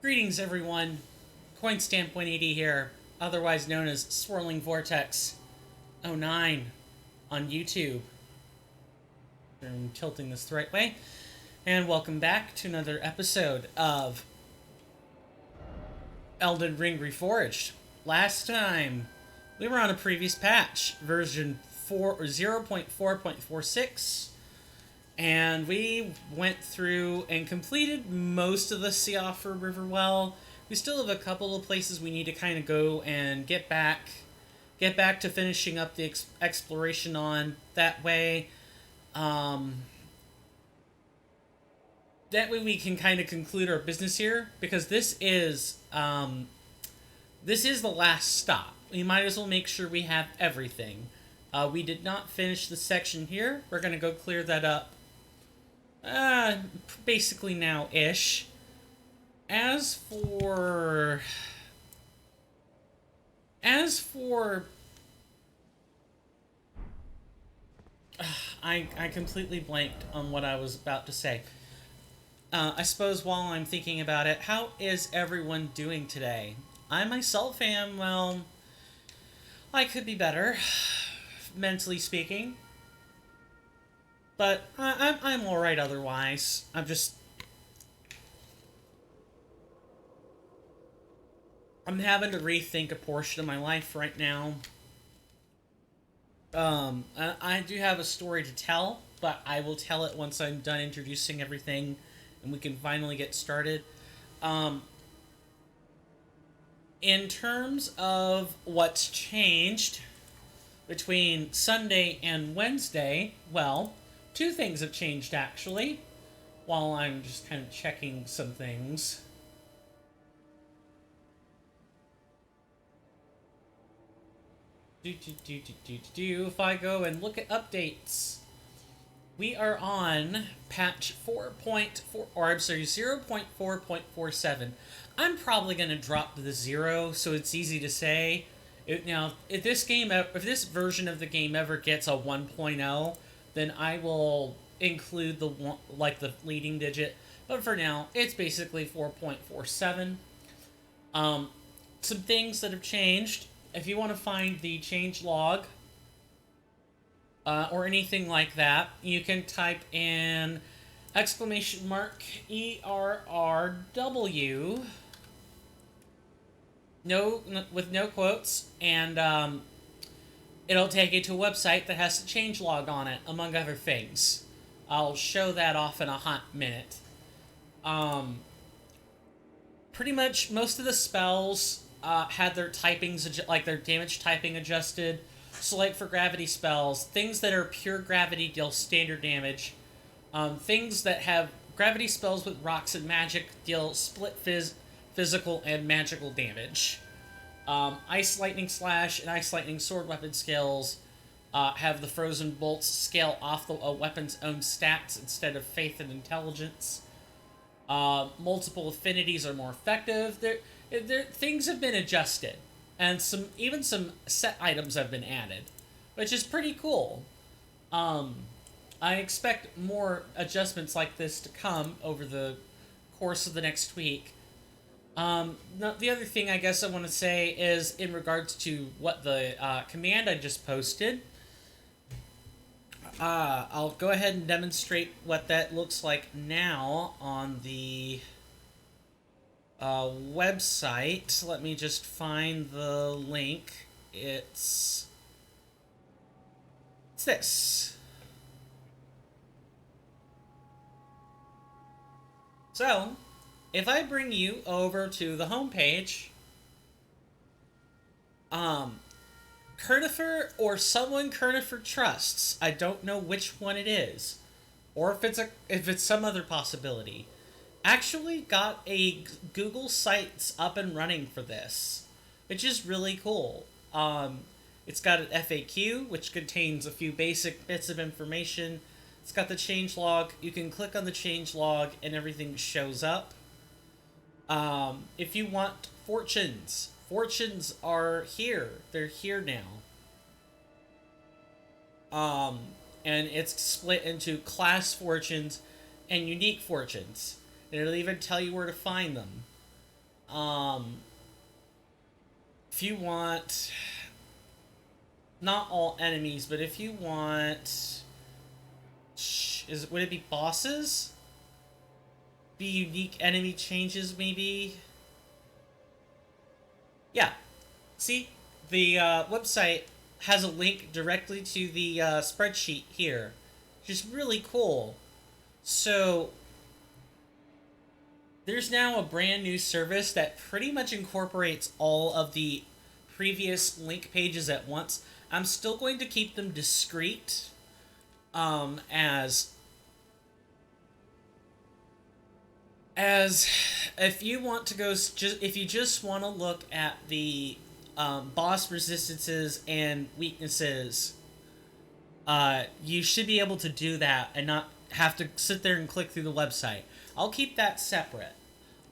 Greetings, everyone. Coin Standpoint 80 here, otherwise known as Swirling Vortex '09 on YouTube. I'm tilting this the right way. And welcome back to another episode of Elden Ring Reforged. Last time, we were on a previous patch, version 0.4.46, and we went through and completed most of the Siofra Riverwell. We still have a couple of places we need to kind of go and get back to finishing up the exploration on that way. That way we can kind of conclude our business here, because this is the last stop. We might as well make sure we have everything. We did not finish the section here. We're going to go clear that up basically now-ish. As for I completely blanked on what I was about to say. I suppose while I'm thinking about it, how is everyone doing today? I myself am, well, I could be better, mentally speaking. But I'm alright otherwise. I'm having to rethink a portion of my life right now. I do have a story to tell, but I will tell it once I'm done introducing everything and we can finally get started. In terms of what's changed between Sunday and Wednesday, well, two things have changed actually, while I'm just kind of checking some things. If I go and look at updates, we are on patch 4.4, or I'm sorry, 0.4.47. I'm probably going to drop to the 0, so it's easy to say. Now, if this version of the game ever gets a 1.0, then I will include the leading digit. But for now, it's basically 4.47. Some things that have changed. If you want to find the change log or anything like that, you can type in !ERRW, with no quotes, and it'll take you to a website that has the change log on it, among other things. I'll show that off in a hot minute. Pretty much most of the spells had their typings, their damage typing adjusted. So, like for gravity spells, things that are pure gravity deal standard damage. Things that have gravity spells with rocks and magic deal split physical and magical damage. Ice Lightning Slash and Ice Lightning Sword weapon skills have the Frozen Bolts scale off a weapon's own stats instead of faith and intelligence. Multiple affinities are more effective. Things have been adjusted, and even some set items have been added, which is pretty cool. I expect more adjustments like this to come over the course of the next week. The other thing I guess I want to say is in regards to what the command I just posted. I'll go ahead and demonstrate what that looks like now on the website. Let me just find the link. It's this. So, if I bring you over to the homepage, Kurnifer or someone Kurnifer trusts, I don't know which one it is, or if it's some other possibility, actually got a Google Sites up and running for this, which is really cool. It's got an FAQ, which contains a few basic bits of information. It's got the changelog. You can click on the changelog and everything shows up. If you want fortunes are here. They're here now. And it's split into class fortunes and unique fortunes. And it'll even tell you where to find them. Um, if you want not all enemies, but if you want, would it be bosses? Be unique enemy changes, maybe? Yeah. See, the website has a link directly to the spreadsheet here, which is really cool. So there's now a brand new service that pretty much incorporates all of the previous link pages at once. I'm still going to keep them discreet, as if you want to go, if you just want to look at the boss resistances and weaknesses, you should be able to do that and not have to sit there and click through the website. I'll keep that separate.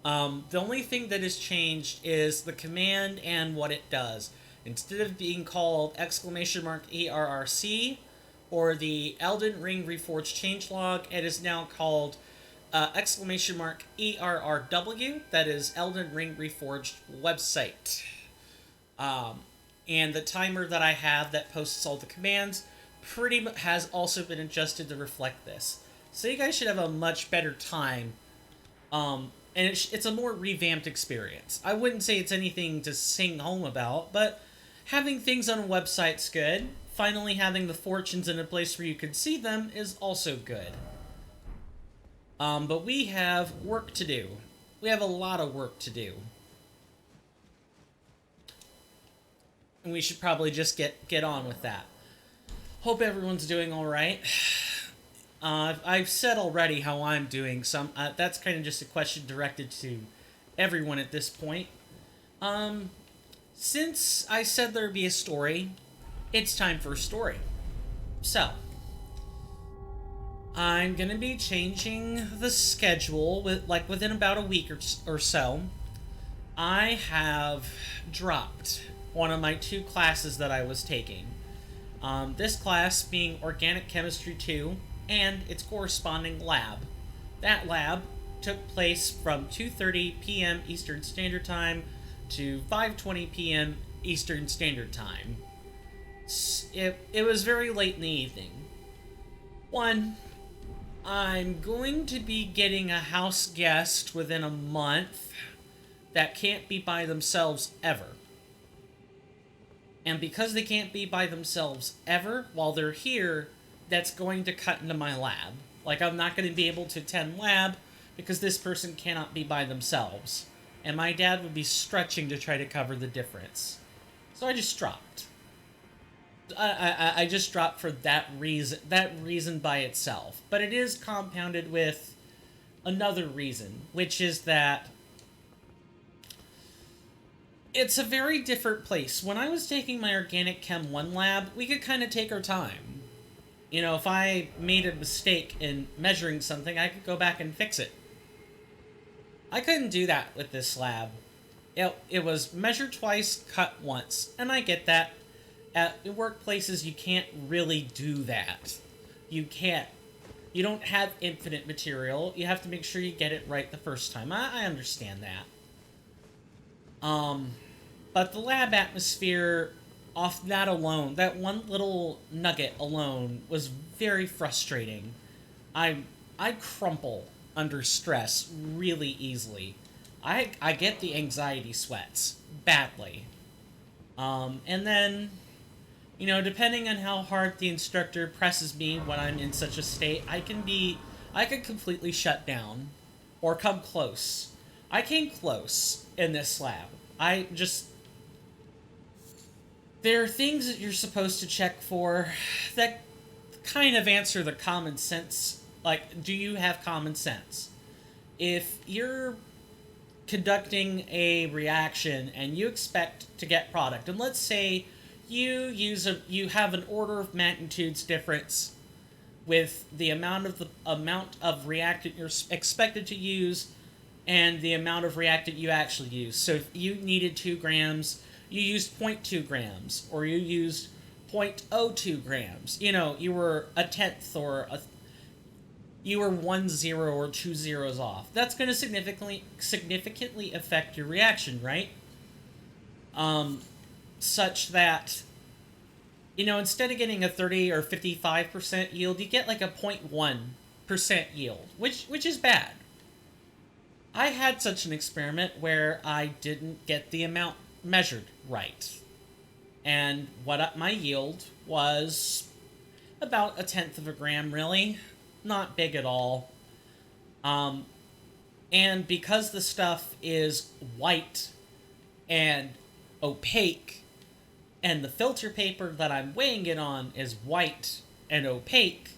The only thing that has changed is the command and what it does. Instead of being called !ERRC or the Elden Ring Reforged changelog, it is now called !ERRW. That is Elden Ring Reforged website. And the timer that I have that posts all the commands pretty much has also been adjusted to reflect this. So you guys should have a much better time. And it's a more revamped experience. I wouldn't say it's anything to sing home about, but having things on a website's good. Finally having the fortunes in a place where you can see them is also good. But we have work to do. We have a lot of work to do. And we should probably just get on with that. Hope everyone's doing alright. I've said already how I'm doing, so that's kind of just a question directed to everyone at this point. Since I said there'd be a story, it's time for a story. So, I'm gonna be changing the schedule within about a week or so. I have dropped one of my 2 classes that I was taking. This class being Organic Chemistry 2 and its corresponding lab. That lab took place from 2:30 p.m. Eastern Standard Time to 5:20 p.m. Eastern Standard Time. It was very late in the evening. I'm going to be getting a house guest within a month that can't be by themselves ever. And because they can't be by themselves ever while they're here, that's going to cut into my lab. Like, I'm not going to be able to attend lab because this person cannot be by themselves. And my dad would be stretching to try to cover the difference. So I just dropped. I just dropped for that reason by itself. But it is compounded with another reason, which is that it's a very different place. When I was taking my Organic Chem 1 lab, we could kind of take our time. You know, if I made a mistake in measuring something, I could go back and fix it. I couldn't do that with this lab. It was measure twice, cut once, and I get that. At workplaces, you can't really do that. You can't. You don't have infinite material. You have to make sure you get it right the first time. I understand that. But the lab atmosphere, off that alone, that one little nugget alone, was very frustrating. I crumple under stress really easily. I get the anxiety sweats badly. And then, you know, depending on how hard the instructor presses me when I'm in such a state, I could completely shut down or come close. I came close in this lab. There are things that you're supposed to check for that kind of answer the common sense. Like, do you have common sense? If you're conducting a reaction and you expect to get product, and let's say you have an order of magnitudes difference with the amount of reactant you're expected to use and the amount of reactant you actually use. So if you needed 2 grams, you used 0.2 grams, or you used 0.02 grams. You know, you were a tenth or you were 1 0 or 2 zeros off. That's going to significantly affect your reaction, right? Such that, instead of getting a 30 or 55% yield, you get like a 0.1% yield, which is bad. I had such an experiment where I didn't get the amount measured right. And my yield was about 1/10 of a gram, really. Not big at all. And because the stuff is white and opaque, and the filter paper that I'm weighing it on is white and opaque,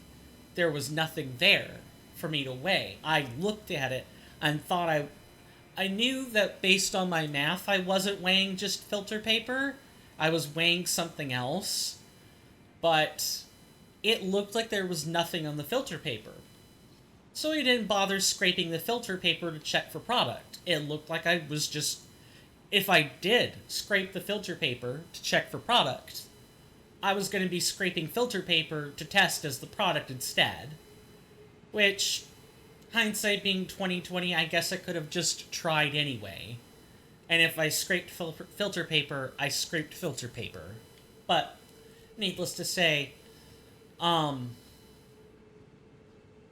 there was nothing there for me to weigh. I looked at it and thought I knew that based on my math, I wasn't weighing just filter paper. I was weighing something else. But it looked like there was nothing on the filter paper. So I didn't bother scraping the filter paper to check for product. It looked like I was just... If I did scrape the filter paper to check for product, I was going to be scraping filter paper to test as the product instead. Which, hindsight being 20/20, I guess I could have just tried anyway. And if I scraped filter paper, I scraped filter paper. But, needless to say,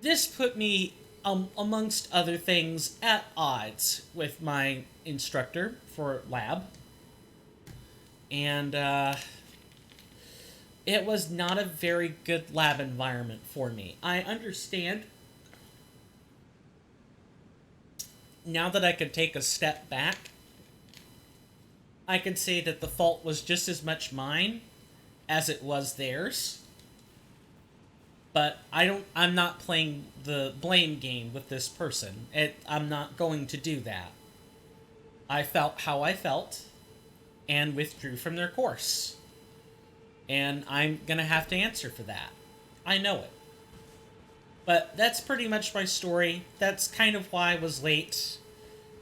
this put me, amongst other things, at odds with my instructor for lab. And, it was not a very good lab environment for me. I understand, now that I could take a step back, I could say that the fault was just as much mine as it was theirs. But I'm not playing the blame game with this person. I'm not going to do that. I felt how I felt and withdrew from their course. And I'm going to have to answer for that. I know it. But that's pretty much my story. That's kind of why I was late.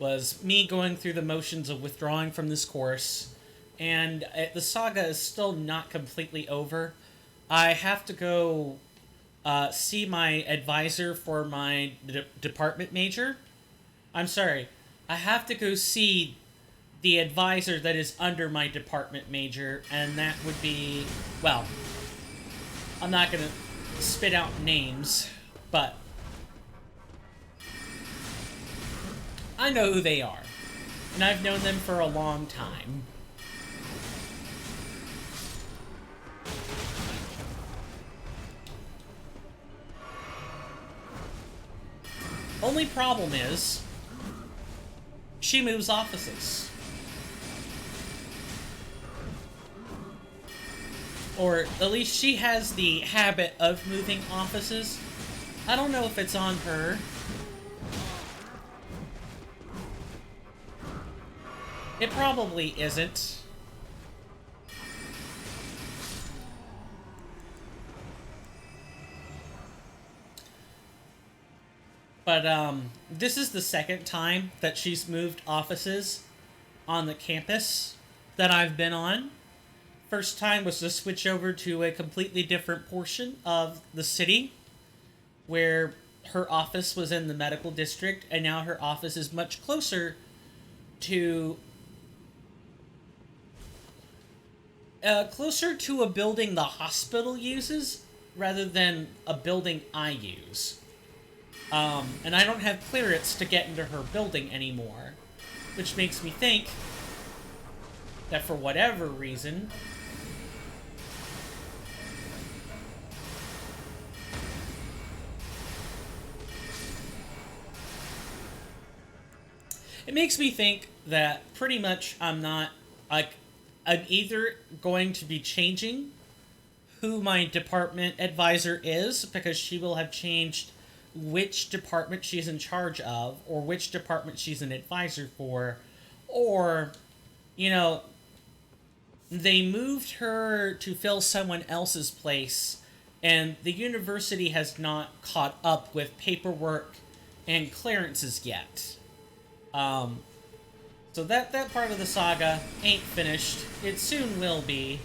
Was me going through the motions of withdrawing from this course. And the saga is still not completely over. I have to go see my advisor for my department major. I'm sorry. I have to go see the advisor that is under my department major, and that would be, well, I'm not going to spit out names, but I know who they are, and I've known them for a long time. Only problem is, she moves offices. Or at least she has the habit of moving offices. I don't know if it's on her. It probably isn't. But, this is the second time that she's moved offices on the campus that I've been on. First time was to switch over to a completely different portion of the city, where her office was in the medical district, and now her office is much closer to a building the hospital uses, rather than a building I use. And I don't have clearance to get into her building anymore, which makes me think that for whatever reason, it makes me think that pretty much I'm either going to be changing who my department advisor is, because she will have changed which department she's in charge of, or which department she's an advisor for, or, they moved her to fill someone else's place, and the university has not caught up with paperwork and clearances yet. So that part of the saga ain't finished. It soon will be.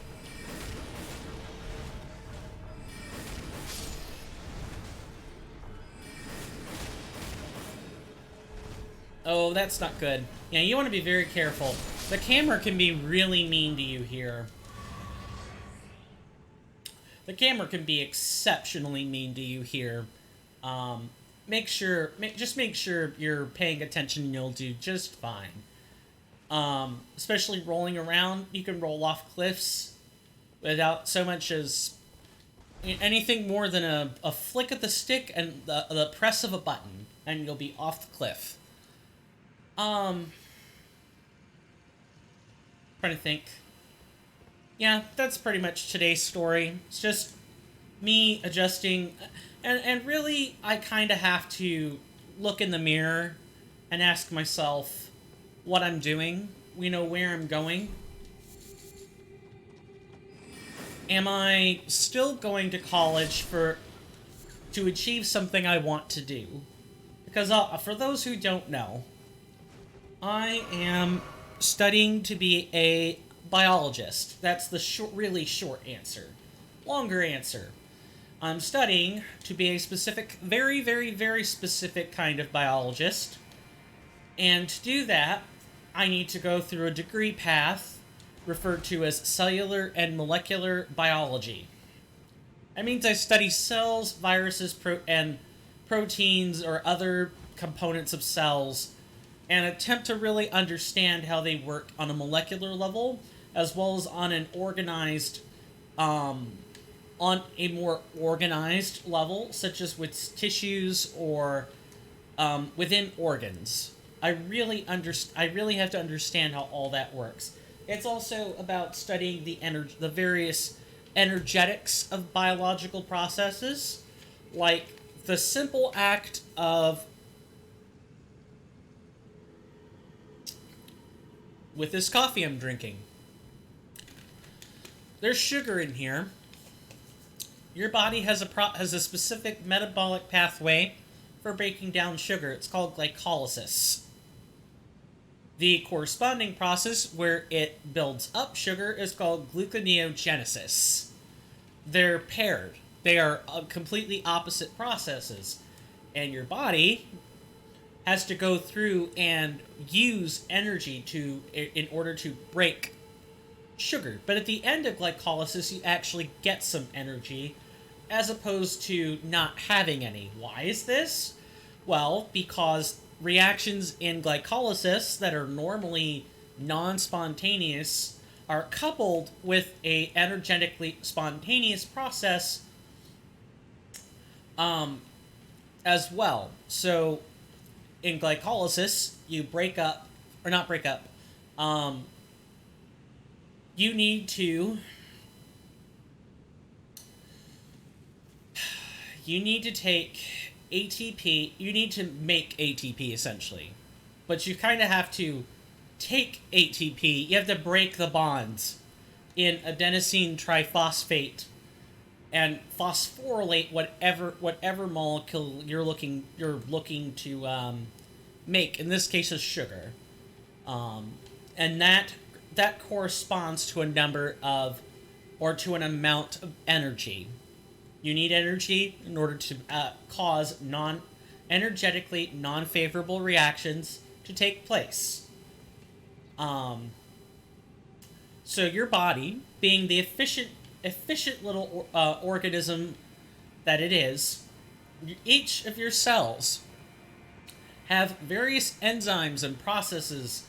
Oh, that's not good. Yeah, you want to be very careful. The camera can be really mean to you here. The camera can be exceptionally mean to you here. Just make sure you're paying attention and you'll do just fine. Especially rolling around, you can roll off cliffs without so much as anything more than a flick of the stick and the press of a button, and you'll be off the cliff. Trying to think. Yeah, that's pretty much today's story. It's just me adjusting, and really, I kind of have to look in the mirror and ask myself what I'm doing, where I'm going. Am I still going to college to achieve something I want to do? Because for those who don't know, I am studying to be a biologist. That's the really short answer. Longer answer. I'm studying to be a specific, very, very, very specific kind of biologist. And to do that, I need to go through a degree path referred to as cellular and molecular biology. That means I study cells, viruses, and proteins or other components of cells and attempt to really understand how they work on a molecular level as well as on an organized on a more organized level, such as with tissues or within organs. I really have to understand how all that works. It's also about studying the various energetics of biological processes, like the simple act of, with this coffee I'm drinking, there's sugar in here. Your body has a specific metabolic pathway for breaking down sugar. It's called glycolysis. The corresponding process where it builds up sugar is called gluconeogenesis. They're paired. They are completely opposite processes. And your body has to go through and use energy in order to break sugar. But at the end of glycolysis, you actually get some energy as opposed to not having any. Why is this? Well, because reactions in glycolysis that are normally non-spontaneous are coupled with a energetically spontaneous process as well. So in glycolysis, you break up, or not break up, you need to take ATP, you need to make ATP essentially. But you kind of have to take ATP, you have to break the bonds in adenosine triphosphate and phosphorylate whatever molecule you're looking to make. In this case, is sugar, and that corresponds to a number of, or to an amount of energy. You need energy in order to cause energetically non-favorable reactions to take place. So your body, being the efficient little organism that it is, each of your cells have various enzymes and processes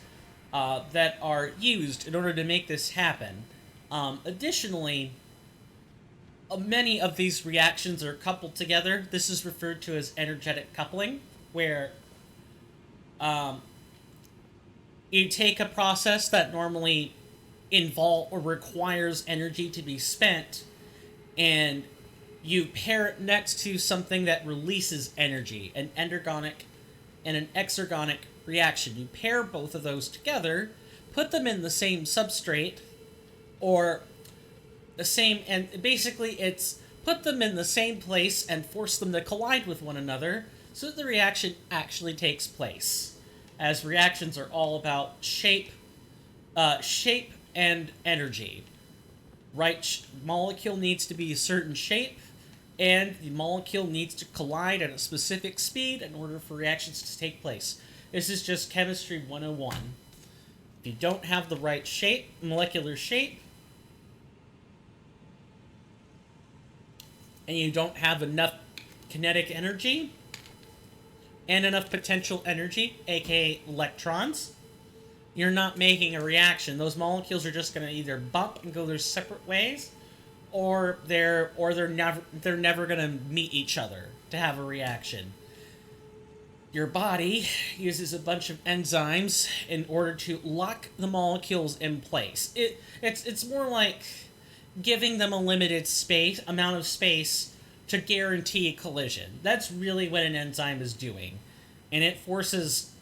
that are used in order to make this happen. Additionally, many of these reactions are coupled together. This is referred to as energetic coupling, where you take a process that normally involves or requires energy to be spent, and you pair it next to something that releases energy, an endergonic and an exergonic reaction. You pair both of those together, put them in the same substrate, or the same, and basically it's put them in the same place and force them to collide with one another so that the reaction actually takes place. As reactions are all about shape and energy. Right molecule needs to be a certain shape, and the molecule needs to collide at a specific speed in order for reactions to take place. This is just chemistry 101. If you don't have the right shape, molecular shape, and you don't have enough kinetic energy and enough potential energy, aka electrons, you're not making a reaction. Those molecules are just going to either bump and go their separate ways, or they're never going to meet each other to have a reaction. Your body uses a bunch of enzymes in order to lock the molecules in place. It's more like giving them a limited amount of space to guarantee a collision. That's really what an enzyme is doing. And it forces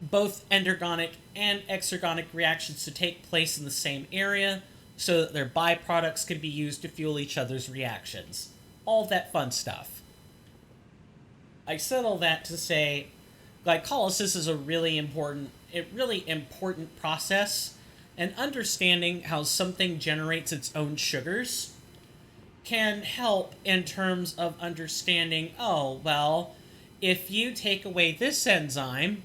both endergonic and exergonic reactions to take place in the same area so that their byproducts can be used to fuel each other's reactions. All that fun stuff. I said all that to say glycolysis is a really important process, and understanding how something generates its own sugars can help in terms of understanding, oh, well, if you take away this enzyme,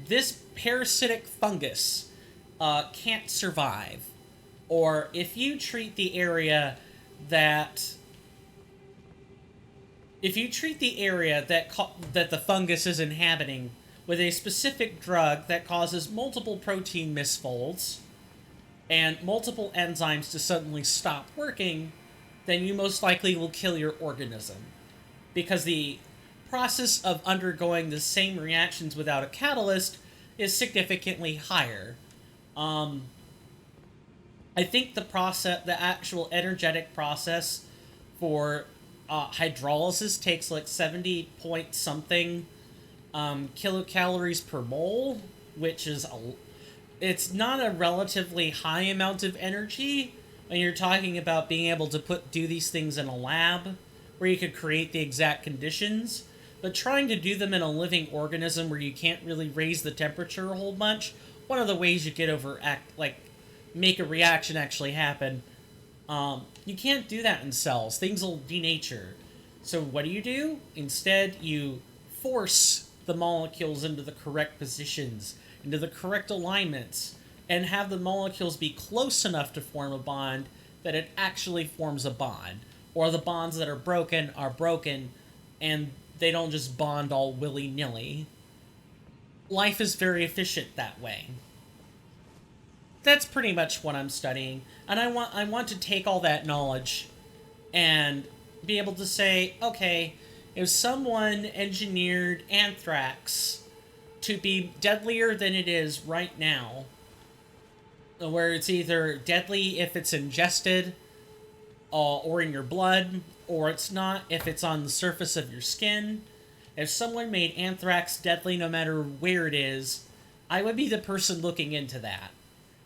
this parasitic fungus can't survive. Or if you treat the area that the fungus is inhabiting with a specific drug that causes multiple protein misfolds and multiple enzymes to suddenly stop working, then you most likely will kill your organism. Because the process of undergoing the same reactions without a catalyst is significantly higher. I think the actual energetic process for hydrolysis takes like 70 point something kilocalories per mole, which is it's not a relatively high amount of energy when you're talking about being able to do these things in a lab where you could create the exact conditions. But trying to do them in a living organism where you can't really raise the temperature a whole bunch, one of the ways you get make a reaction actually happen, you can't do that in cells. Things will denature. So what do? Instead, you force the molecules into the correct positions, into the correct alignments, and have the molecules be close enough to form a bond that it actually forms a bond. Or the bonds that are broken, and they don't just bond all willy-nilly. Life is very efficient that way. That's pretty much what I'm studying, and I want to take all that knowledge and be able to say, okay, if someone engineered anthrax to be deadlier than it is right now, where it's either deadly if it's ingested or in your blood, or it's not if it's on the surface of your skin. If someone made anthrax deadly no matter where it is, I would be the person looking into that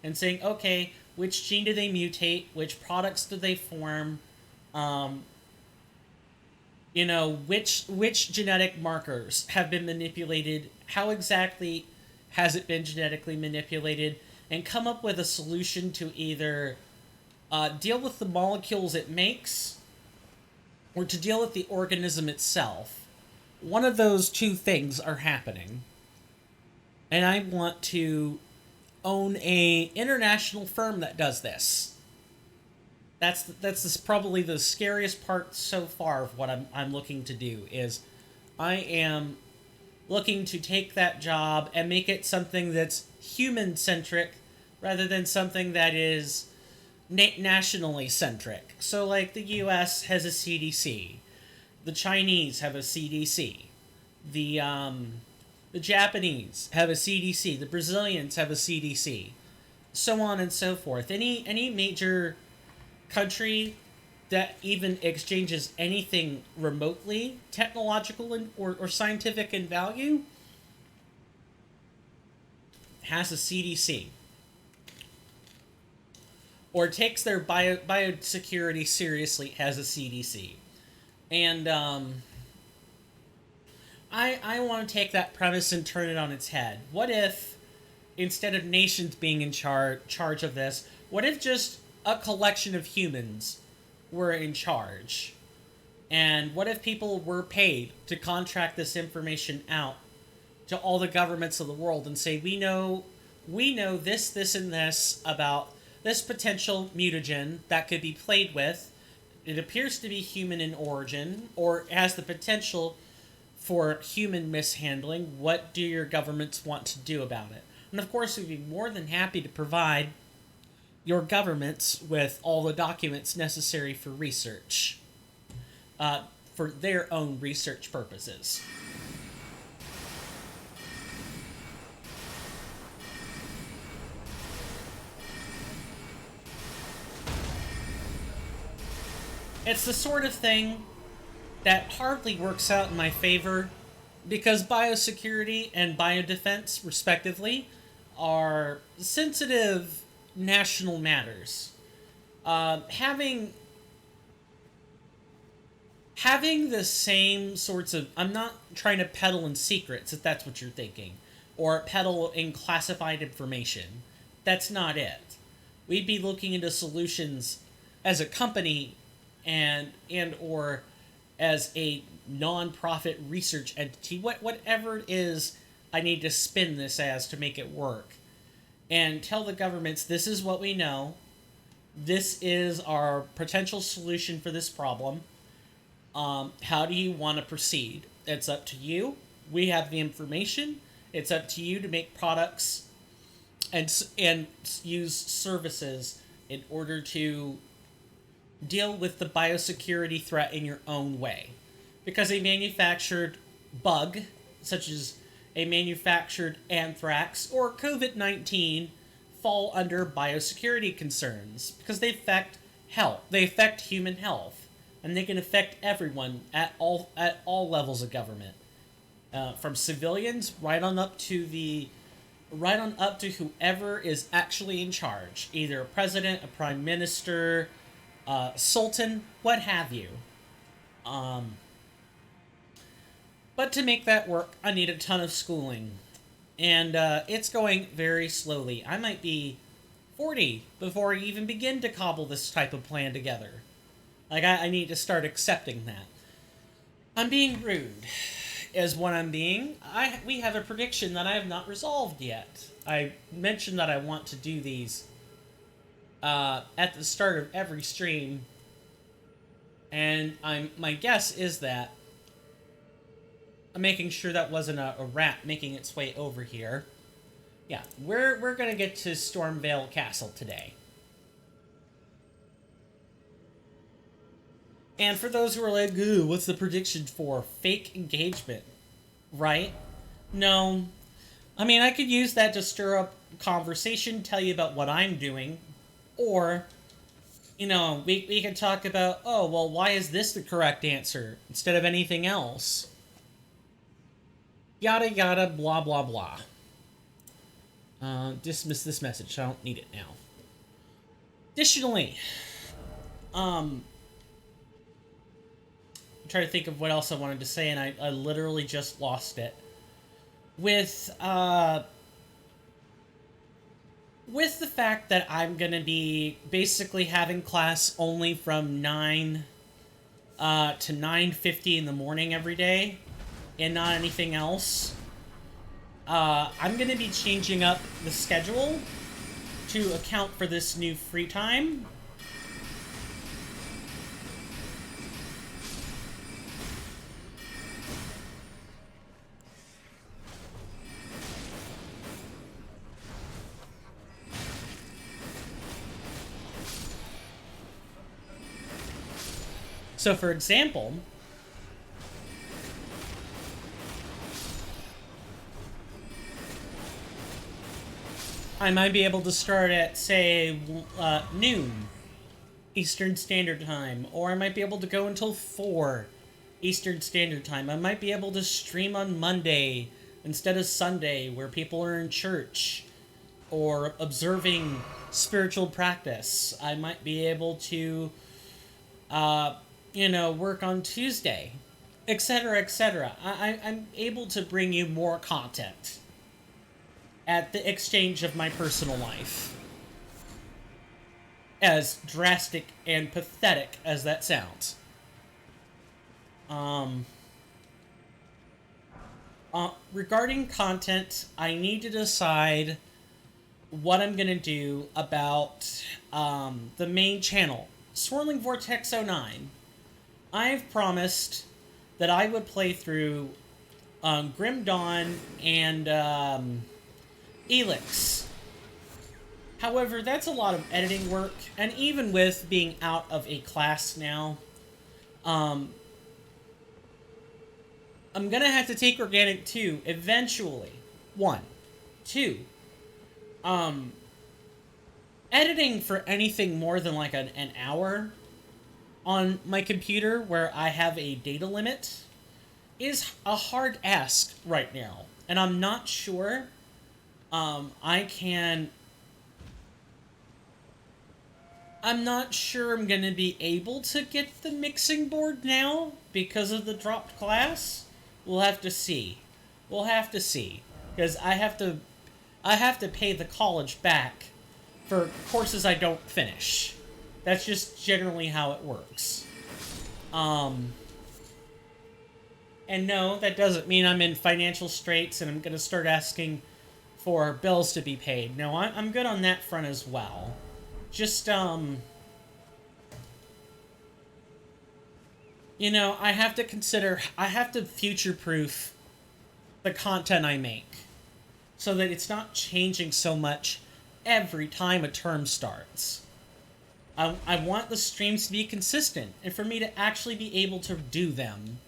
and saying, okay, which gene do they mutate? Which products do they form? Which genetic markers have been manipulated? How exactly has it been genetically manipulated? And come up with a solution to either deal with the molecules it makes or to deal with the organism itself. One of those two things are happening. And I want to own a international firm that does this. That's probably the scariest part so far of what I'm looking to do, is I am looking to take that job and make it something that's human-centric rather than something that is nationally centric. So like the US has a CDC, the Chinese have a CDC, the Japanese have a CDC, the Brazilians have a CDC, so on and so forth. Any major country that even exchanges anything remotely technological or scientific in value has a CDC. Or takes their biosecurity seriously has a CDC. And I want to take that premise and turn it on its head. What if, instead of nations being in charge of this, what if just a collection of humans were in charge? And what if people were paid to contract this information out to all the governments of the world and say, we know this, this, and this about this potential mutagen that could be played with. It appears to be human in origin, or has the potential for human mishandling. What do your governments want to do about it? And of course, we'd be more than happy to provide your governments with all the documents necessary for research, for their own research purposes. It's the sort of thing that hardly works out in my favor because biosecurity and biodefense, respectively, are sensitive national matters. Having the same sorts of, I'm not trying to peddle in secrets if that's what you're thinking, or peddle in classified information. That's not it. We'd be looking into solutions as a company and or as a non-profit research entity, whatever it is I need to spin this as to make it work, and tell the governments, this is what we know, this is our potential solution for this problem. How do you want to proceed? It's up to you. We have the information. It's up to you to make products and use services in order to deal with the biosecurity threat in your own way. Because a manufactured bug, such as a manufactured anthrax or COVID-19, fall under biosecurity concerns because they affect health. They affect human health, and they can affect everyone at all levels of government, from civilians right on up to whoever is actually in charge, either a president, a prime minister, sultan, what have you. But to make that work, I need a ton of schooling. And it's going very slowly. I might be 40 before I even begin to cobble this type of plan together. Like, I need to start accepting that. I'm being rude, is what I'm being. We have a prediction that I have not resolved yet. I mentioned that I want to do these at the start of every stream, and my guess is that I'm making sure that wasn't a rat making its way over here. Yeah, we're gonna get to Stormvale Castle today. And for those who are like, ooh, what's the prediction for? Fake engagement, right? No. I mean, I could use that to stir up conversation, tell you about what I'm doing, or, we can talk about, oh, well, why is this the correct answer instead of anything else? Yada yada, blah blah blah. Dismiss this message. I don't need it now. Additionally, I'm trying to think of what else I wanted to say, and I literally just lost it. With the fact that I'm gonna be basically having class only from 9 to 9:50 in the morning every day, and not anything else, I'm going to be changing up the schedule to account for this new free time. So, for example, I might be able to start at, say, noon Eastern Standard Time, or I might be able to go until 4 Eastern Standard Time. I might be able to stream on Monday instead of Sunday, where people are in church or observing spiritual practice. I might be able to, work on Tuesday, etc., etc. I'm able to bring you more content at the exchange of my personal life. As drastic and pathetic as that sounds. Um, Regarding content, I need to decide what I'm gonna do about the main channel, Swirling Vortex 09. I've promised that I would play through Grim Dawn and Elix. However, that's a lot of editing work, and even with being out of a class now, um, I'm gonna have to take Organic 2 eventually. 1. 2. Um, Editing for anything more than like an hour on my computer where I have a data limit is a hard ask right now. And I'm not sure I can... I'm not sure I'm going to be able to get the mixing board now because of the dropped class. We'll have to see. We'll have to see. Because I have to pay the college back for courses I don't finish. That's just generally how it works. And no, that doesn't mean I'm in financial straits and I'm going to start asking for bills to be paid. No, I'm good on that front as well. Just, you know, I have to consider, I have to future-proof the content I make so that it's not changing so much every time a term starts. I want the streams to be consistent and for me to actually be able to do them.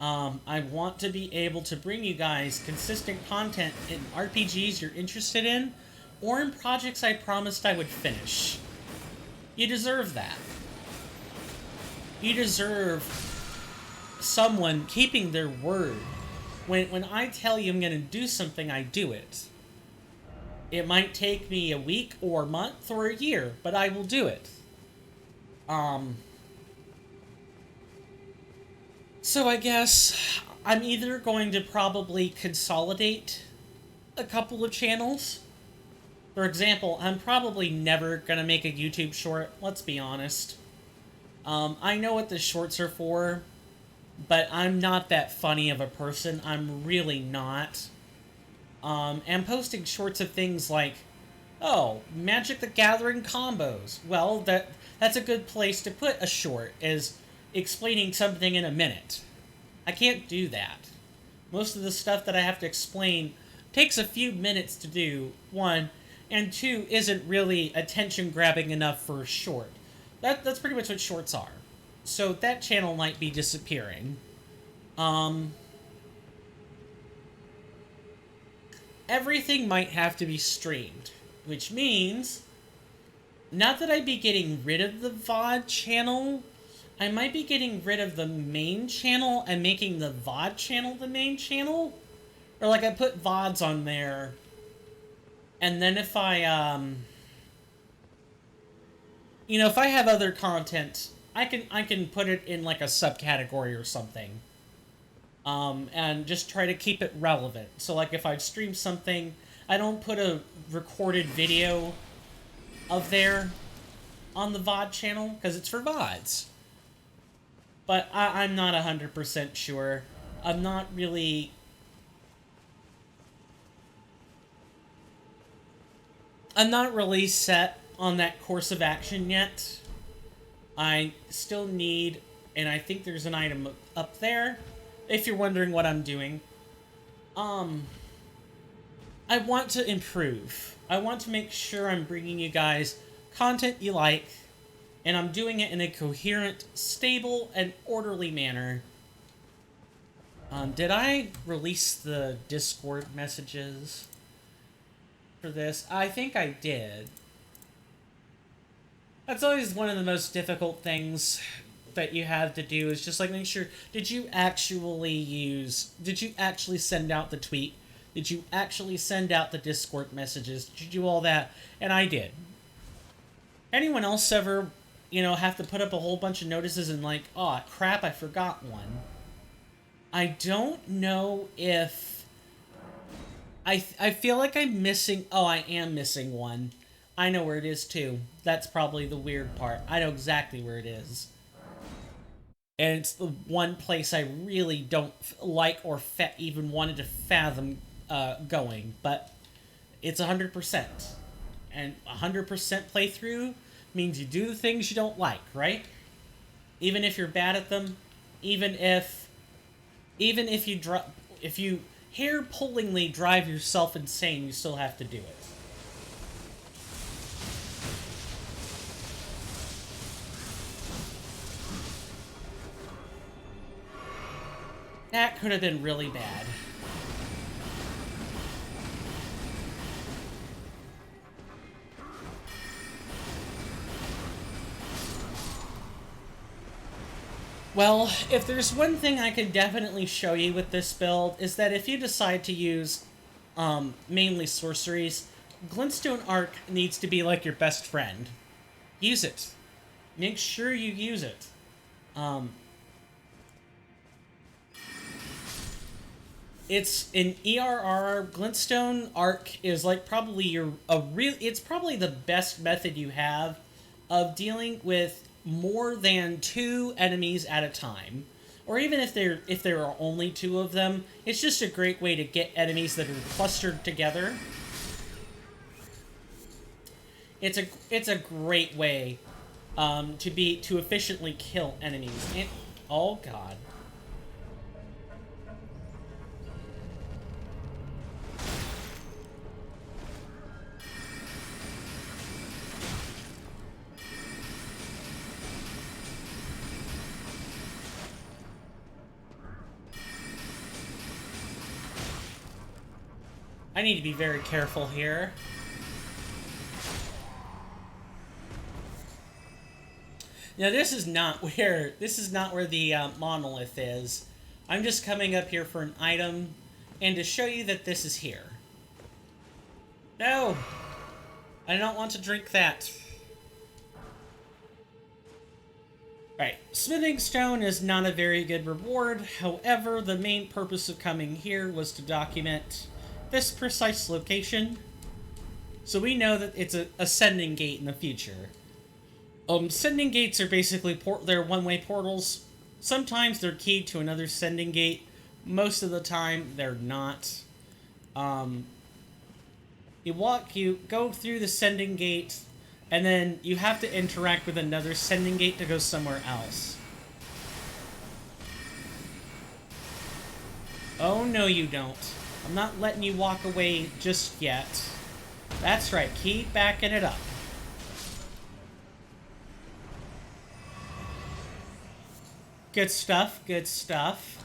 I want to be able to bring you guys consistent content in RPGs you're interested in or in projects I promised I would finish. You deserve that. You deserve someone keeping their word. When I tell you I'm going to do something, I do it. It might take me a week or a month or a year, but I will do it. So I guess I'm either going to probably consolidate a couple of channels. For example, I'm probably never going to make a YouTube short, let's be honest. I know what the shorts are for, but I'm not that funny of a person. I'm really not. And posting shorts of things like, oh, Magic the Gathering combos. Well, that's a good place to put a short, is explaining something in a minute. I can't do that. Most of the stuff that I have to explain takes a few minutes to do, 1, and 2, isn't really attention-grabbing enough for a short. That's pretty much what shorts are. So that channel might be disappearing. Everything might have to be streamed, which means, not that I'd be getting rid of the VOD channel, I might be getting rid of the main channel and making the VOD channel the main channel. Or like I put VODs on there, and then if I, you know, if I have other content, I can put it in like a subcategory or something. And just try to keep it relevant. So like if I stream something, I don't put a recorded video of there on the VOD channel, because it's for VODs. But I'm not 100% sure. I'm not really... I'm not really set on that course of action yet. I still need, and I think there's an item up there, if you're wondering what I'm doing. I want to improve. I want to make sure I'm bringing you guys content you like, and I'm doing it in a coherent, stable, and orderly manner. Did I release the Discord messages for this? I think I did. That's always one of the most difficult things that you have to do, is just like make sure, did you actually send out the tweet? Did you actually send out the Discord messages? Did you do all that? And I did. Anyone else ever, you know, have to put up a whole bunch of notices and like, oh crap, I forgot one? I don't know if... I feel like I'm missing... Oh, I am missing one. I know where it is too. That's probably the weird part. I know exactly where it is. And it's the one place I really don't like or even wanted to fathom going, but it's 100%. And 100% playthrough means you do the things you don't like, right? Even if you're bad at them, even if if you hair pullingly drive yourself insane, you still have to do it. That could have been really bad. Well, if there's one thing I can definitely show you with this build, is that if you decide to use mainly sorceries, Glintstone Arc needs to be like your best friend. Use it. Make sure you use it. It's an ERR. Glintstone Arc is like probably it's probably the best method you have of dealing with more than 2 enemies at a time. Or even if there are only 2 of them, it's just a great way to get enemies that are clustered together. It's a great way to efficiently kill enemies. Oh god. I need to be very careful here. Now this is not where the monolith is. I'm just coming up here for an item and to show you that this is here. No! I don't want to drink that. Right, smithing stone is not a very good reward. However, the main purpose of coming here was to document this precise location, so we know that it's a ascending gate in the future. Sending gates are basically they're one-way portals. Sometimes they're keyed to another sending gate. Most of the time, they're not. You go through the sending gate, and then you have to interact with another sending gate to go somewhere else. Oh, no you don't. I'm not letting you walk away just yet. That's right, keep backing it up. Good stuff, good stuff.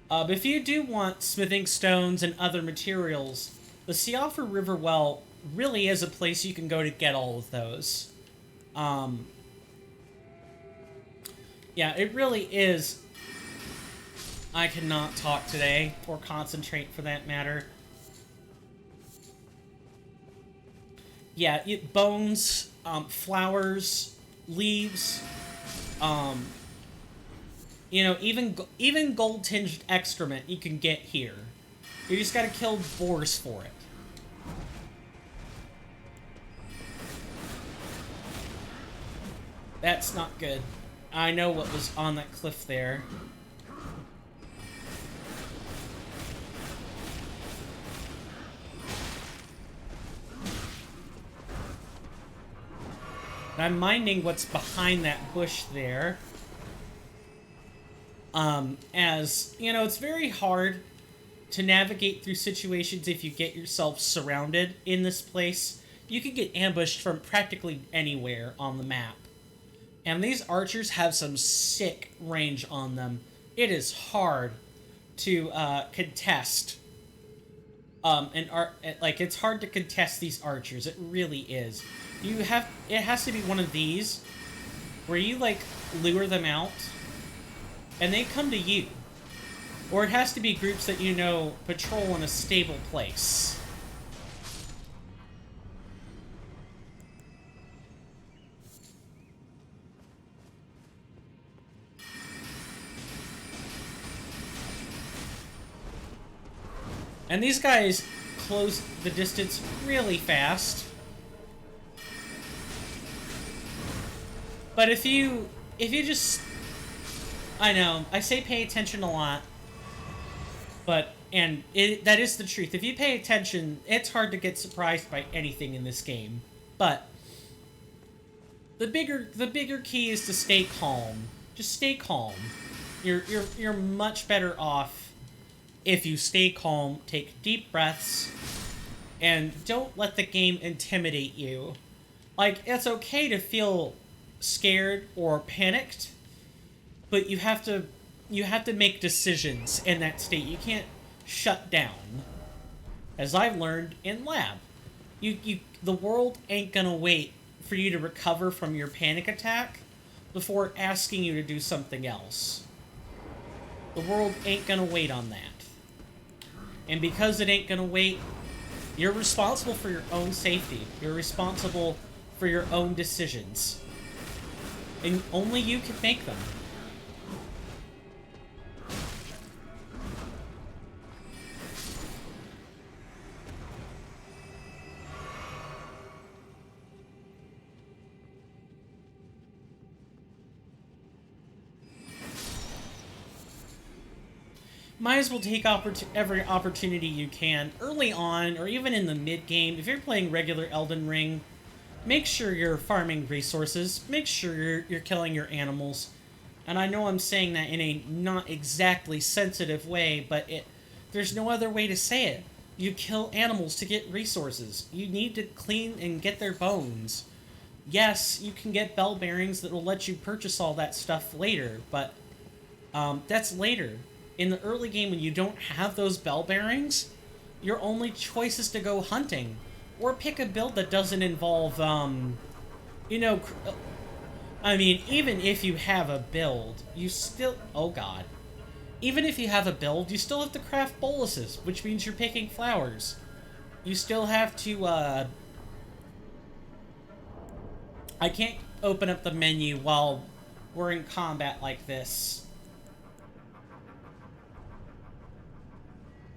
If you do want smithing stones and other materials, the Siofra River Well really is a place you can go to get all of those. Yeah, it really is. I cannot talk today, or concentrate for that matter. Yeah, bones, flowers, leaves, you know, even gold-tinged excrement you can get here. You just gotta kill boars for it. That's not good. I know what was on that cliff there. I'm minding what's behind that bush there. As, you know, it's very hard to navigate through situations if you get yourself surrounded in this place. You can get ambushed from practically anywhere on the map. And these archers have some sick range on them. It is hard to contest. It's hard to contest these archers. It really is. It has to be one of these where you like lure them out and they come to you. Or it has to be groups that you know patrol in a stable place. And these guys close the distance really fast. But if you just I know. I say pay attention a lot, but that is the truth. If you pay attention, it's hard to get surprised by anything in this game. But the bigger key is to stay calm. Just stay calm. You're much better off if you stay calm, take deep breaths, and don't let the game intimidate you. Like, it's okay to feel scared or panicked, but you have to make decisions in that state. You can't shut down. As I've learned in lab, the world ain't gonna wait for you to recover from your panic attack before asking you to do something else. The world ain't gonna wait on that. And because it ain't gonna wait, you're responsible for your own safety. You're responsible for your own decisions. And only you can make them. Might as well take every opportunity you can early on, or even in the mid game. If you're playing regular Elden Ring, make sure you're farming resources. Make sure you're killing your animals. And I know I'm saying that in a not exactly sensitive way, but there's no other way to say it. You kill animals to get resources. You need to clean and get their bones. Yes, you can get bell bearings that will let you purchase all that stuff later, but that's later. In the early game, when you don't have those bell bearings, your only choice is to go hunting. Or pick a build that doesn't involve, you know... I mean, even if you have a build, you still... Oh, God. Even if you have a build, you still have to craft boluses, which means you're picking flowers. You still have to, I can't open up the menu while we're in combat like this.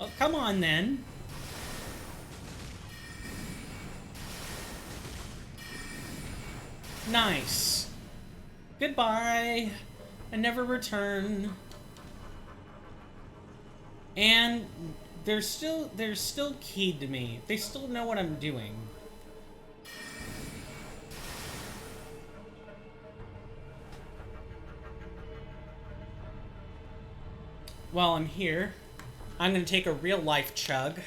Oh, come on, then. Nice. Goodbye. I never return. And they're still keyed to me. They still know what I'm doing. While I'm here, I'm gonna take a real life chug.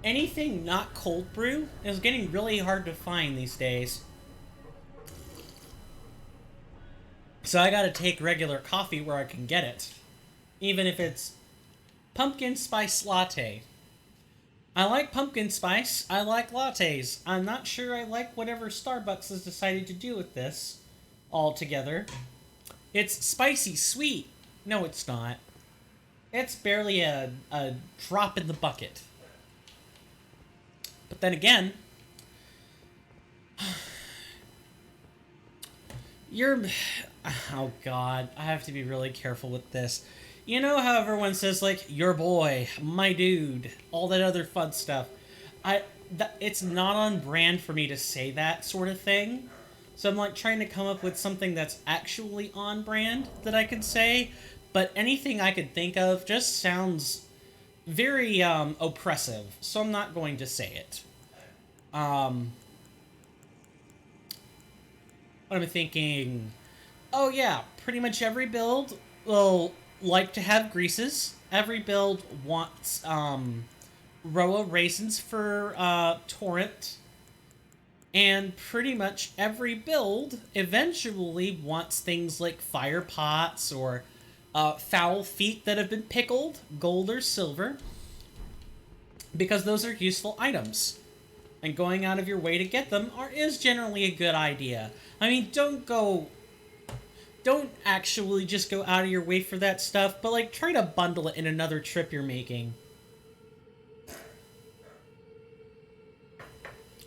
Anything not cold brew is getting really hard to find these days. So I gotta take regular coffee where I can get it. Even if it's pumpkin spice latte. I like pumpkin spice. I like lattes. I'm not sure I like whatever Starbucks has decided to do with this altogether. It's spicy sweet. No, it's not. It's barely a drop in the bucket. But then again, oh God, I have to be really careful with this. You know how everyone says, like, your boy, my dude, all that other fun stuff. It's not on brand for me to say that sort of thing. So I'm, like, trying to come up with something that's actually on brand that I could say. But anything I could think of just sounds very, oppressive. So I'm not going to say it. What am I thinking? Oh yeah, pretty much every build will like to have greases. Every build wants Roa raisins for torrent. And pretty much every build eventually wants things like fire pots or foul feet that have been pickled, gold or silver, because those are useful items. And going out of your way to get them is generally a good idea. I mean, don't actually just go out of your way for that stuff, but, like, try to bundle it in another trip you're making.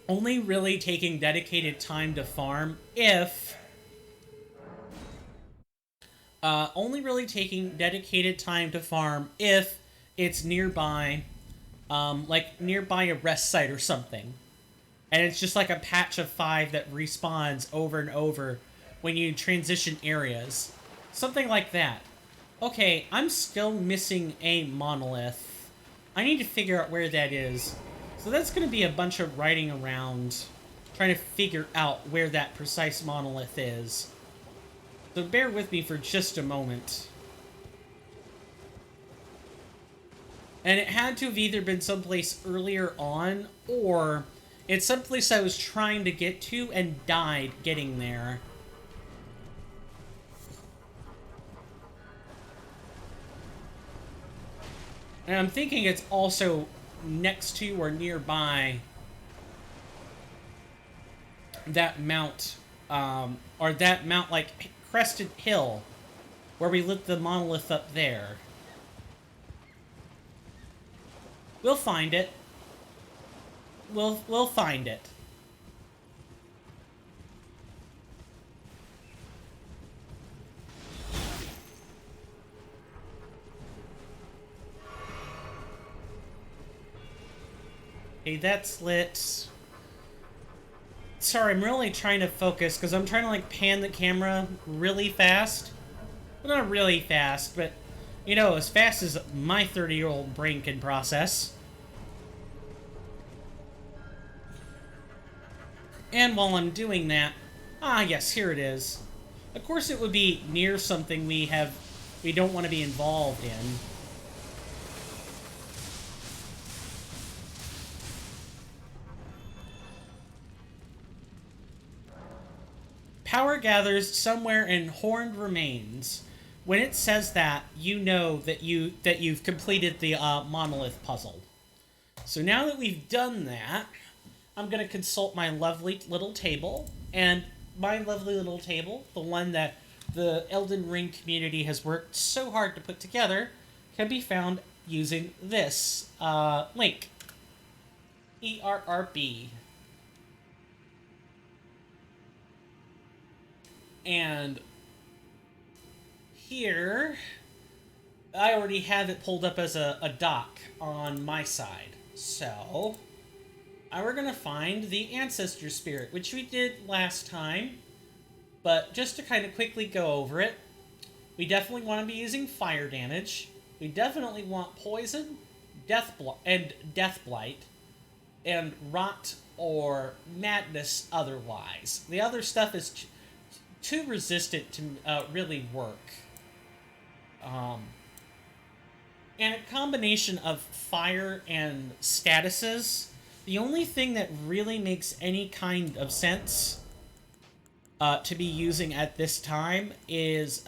Only really taking dedicated time to farm if... only really taking dedicated time to farm if it's nearby, like, nearby a rest site or something. And it's just like a patch of 5 that respawns over and over when you transition areas. Something like that. Okay, I'm still missing a monolith. I need to figure out where that is. So that's going to be a bunch of riding around, trying to figure out where that precise monolith is. So bear with me for just a moment. And it had to have either been someplace earlier on, or it's someplace I was trying to get to and died getting there. And I'm thinking it's also next to or nearby that mount, or that mount, like, crested hill, where we lit the monolith up there. We'll find it. We'll find it. Okay, that's lit. Sorry, I'm really trying to focus, because I'm trying to, like, pan the camera really fast. Well, not really fast, but, you know, as fast as my 30-year-old brain can process. And while I'm doing that... Ah, yes, here it is. Of course it would be near something we don't want to be involved in. Power gathers somewhere in horned remains. When it says that, you know that you've completed the monolith puzzle. So now that we've done that, I'm going to consult my lovely little table. And my lovely little table, the one that the Elden Ring community has worked so hard to put together, can be found using this link. ERRB. And here, I already have it pulled up as a dock on my side. So, we're going to find the Ancestor Spirit, which we did last time. But just to kind of quickly go over it, we definitely want to be using fire damage. We definitely want poison, death blight, and rot or madness otherwise. The other stuff is too resistant to really work. And a combination of fire and statuses, the only thing that really makes any kind of sense to be using at this time is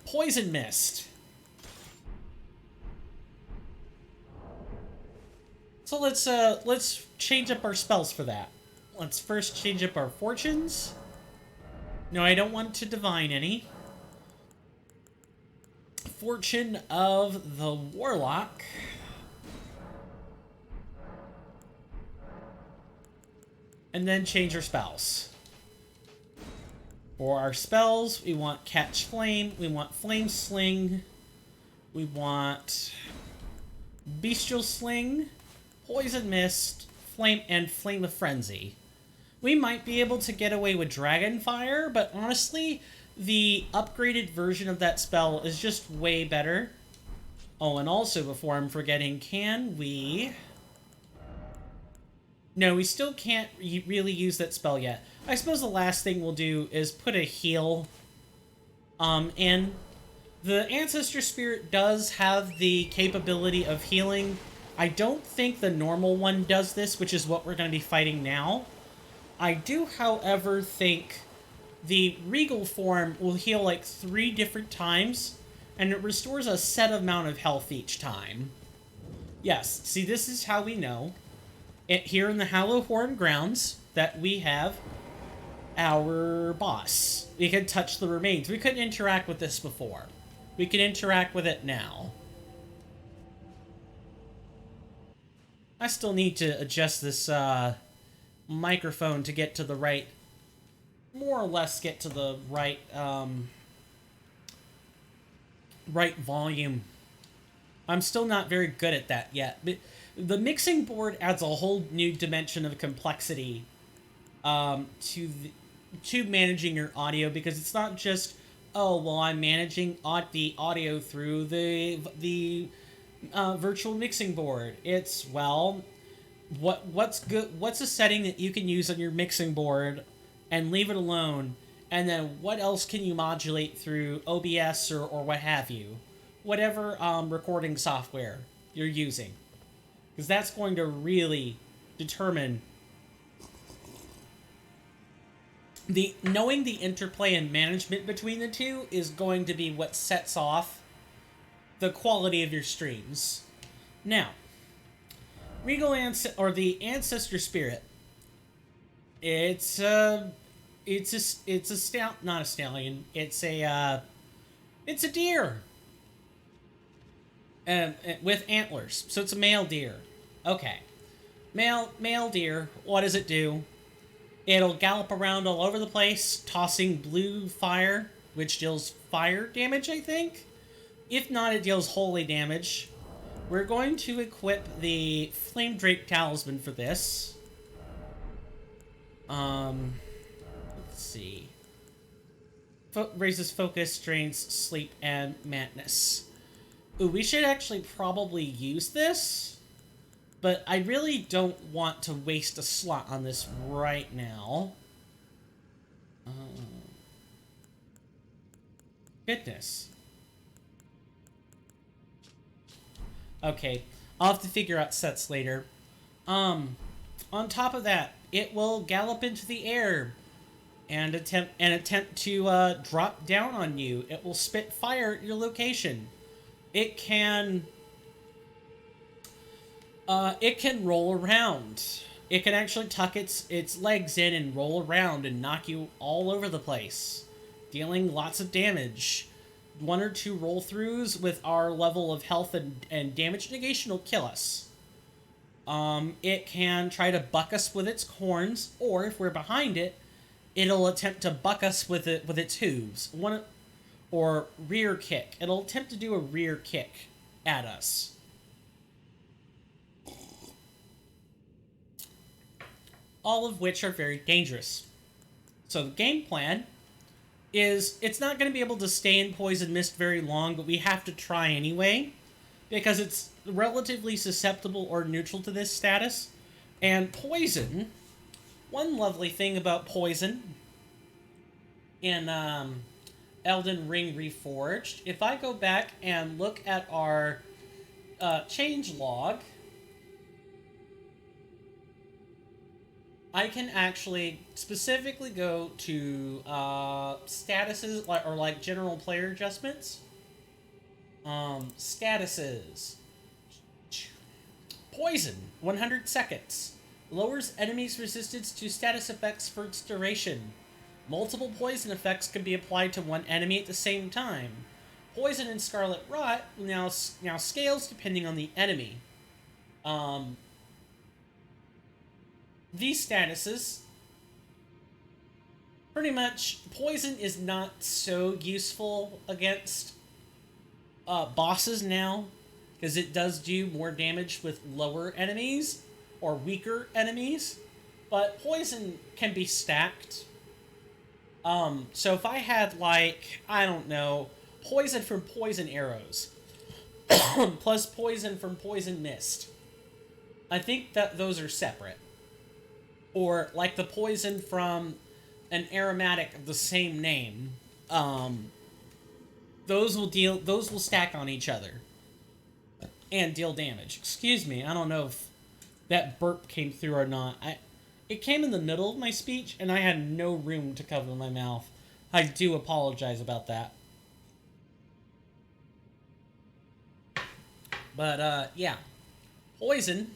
Poison Mist. So let's change up our spells for that. Let's first change up our fortunes. No, I don't want to divine any. Fortune of the Warlock. And then change our spells. For our spells, we want Catch Flame, we want Flame Sling, we want Bestial Sling, Poison Mist, Flame, and Flame of Frenzy. We might be able to get away with Dragonfire, but honestly, the upgraded version of that spell is just way better. Oh, and also, before I'm forgetting, can we... No, we still can't really use that spell yet. I suppose the last thing we'll do is put a heal in. The Ancestor Spirit does have the capability of healing. I don't think the normal one does this, which is what we're going to be fighting now. I do, however, think the Regal form will heal like 3 different times, and it restores a set amount of health each time. Yes, see, this is how we know. Here in the Hallowhorn grounds that we have our boss. We can touch the remains. We couldn't interact with this before. We can interact with it now. I still need to adjust this microphone to get to the right, more or less get to the right, right volume. I'm still not very good at that yet. But The mixing board adds a whole new dimension of complexity to managing your audio, because it's not just, oh well, I'm managing the audio through the virtual mixing board. It's, well, what's good, what's a setting that you can use on your mixing board and leave it alone, and then what else can you modulate through OBS or what have you, whatever recording software you're using, because that's going to really determine knowing the interplay and management between the two is going to be what sets off the quality of your streams. Now, or the Ancestor Spirit. It's not a stallion. It's a deer. With antlers. So it's a male deer. Okay. Male deer. What does it do? It'll gallop around all over the place, tossing blue fire, which deals fire damage, I think. If not, it deals holy damage. We're going to equip the Flame Drake Talisman for this. Let's see. Raises focus, drains sleep, and madness. Ooh, we should actually probably use this. But I really don't want to waste a slot on this right now. Goodness. Okay, I'll have to figure out sets later. On top of that, it will gallop into the air and attempt to drop down on you. It will spit fire at your location. It can roll around. It can actually tuck its legs in and roll around and knock you all over the place, dealing lots of damage. 1 or 2 roll-throughs with our level of health and damage negation will kill us. It can try to buck us with its horns, or if we're behind it, it'll attempt to buck us with its hooves. Or rear kick. It'll attempt to do a rear kick at us. All of which are very dangerous. So the game plan is, it's not going to be able to stay in Poison Mist very long, but we have to try anyway, because it's relatively susceptible or neutral to this status. And poison, one lovely thing about poison in Elden Ring Reforged, if I go back and look at our change log, I can actually specifically go to statuses, or like general player adjustments. Statuses. Poison, 100 seconds. Lowers enemies' resistance to status effects for its duration. Multiple poison effects can be applied to one enemy at the same time. Poison and Scarlet Rot now scales depending on the enemy. These statuses, pretty much, poison is not so useful against bosses now, because it does do more damage with lower enemies, or weaker enemies, but poison can be stacked. So if I had, like, I don't know, poison from poison arrows, plus poison from poison mist, I think that those are separate. Or, like, the poison from an aromatic of the same name. Those will stack on each other. And deal damage. Excuse me, I don't know if that burp came through or not. It came in the middle of my speech, and I had no room to cover my mouth. I do apologize about that. But, yeah. Poison.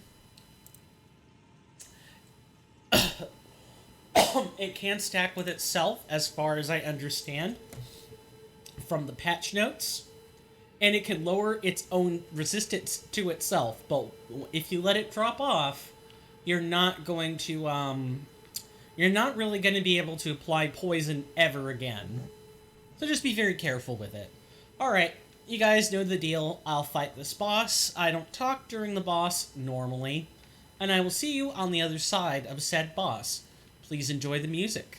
It can stack with itself, as far as I understand, from the patch notes. And it can lower its own resistance to itself. But if you let it drop off, you're not going to, you're not really going to be able to apply poison ever again. So just be very careful with it. Alright, You guys know the deal. I'll fight this boss. I don't talk during the boss normally. And I will see you on the other side of said boss. Please enjoy the music.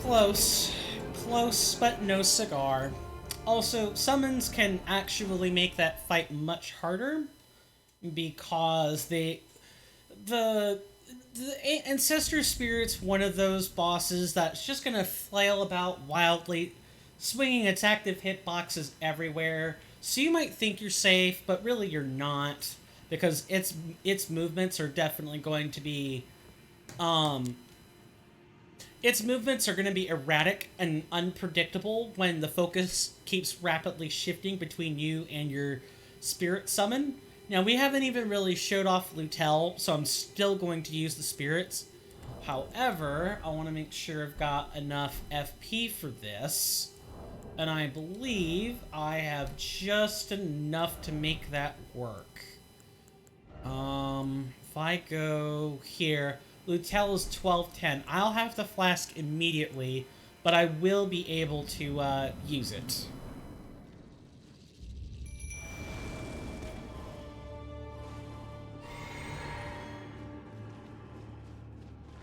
Close. Close, but no cigar. Also, summons can actually make that fight much harder because the ancestor spirit's one of those bosses that's just gonna flail about wildly, swinging its active hitboxes everywhere. So you might think you're safe, but really you're not, because its movements are definitely going to be um its movements are going to be erratic and unpredictable when the focus keeps rapidly shifting between you and your spirit summon. Now, we haven't even really showed off Lutel, so I'm still going to use the spirits. However, I want to make sure I've got enough FP for this. And I believe I have just enough to make that work. If I go here, Lutel is 1210. I'll have the flask immediately, but I will be able to use it.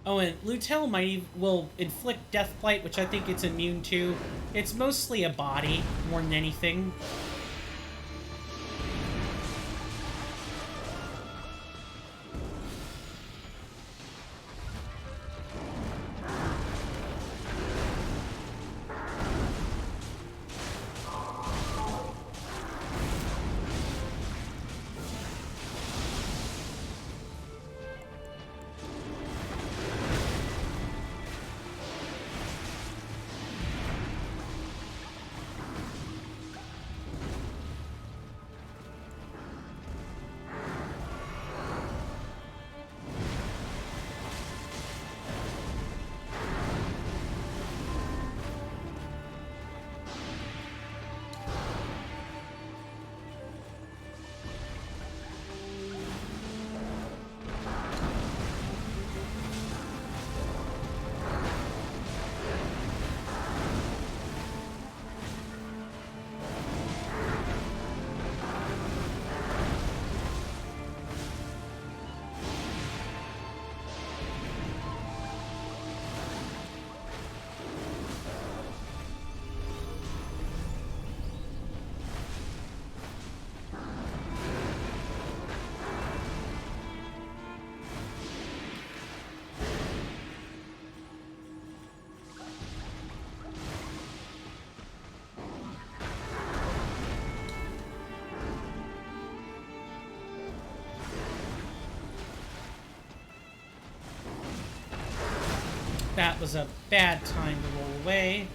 Oh, and Lutel will inflict Death Blight, which I think it's immune to. It's mostly a body, more than anything. That was a bad time to roll away.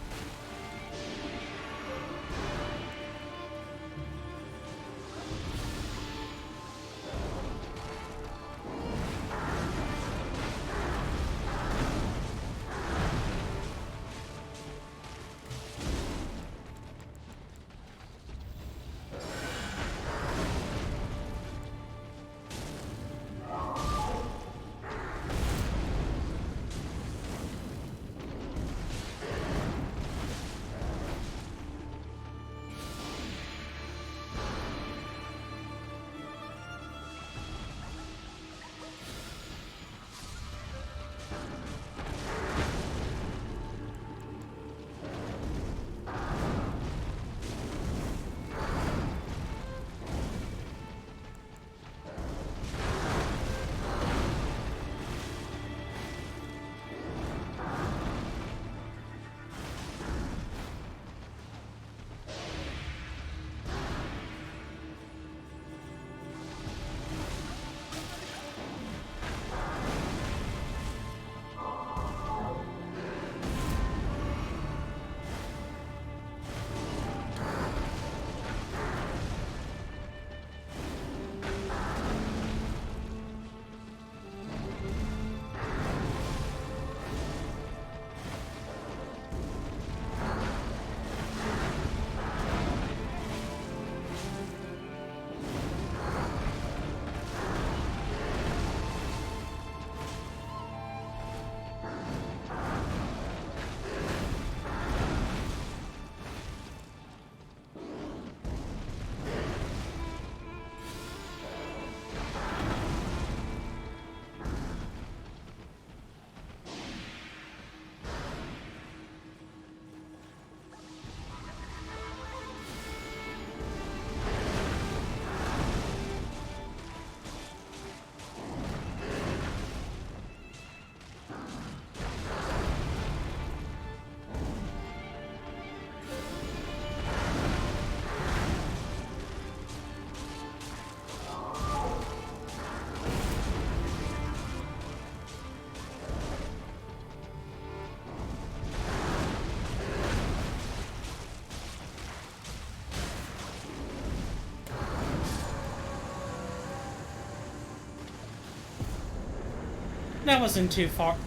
That wasn't too far.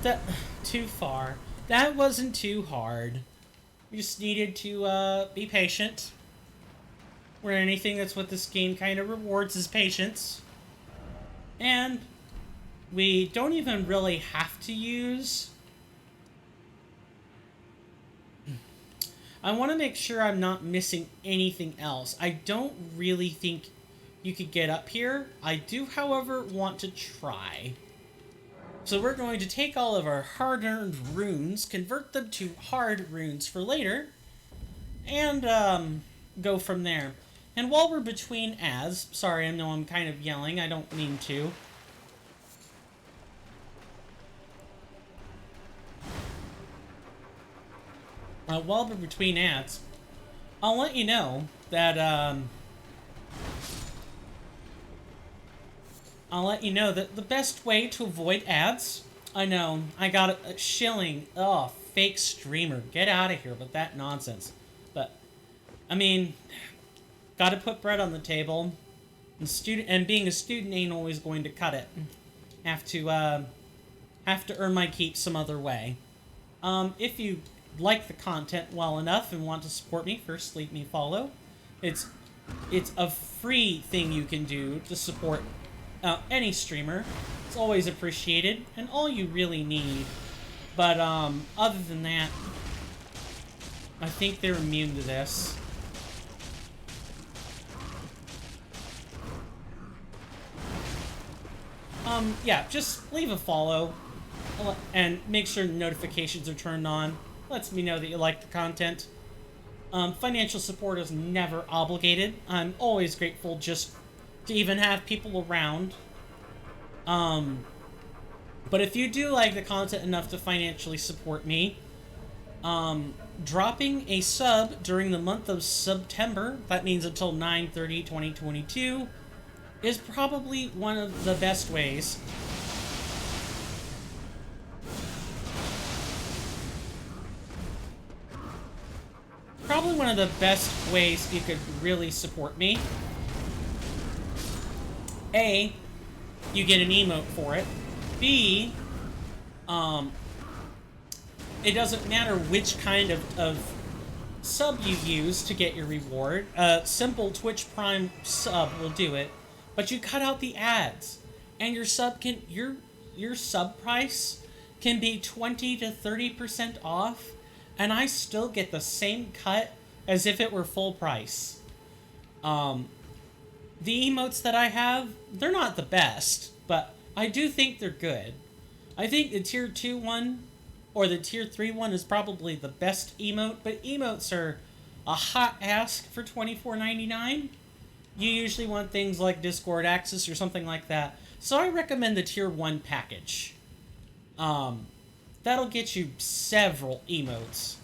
That wasn't too hard. We just needed to be patient. Where anything that's what this game kind of rewards is patience. And we don't even really have to use... I want to make sure I'm not missing anything else. I don't really think you could get up here. I do, however, want to try. So we're going to take all of our hard-earned runes, convert them to hard runes for later, and go from there. And while we're between ads, sorry, I know I'm kind of yelling, I don't mean to. While we're between ads, I'll let you know that, the best way to avoid ads, I know, I got a shilling, oh, fake streamer, get out of here with that nonsense. But, I mean, gotta put bread on the table, and being a student ain't always going to cut it. Have to earn my keep some other way. If you like the content well enough and want to support me, first leave me a follow. It's a free thing you can do to support any streamer. It's always appreciated, and all you really need. But other than that, I think they're immune to this. Yeah, just leave a follow and make sure notifications are turned on. Lets me know that you like the content. Financial support is never obligated. I'm always grateful just to even have people around. But if you do like the content enough to financially support me, dropping a sub during the month of September, that means until 9/30/2022, is probably one of the best ways. Probably one of the best ways you could really support me. A, you get an emote for it. B, it doesn't matter which kind of sub you use to get your reward. A simple Twitch Prime sub will do it, but you cut out the ads, and your sub price can be 20 to 30% off, and I still get the same cut as if it were full price. The emotes that I have, they're not the best, but I do think they're good. I think the tier 2 one or the tier 3 one is probably the best emote, but emotes are a hot ask for $24.99. You usually want things like Discord access or something like that. So I recommend the tier 1 package. That'll get you several emotes.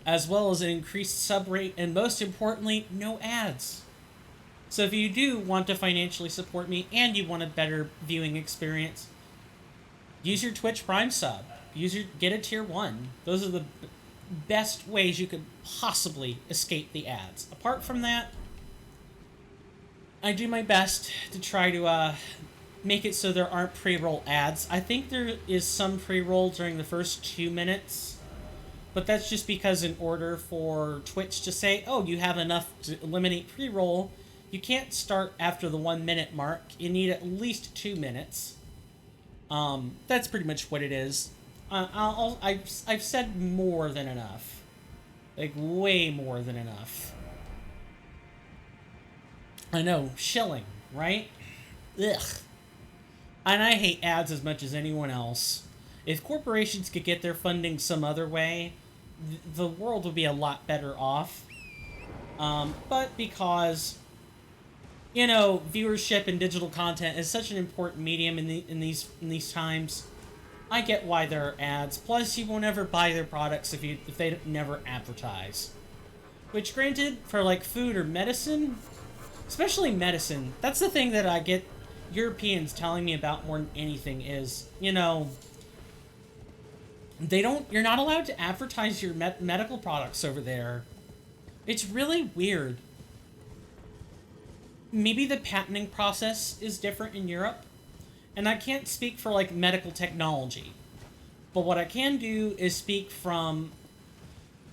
As well as an increased sub rate, and most importantly, no ads. So if you do want to financially support me and you want a better viewing experience, use your Twitch Prime sub. Get a tier 1. Those are the best ways you could possibly escape the ads. Apart from that, I do my best to try to make it so there aren't pre-roll ads. I think there is some pre-roll during the first 2 minutes, but that's just because in order for Twitch to say, oh, you have enough to eliminate pre-roll, you can't start after the 1 minute mark. You need at least 2 minutes. That's pretty much what it is. I've said more than enough. Like, way more than enough. I know, shilling, right? Ugh. And I hate ads as much as anyone else. If corporations could get their funding some other way, the world would be a lot better off. But because, viewership and digital content is such an important medium in these times, I get why there are ads. Plus, you won't ever buy their products if they never advertise. Which, granted, for like food or medicine, especially medicine, that's the thing that I get Europeans telling me about more than anything is, you're not allowed to advertise your medical products over there. It's really weird. Maybe the patenting process is different in Europe, and I can't speak for like medical technology, but what I can do is speak from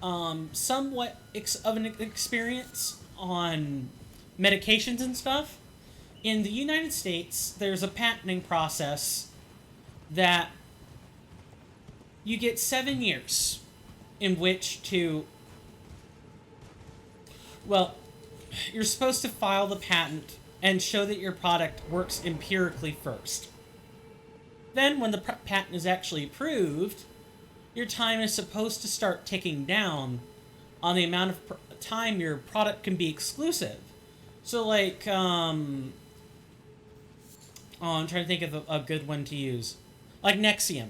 somewhat of an experience on medications and stuff. In the United States, there's a patenting process that you get 7 years in which to, you're supposed to file the patent and show that your product works empirically first. Then, when the patent is actually approved, your time is supposed to start ticking down on the amount of time your product can be exclusive. So, like, oh, I'm trying to think of a good one to use. Like Nexium.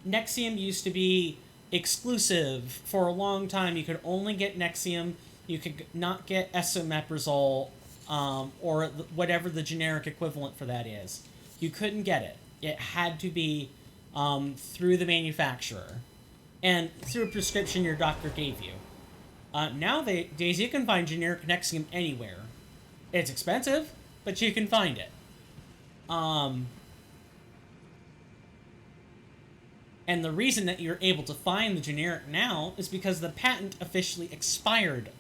Nexium used to be exclusive for a long time. You could only get Nexium. You could not get esomeprazole, or whatever the generic equivalent for that is. You couldn't get it. It had to be through the manufacturer and through a prescription your doctor gave you. Nowadays, you can find generic Nexium anywhere. It's expensive, but you can find it. And the reason that you're able to find the generic now is because the patent officially expired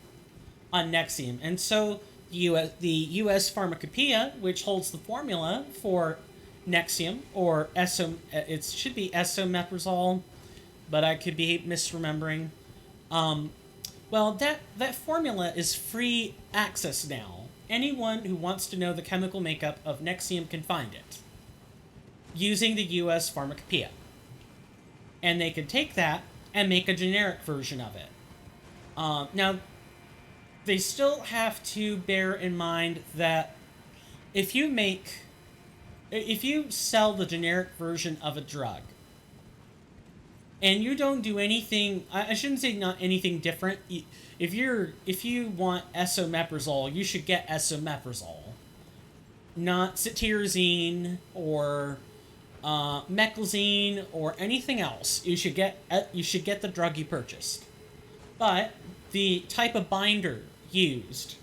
on Nexium. And so the U.S. Pharmacopoeia, which holds the formula for Nexium, or it should be esomeprazole, but I could be misremembering. Well, that formula is free access now. Anyone who wants to know the chemical makeup of Nexium can find it using the U.S. Pharmacopoeia. And they can take that and make a generic version of it. Now, they still have to bear in mind that if you sell the generic version of a drug, and you don't do anything, I shouldn't say not anything different. If you want esomeprazole, you should get esomeprazole, not cetirizine or meclizine or anything else. You should get the drug you purchased. But the type of binder used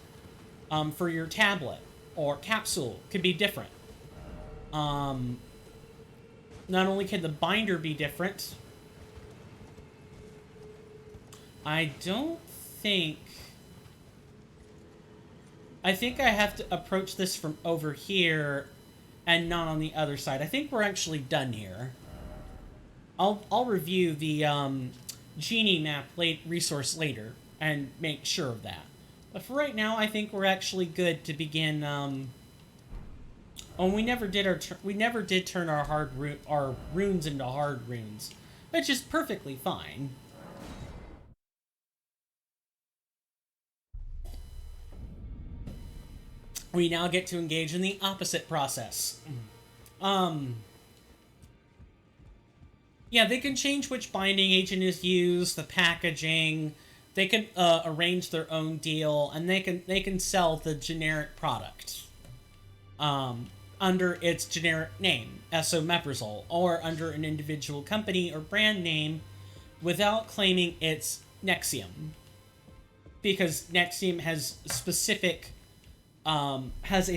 for your tablet or capsule could be different. Not only can the binder be different, I think I have to approach this from over here and not on the other side. I think we're actually done here. I'll review the Genie map resource later and make sure of that. But for right now, I think we're actually good to begin. We never did turn our runes into hard runes, which is perfectly fine. We now get to engage in the opposite process. Yeah, they can change which binding agent is used, the packaging. They can arrange their own deal, and they can sell the generic product under its generic name, esomeprazole, or under an individual company or brand name, without claiming it's Nexium, because Nexium has a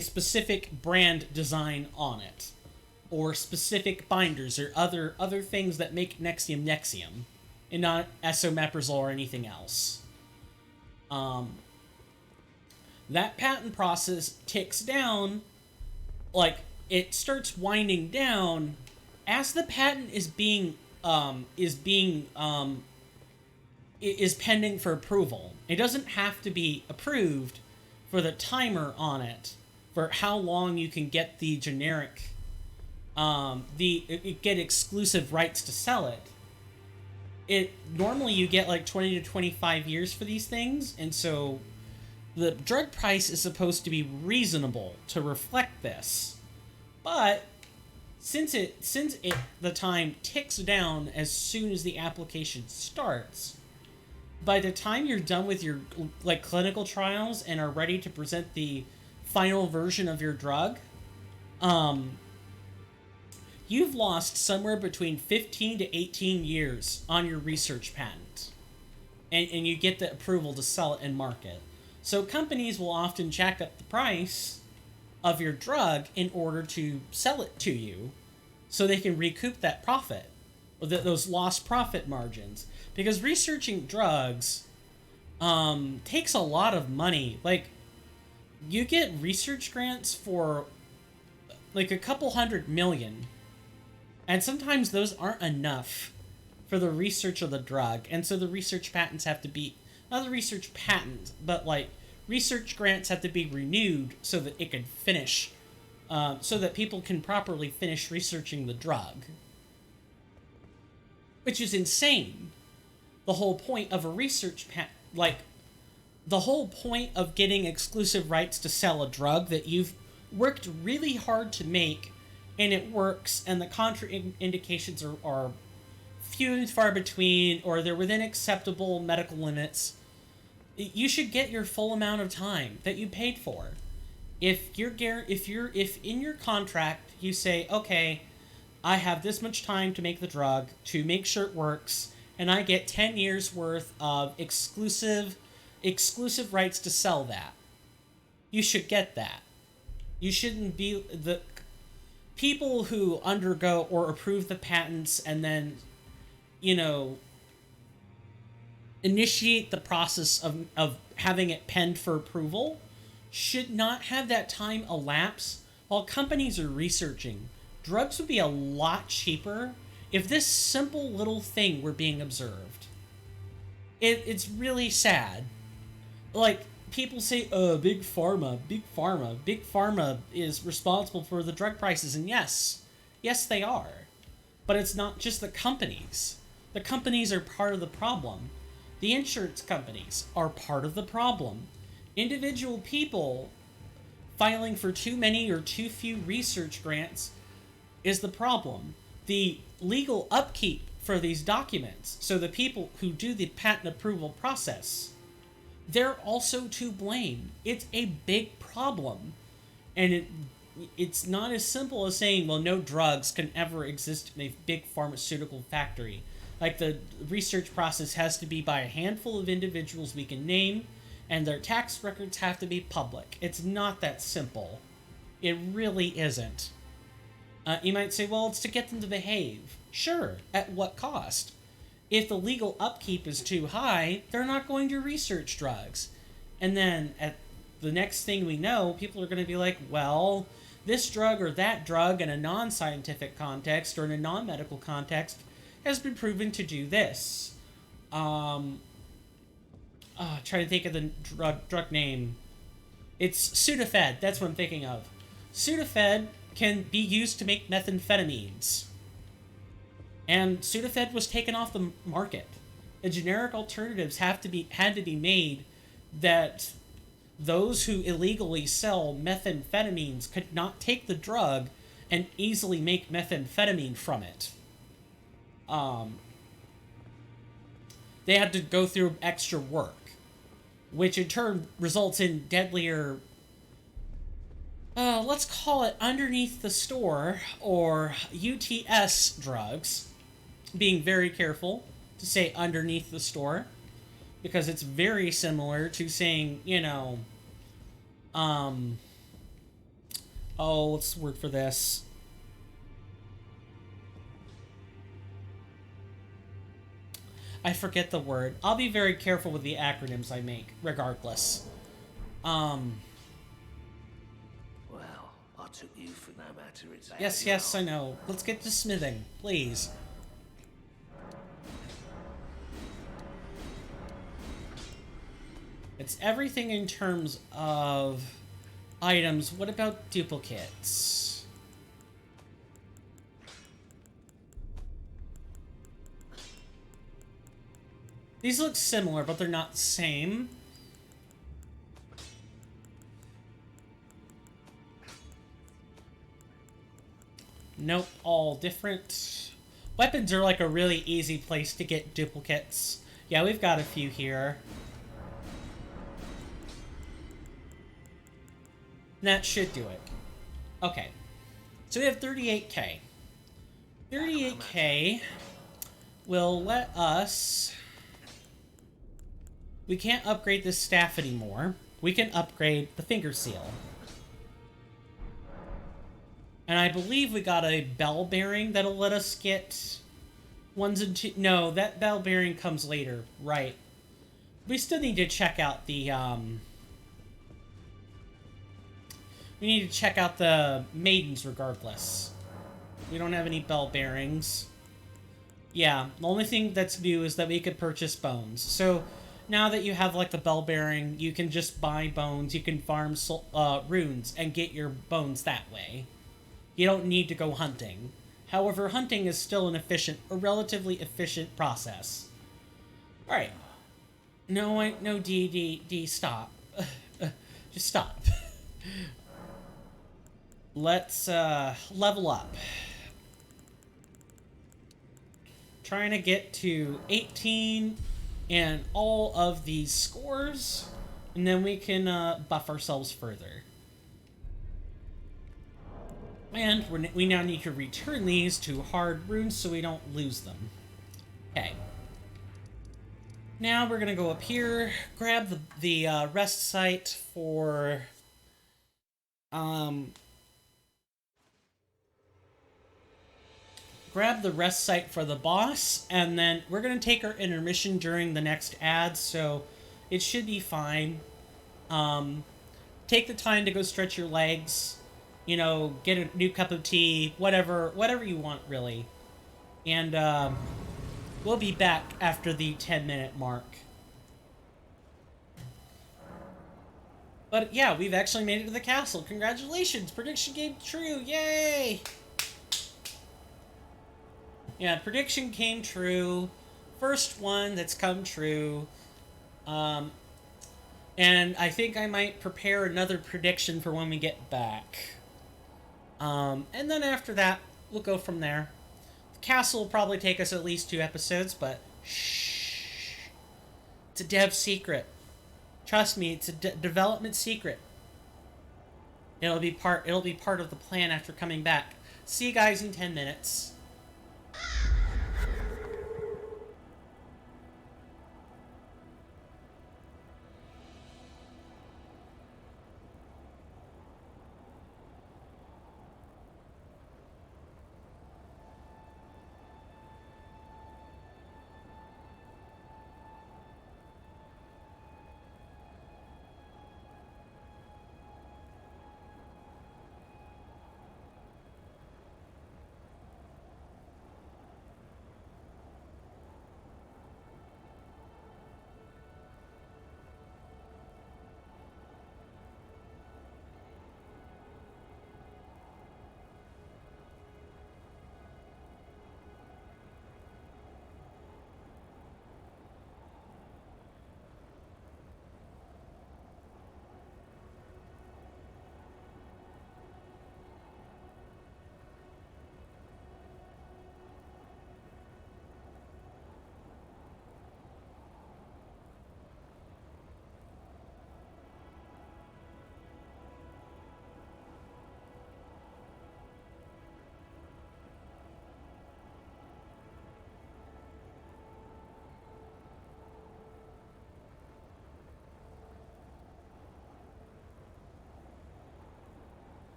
specific brand design on it, or specific binders, or other things that make Nexium Nexium, and not esomeprazole or anything else. That patent process ticks down, like, it starts winding down as the patent is pending for approval. It doesn't have to be approved for the timer on it for how long you can get the generic, get exclusive rights to sell it. Normally you get like 20 to 25 years for these things, and so the drug price is supposed to be reasonable to reflect this. But since the time ticks down as soon as the application starts, by the time you're done with your clinical trials and are ready to present the final version of your drug, you've lost somewhere between 15 to 18 years on your research patent. And you get the approval to sell it and market. So companies will often jack up the price of your drug in order to sell it to you so they can recoup that profit, or those lost profit margins. Because researching drugs takes a lot of money. Like, you get research grants for like a couple $100 million. And sometimes those aren't enough for the research of the drug. And so the research patents have to be, not the research patent, but like research grants have to be renewed so that it can finish, so that people can properly finish researching the drug. Which is insane. The whole point of a research the whole point of getting exclusive rights to sell a drug that you've worked really hard to make, and it works, and the contraindications are few and far between, or they're within acceptable medical limits, you should get your full amount of time that you paid for. If in your contract you say, okay, I have this much time to make the drug to make sure it works, and I get 10 years worth of exclusive rights to sell that, you should get that. You shouldn't be the people who undergo or approve the patents and then, initiate the process of having it penned for approval should not have that time elapse while companies are researching. Drugs would be a lot cheaper if this simple little thing were being observed. It's really sad. Like, people say, Big Pharma is responsible for the drug prices, and yes, they are. But it's not just the companies. The companies are part of the problem. The insurance companies are part of the problem. Individual people filing for too many or too few research grants is the problem. The legal upkeep for these documents, so the people who do the patent approval process, they're also to blame. It's a big problem. And it's not as simple as saying, well, no drugs can ever exist in a big pharmaceutical factory. Like, the research process has to be by a handful of individuals we can name, and their tax records have to be public. It's not that simple. It really isn't. You might say, well, it's to get them to behave. Sure, at what cost? If the legal upkeep is too high, they're not going to research drugs. And then, at the next thing we know, people are going to be like, well, this drug or that drug in a non-scientific context or in a non-medical context has been proven to do this. Trying to think of the drug name. It's Sudafed. That's what I'm thinking of. Sudafed can be used to make methamphetamines. And Sudafed was taken off the market. The generic alternatives had to be made that those who illegally sell methamphetamines could not take the drug and easily make methamphetamine from it. They had to go through extra work, which in turn results in deadlier, let's call it underneath the store, or UTS drugs. Being very careful to say underneath the store, because it's very similar to saying, what's the word for this? I forget the word. I'll be very careful with the acronyms I make, regardless. Well, I took you for no matter it's Yes, I know. Let's get to smithing, please. It's everything in terms of items. What about duplicates? These look similar, but they're not the same. Nope, all different. Weapons are like a really easy place to get duplicates. Yeah, we've got a few here. That should do it. Okay. So we have 38k. 38k will let us... We can't upgrade this staff anymore. We can upgrade the finger seal. And I believe we got a bell bearing that'll let us get ones and two... No, that bell bearing comes later. Right. We still need to check out the, We need to check out the maidens regardless. We don't have any bell bearings. Yeah, the only thing that's new is that we could purchase bones. So, now that you have like the bell bearing, you can just buy bones. You can farm runes and get your bones that way. You don't need to go hunting. However, hunting is still a relatively efficient process. All right. No, D, stop. Just stop. Let's level up. Trying to get to 18 and all of these scores, and then we can buff ourselves further. And we now need to return these to hard runes so we don't lose them. Okay. Now we're going to go up here, grab the rest site for... grab the rest site for the boss, and then we're going to take our intermission during the next ad, so it should be fine. Take the time to go stretch your legs, you know, get a new cup of tea, whatever you want, really. And we'll be back after the 10-minute mark. But yeah, we've actually made it to the castle. Congratulations! Prediction came true! Yay! Yeah, prediction came true. First one that's come true. And I think I might prepare another prediction for when we get back. And then after that, we'll go from there. The castle will probably take us at least 2 episodes, but shh. It's a dev secret. Trust me, it's a development secret. It'll be part of the plan after coming back. See you guys in 10 minutes.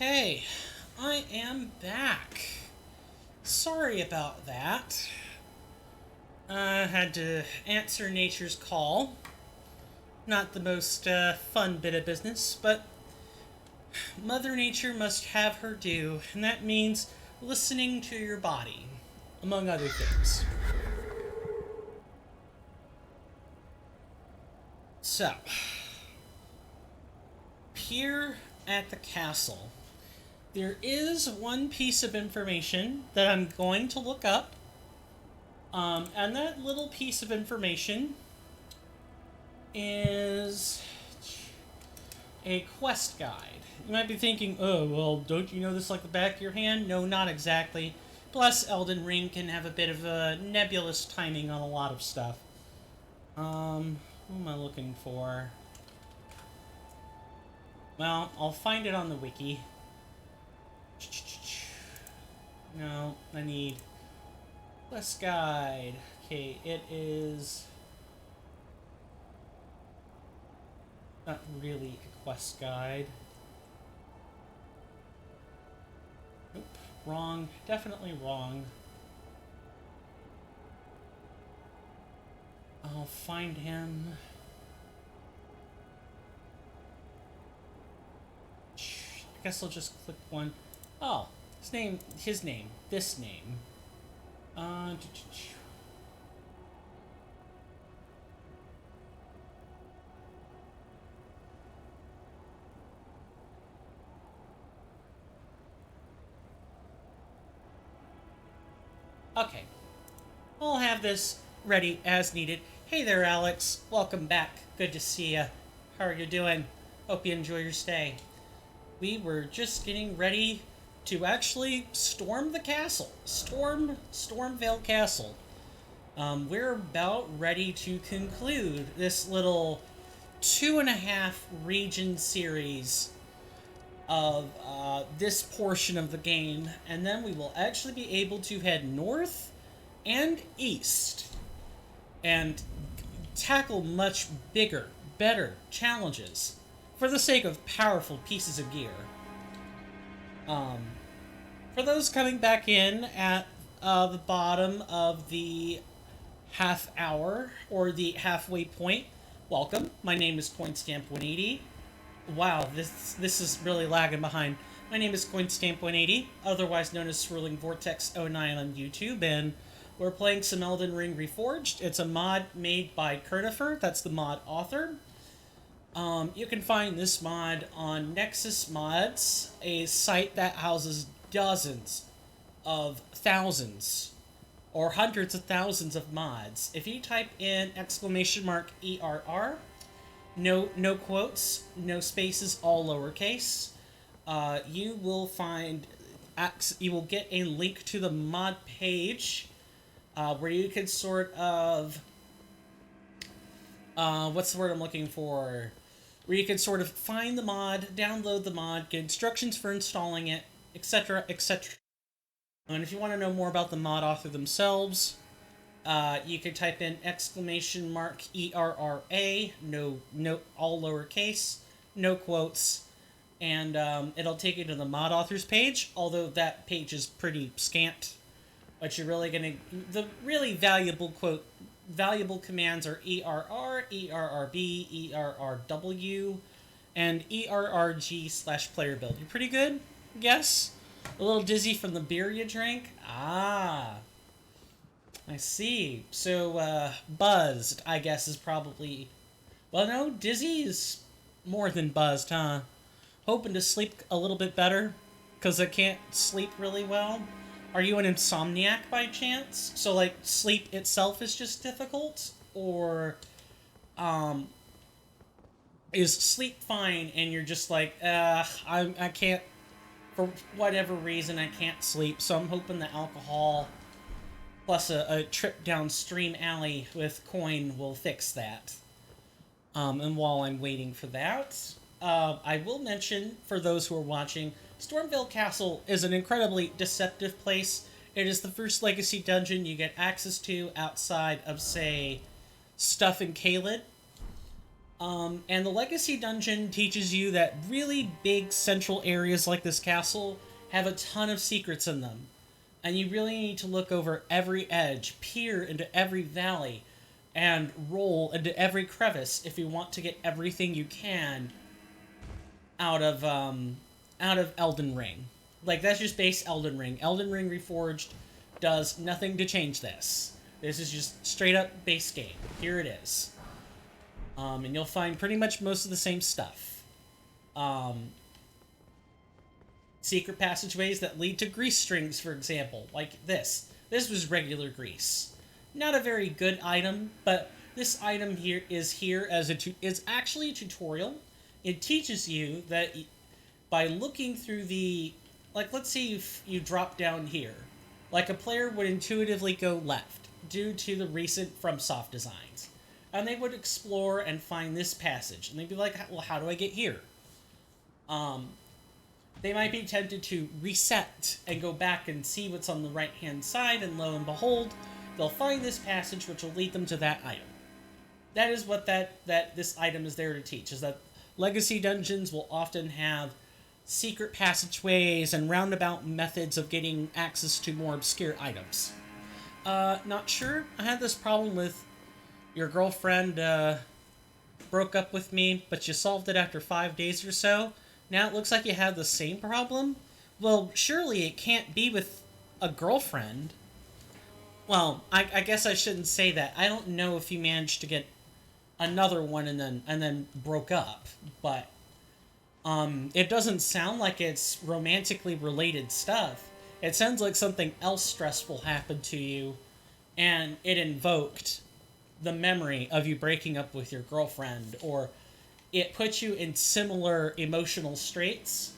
Okay, I am back. Sorry about that. I had to answer nature's call. Not the most fun bit of business, but Mother Nature must have her due, and that means listening to your body, among other things. So, here at the castle, there is one piece of information that I'm going to look up. And that little piece of information is a quest guide. You might be thinking, oh, well, don't you know this like the back of your hand? No, not exactly. Plus, Elden Ring can have a bit of a nebulous timing on a lot of stuff. Who am I looking for? Well, I'll find it on the wiki. No, I need quest guide. Okay, it is not really a quest guide. Nope, wrong. Definitely wrong. I'll find him. I guess I'll just click one. Oh, his name, this name. Okay, I'll have this ready as needed. Hey there, Alex. Welcome back. Good to see you. How are you doing? Hope you enjoy your stay. We were just getting ready to actually storm the castle. Stormvale Castle. We're about ready to conclude this little 2.5 region series of this portion of the game, and then we will actually be able to head north and east and tackle much bigger, better challenges for the sake of powerful pieces of gear. For those coming back in at the bottom of the half hour or the halfway point, welcome. My name is CoinStamp180. Wow, this is really lagging behind. My name is CoinStamp180, otherwise known as Swirling Vortex 09 on YouTube, and we're playing some Elden Ring Reforged. It's a mod made by Kernifer, that's the mod author. You can find this mod on Nexus Mods, a site that houses dozens of thousands or hundreds of thousands of mods. If you type in !ERR, no quotes, no spaces, all lowercase, you will get a link to the mod page where you can sort of what's the word I'm looking for? Where you can sort of find the mod, download the mod, get instructions for installing it, etc., etc. And if you want to know more about the mod author themselves, you can type in !ERRA, no, all lowercase, no quotes, and it'll take you to the mod author's page, although that page is pretty scant. But you're really gonna, the really valuable commands are ERR, ERRB, ERRW, and ERRG/player build. You're pretty good, I guess? A little dizzy from the beer you drank? Ah, I see. So, buzzed, I guess, is probably... Well, no, dizzy is more than buzzed, huh? Hoping to sleep a little bit better, because I can't sleep really well. Are you an insomniac by chance? So, like, sleep itself is just difficult? Or, is sleep fine and you're just like, I can't, for whatever reason, I can't sleep, so I'm hoping the alcohol plus a trip down Stream Alley with Coin will fix that. And while I'm waiting for that, I will mention, for those who are watching, Stormvale Castle is an incredibly deceptive place. It is the first legacy dungeon you get access to outside of, say, stuff in Caelid. And the Legacy Dungeon teaches you that really big central areas like this castle have a ton of secrets in them. And you really need to look over every edge, peer into every valley, and roll into every crevice if you want to get everything you can out of Elden Ring. Like, that's just base Elden Ring. Elden Ring Reforged does nothing to change this. This is just straight up base game. Here it is. And you'll find pretty much most of the same stuff. Secret passageways that lead to grease strings, for example, like this. This was regular grease. Not a very good item, but this item here is is actually a tutorial. It teaches you that by looking through the, like, let's say you drop down here, like a player would intuitively go left due to the recent FromSoft designs, and they would explore and find this passage, and they'd be like, well, how do I get here? They might be tempted to reset and go back and see what's on the right-hand side, and lo and behold, they'll find this passage which will lead them to that item. That is what this item is there to teach, is that Legacy Dungeons will often have secret passageways and roundabout methods of getting access to more obscure items. Not sure. I had this problem with your girlfriend broke up with me, but you solved it after 5 days or so. Now it looks like you have the same problem? Well, surely it can't be with a girlfriend. Well, I guess I shouldn't say that. I don't know if you managed to get another one and then broke up, but it doesn't sound like it's romantically related stuff. It sounds like something else stressful happened to you, and it invoked the memory of you breaking up with your girlfriend, or it put you in similar emotional straits.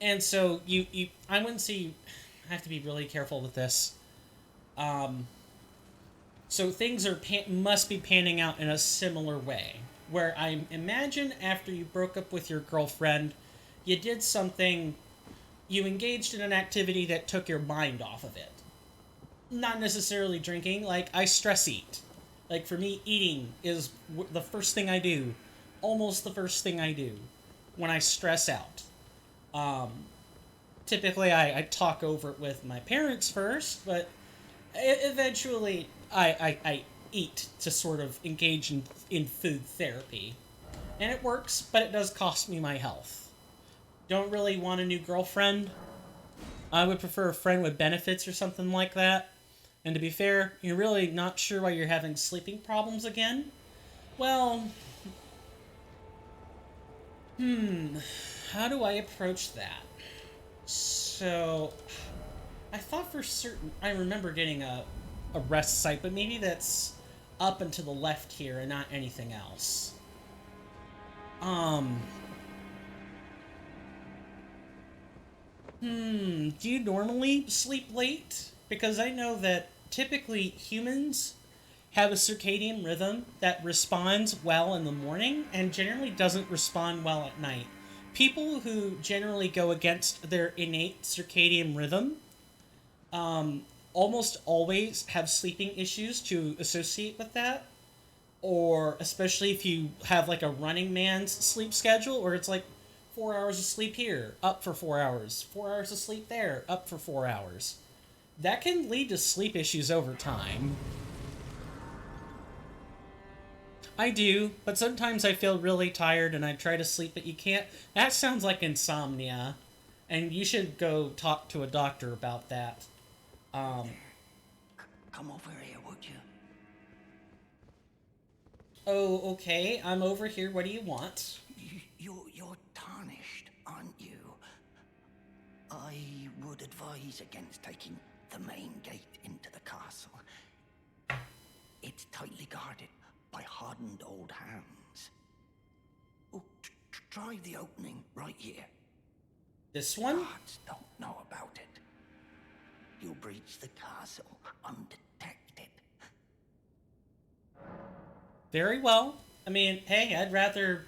And so I wouldn't say you have to be really careful with this. So things must be panning out in a similar way, where I imagine after you broke up with your girlfriend, you did something, you engaged in an activity that took your mind off of it. Not necessarily drinking, like I stress eat. Like for me, eating is the first thing I do, almost the first thing I do when I stress out. Typically I talk over it with my parents first, but eventually I eat to sort of engage in food therapy. And it works, but it does cost me my health. Don't really want a new girlfriend. I would prefer a friend with benefits or something like that. And to be fair, you're really not sure why you're having sleeping problems again? Well, how do I approach that? So, I thought for certain I remember getting a rest site, but maybe that's up and to the left here and not anything else. Do you normally sleep late? Because I know that typically humans have a circadian rhythm that responds well in the morning and generally doesn't respond well at night. People who generally go against their innate circadian rhythm almost always have sleeping issues to associate with that. Or especially if you have like a running man's sleep schedule, where it's like 4 hours of sleep here, up for 4 hours, 4 hours of sleep there, up for 4 hours. That can lead to sleep issues over time. I do, but sometimes I feel really tired and I try to sleep, but you can't. That sounds like insomnia, and you should go talk to a doctor about that. Come over here, would you? Oh, okay, I'm over here. What do you want? You're tarnished, aren't you? I would advise against taking the main gate into the castle. It's tightly guarded by hardened old hands. Oh, try the opening right here. This one? Guards don't know about it. You'll breach the castle undetected. Very well. I mean, hey, I'd rather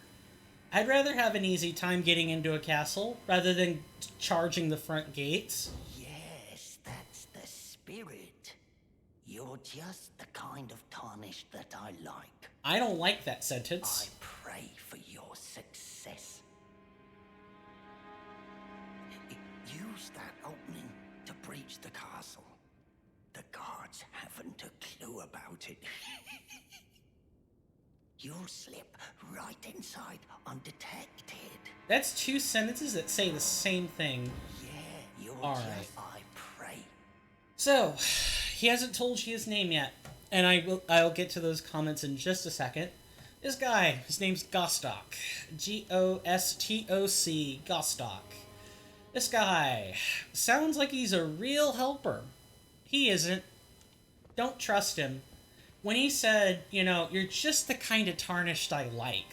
have an easy time getting into a castle rather than charging the front gates. Yes, that's the spirit. You're just the kind of tarnished that I like. I don't like that I sentence. pray for your success. Use that opening to breach the castle. The guards haven't a clue about it. You'll slip right inside undetected. That's two sentences that say the same thing. Yeah, you're All just... right. I pray. So, he hasn't told you his name yet, and I'll get to those comments in just a second. This guy, his name's Gostock. Gostoc. Gostock. This guy sounds like he's a real helper. He isn't. Don't trust him. When he said, you're just the kind of tarnished I like,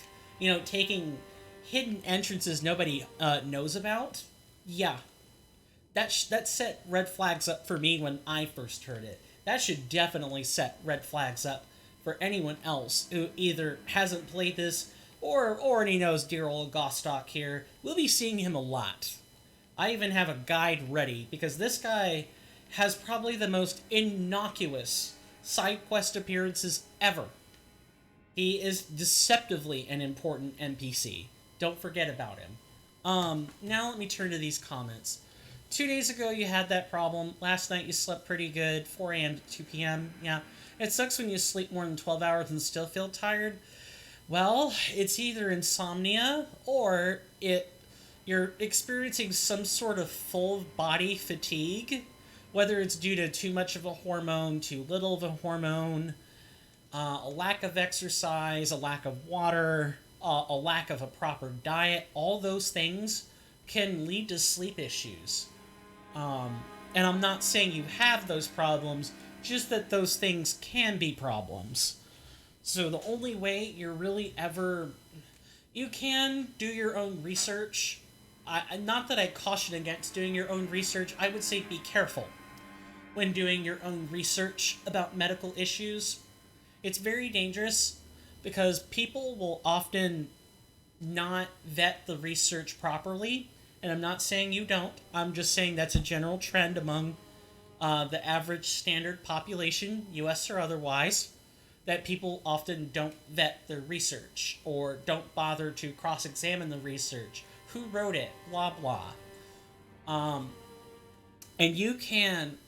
taking hidden entrances nobody knows about, yeah, that set red flags up for me when I first heard it. That should definitely set red flags up for anyone else who either hasn't played this or already knows dear old Gostock here. We'll be seeing him a lot. I even have a guide ready because this guy has probably the most innocuous side quest appearances ever. He is deceptively an important NPC. Don't forget about him. Now let me turn to these comments. 2 days ago you had that problem. Last night you slept pretty good. 4 a.m. to 2 p.m. Yeah. It sucks when you sleep more than 12 hours and still feel tired. Well, it's either insomnia or you're experiencing some sort of full body fatigue, whether it's due to too much of a hormone, too little of a hormone, a lack of exercise, a lack of water, a lack of a proper diet. All those things can lead to sleep issues. And I'm not saying you have those problems, just that those things can be problems. So the only way you're really ever... You can do your own research. Not that I caution against doing your own research. I would say be careful when doing your own research about medical issues. It's very dangerous because people will often not vet the research properly. And I'm not saying you don't. I'm just saying that's a general trend among the average standard population, US or otherwise, that people often don't vet their research or don't bother to cross-examine the research. Who wrote it? Blah, blah. And you can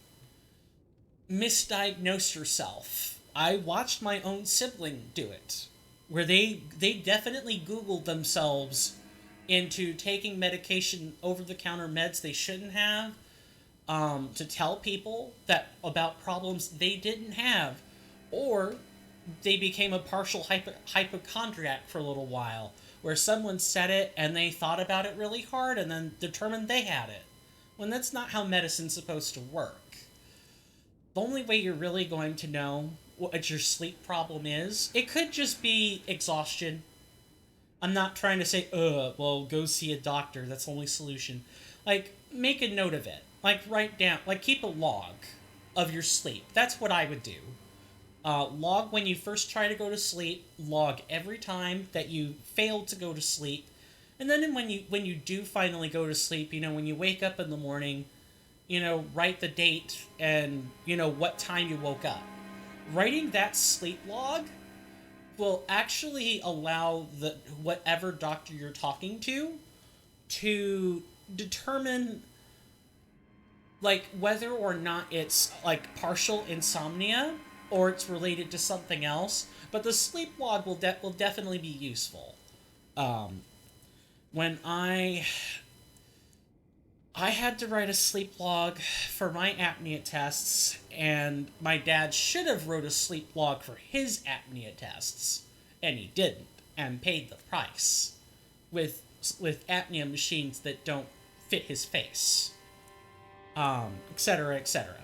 misdiagnose yourself. I watched my own sibling do it, where they definitely Googled themselves into taking medication, over-the-counter meds they shouldn't have, to tell people that about problems they didn't have, or they became a partial hypochondriac for a little while, where someone said it and they thought about it really hard and then determined they had it, when that's not how medicine's supposed to work. The only way you're really going to know what your sleep problem is, it could just be exhaustion. I'm not trying to say, well, go see a doctor. That's the only solution. Like, make a note of it. Like, write down, like, keep a log of your sleep. That's what I would do. Log when you first try to go to sleep. Log every time that you failed to go to sleep. And then when you do finally go to sleep, when you wake up in the morning, write the date and, what time you woke up. Writing that sleep log will actually allow whatever doctor you're talking to determine, like, whether or not it's, like, partial insomnia or it's related to something else. But the sleep log will definitely be useful. When I had to write a sleep log for my apnea tests, and my dad should have wrote a sleep log for his apnea tests, and he didn't, and paid the price with apnea machines that don't fit his face, etc., etc.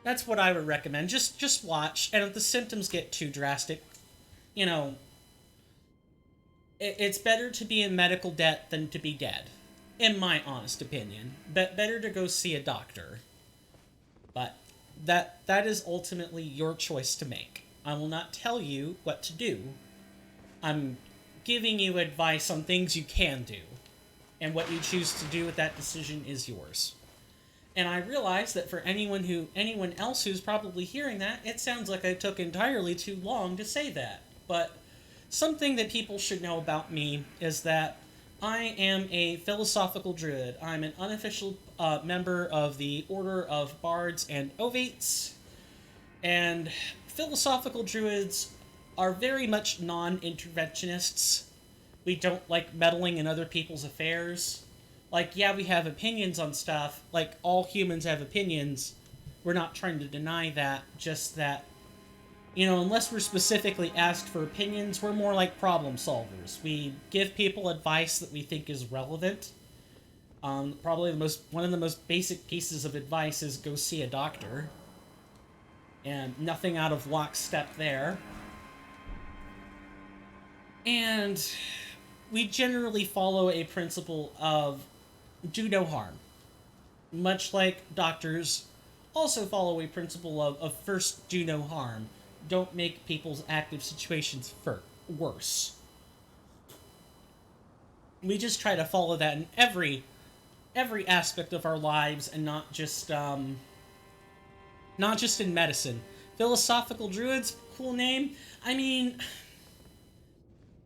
That's what I would recommend. Just watch, and if the symptoms get too drastic, it's better to be in medical debt than to be dead. In my honest opinion. Better to go see a doctor. But that is ultimately your choice to make. I will not tell you what to do. I'm giving you advice on things you can do. And what you choose to do with that decision is yours. And I realize that for anyone else who's probably hearing that, it sounds like I took entirely too long to say that. But something that people should know about me is that I am a philosophical druid. I'm an unofficial member of the Order of Bards and Ovates, and philosophical druids are very much non-interventionists. We don't like meddling in other people's affairs. Like, yeah, we have opinions on stuff. Like, all humans have opinions. We're not trying to deny that. Just that, unless we're specifically asked for opinions, we're more like problem solvers. We give people advice that we think is relevant. Probably one of the most basic pieces of advice is go see a doctor. And nothing out of lockstep there. And we generally follow a principle of do no harm. Much like doctors also follow a principle of first do no harm. Don't make people's active situations worse. We just try to follow that in every aspect of our lives, and not just in medicine. Philosophical druids, cool name. I mean,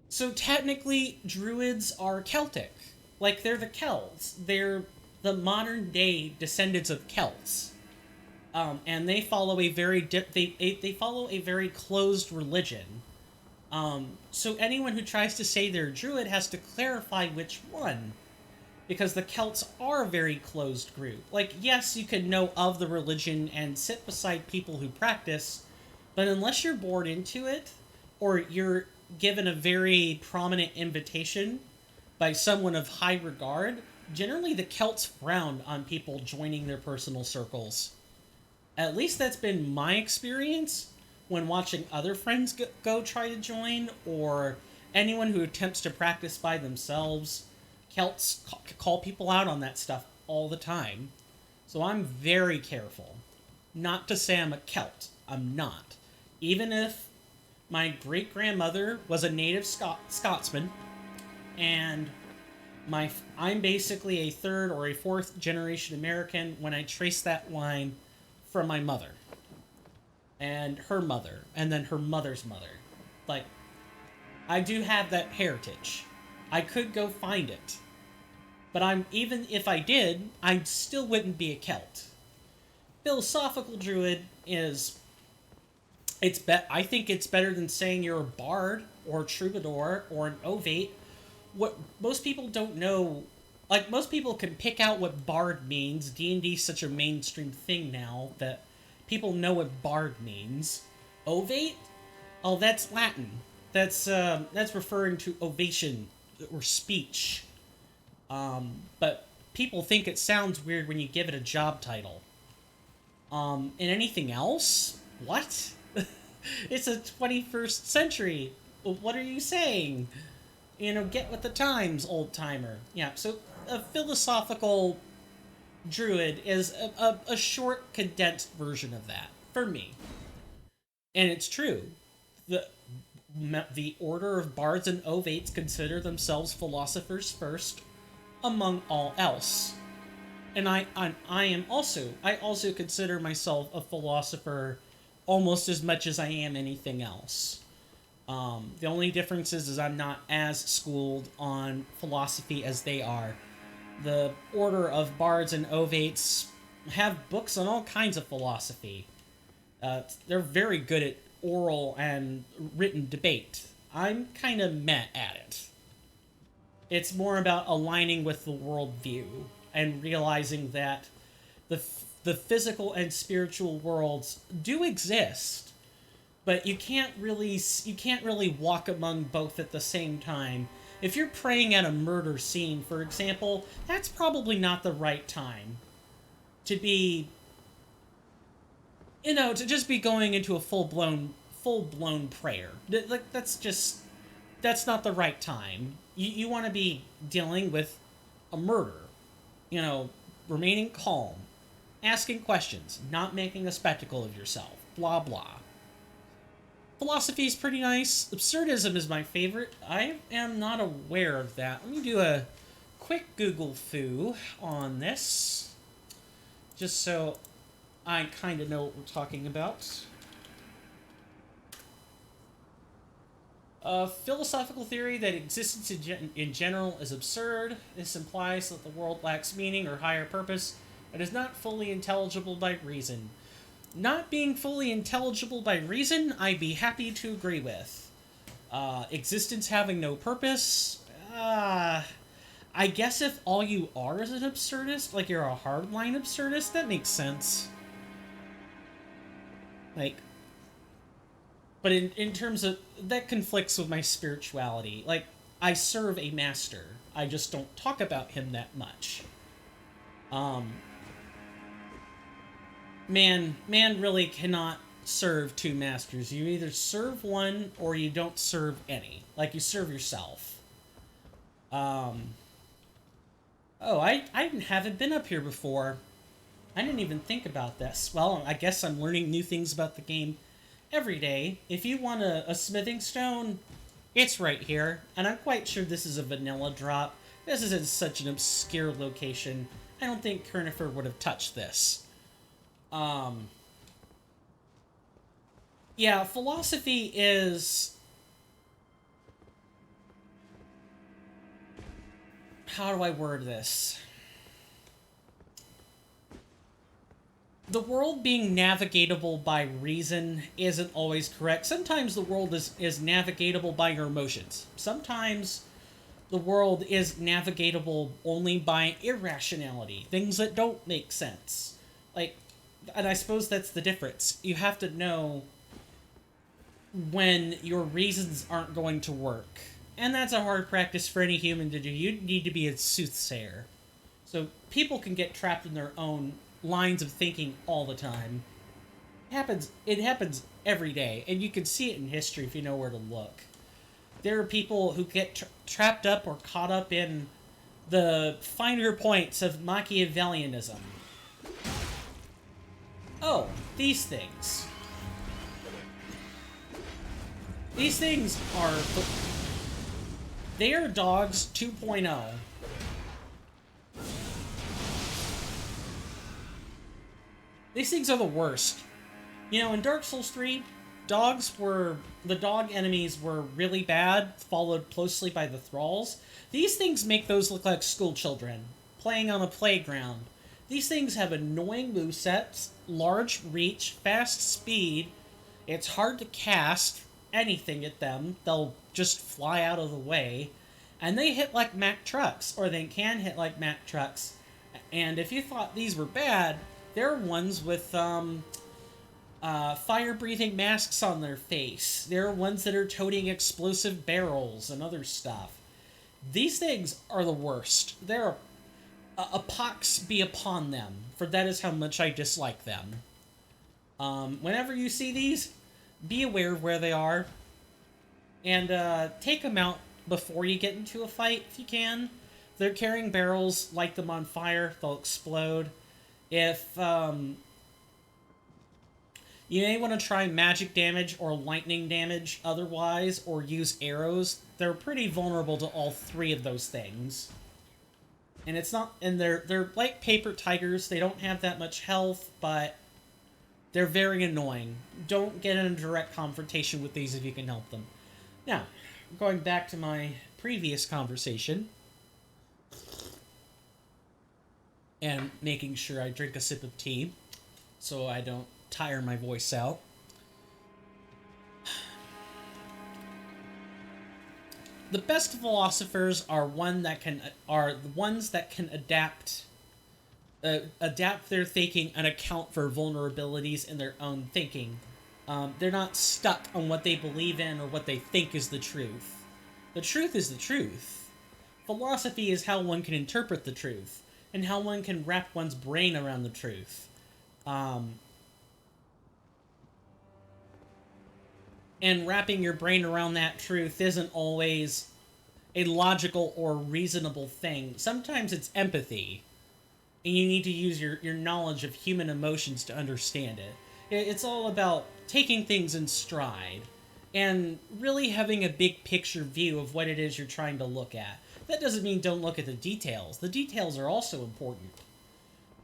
so technically, druids are Celtic. Like, they're the Celts. They're the modern day descendants of Celts. And they follow they follow a very closed religion. So anyone who tries to say they're a druid has to clarify which one, because the Celts are a very closed group. Like, yes, you can know of the religion and sit beside people who practice, but unless you're born into it, or you're given a very prominent invitation by someone of high regard, generally the Celts frown on people joining their personal circles. At least that's been my experience when watching other friends go try to join, or anyone who attempts to practice by themselves. Celts call people out on that stuff all the time. So I'm very careful. Not to say I'm a Celt. I'm not. Even if my great-grandmother was a native Scotsman, and I'm basically a third or a fourth generation American when I trace that line from my mother. And her mother. And then her mother's mother. Like, I do have that heritage. I could go find it. But even if I did, I still wouldn't be a Celt. Philosophical druid is... I think it's better than saying you're a bard, or a troubadour, or an ovate. What most people don't know... Like, most people can pick out what bard means. D&D's such a mainstream thing now that people know what bard means. Ovate? Oh, that's Latin. That's referring to ovation or speech. But people think it sounds weird when you give it a job title. And anything else? What? It's a 21st century. What are you saying? Get with the times, old timer. Yeah, so a philosophical druid is a short, condensed version of that, for me. And it's true. The Order of Bards and Ovates consider themselves philosophers first, among all else. And I also consider myself a philosopher almost as much as I am anything else. The only difference is I'm not as schooled on philosophy as they are. The Order of Bards and Ovates have books on all kinds of philosophy. They're very good at oral and written debate. I'm kind of meh at it. It's more about aligning with the worldview and realizing that the physical and spiritual worlds do exist, but you can't really walk among both at the same time. If you're praying at a murder scene, for example, that's probably not the right time to be, to just be going into a full-blown prayer. Like, that's not the right time. You want to be dealing with a murder. Remaining calm, asking questions, not making a spectacle of yourself, blah blah. Philosophy is pretty nice. Absurdism is my favorite. I am not aware of that. Let me do a quick Google foo on this, just so I kind of know what we're talking about. A philosophical theory that existence in general is absurd. This implies that the world lacks meaning or higher purpose and is not fully intelligible by reason. Not being fully intelligible by reason, I'd be happy to agree with. Existence having no purpose? I guess if all you are is an absurdist, like you're a hardline absurdist, that makes sense. Like, but in terms of, that conflicts with my spirituality. Like, I serve a master. I just don't talk about him that much. Man really cannot serve two masters. You either serve one or you don't serve any. Like, you serve yourself. Oh, I haven't been up here before. I didn't even think about this. Well, I guess I'm learning new things about the game every day. If you want a smithing stone, it's right here. And I'm quite sure this is a vanilla drop. This is in such an obscure location. I don't think Kernifer would have touched this. Yeah, philosophy is... How do I word this? The world being navigatable by reason isn't always correct. Sometimes the world is navigatable by your emotions. Sometimes the world is navigatable only by irrationality. Things that don't make sense. Like, and I suppose that's the difference. You have to know when your reasons aren't going to work. And that's a hard practice for any human to do. You need to be a soothsayer. So people can get trapped in their own lines of thinking all the time. It happens every day, and you can see it in history if you know where to look. There are people who get trapped up or caught up in the finer points of Machiavellianism. Oh, these things. These things are... They are dogs 2.0. These things are the worst. You know, in Dark Souls 3, the dog enemies were really bad, followed closely by the thralls. These things make those look like school children, playing on a playground. These things have annoying movesets, large reach, fast speed. It's hard to cast anything at them. They'll just fly out of the way. And they hit like Mack trucks, or they can hit like Mack trucks. And if you thought these were bad, there are ones with fire-breathing masks on their face. There are ones that are toting explosive barrels and other stuff. These things are the worst. They're a pox be upon them, for that is how much I dislike them. Whenever you see these, be aware of where they are, and take them out before you get into a fight, if you can. If they're carrying barrels, light them on fire, they'll explode. If, you may want to try magic damage or lightning damage otherwise, or use arrows. They're pretty vulnerable to all three of those things. And it's not, and they're like paper tigers. They don't have that much health, but they're very annoying. Don't get in a direct confrontation with these if you can help them. Now, going back to my previous conversation, and making sure I drink a sip of tea so I don't tire my voice out. The best philosophers are the ones that can adapt their thinking and account for vulnerabilities in their own thinking. They're not stuck on what they believe in or what they think is the truth. The truth is the truth. Philosophy is how one can interpret the truth, and how one can wrap one's brain around the truth. And wrapping your brain around that truth isn't always a logical or reasonable thing. Sometimes it's empathy, and you need to use your knowledge of human emotions to understand it. It's all about taking things in stride, and really having a big picture view of what it is you're trying to look at. That doesn't mean don't look at the details. The details are also important.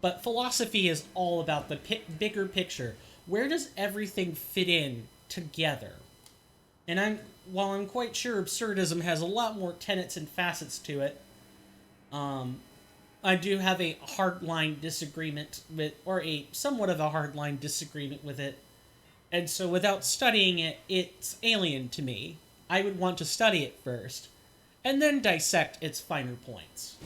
But philosophy is all about the bigger picture. Where does everything fit in together? And while I'm quite sure absurdism has a lot more tenets and facets to it, um, I do have a hardline disagreement with, or a somewhat of a hardline disagreement with it. And so without studying it, it's alien to me. I would want to study it first, and then dissect its finer points.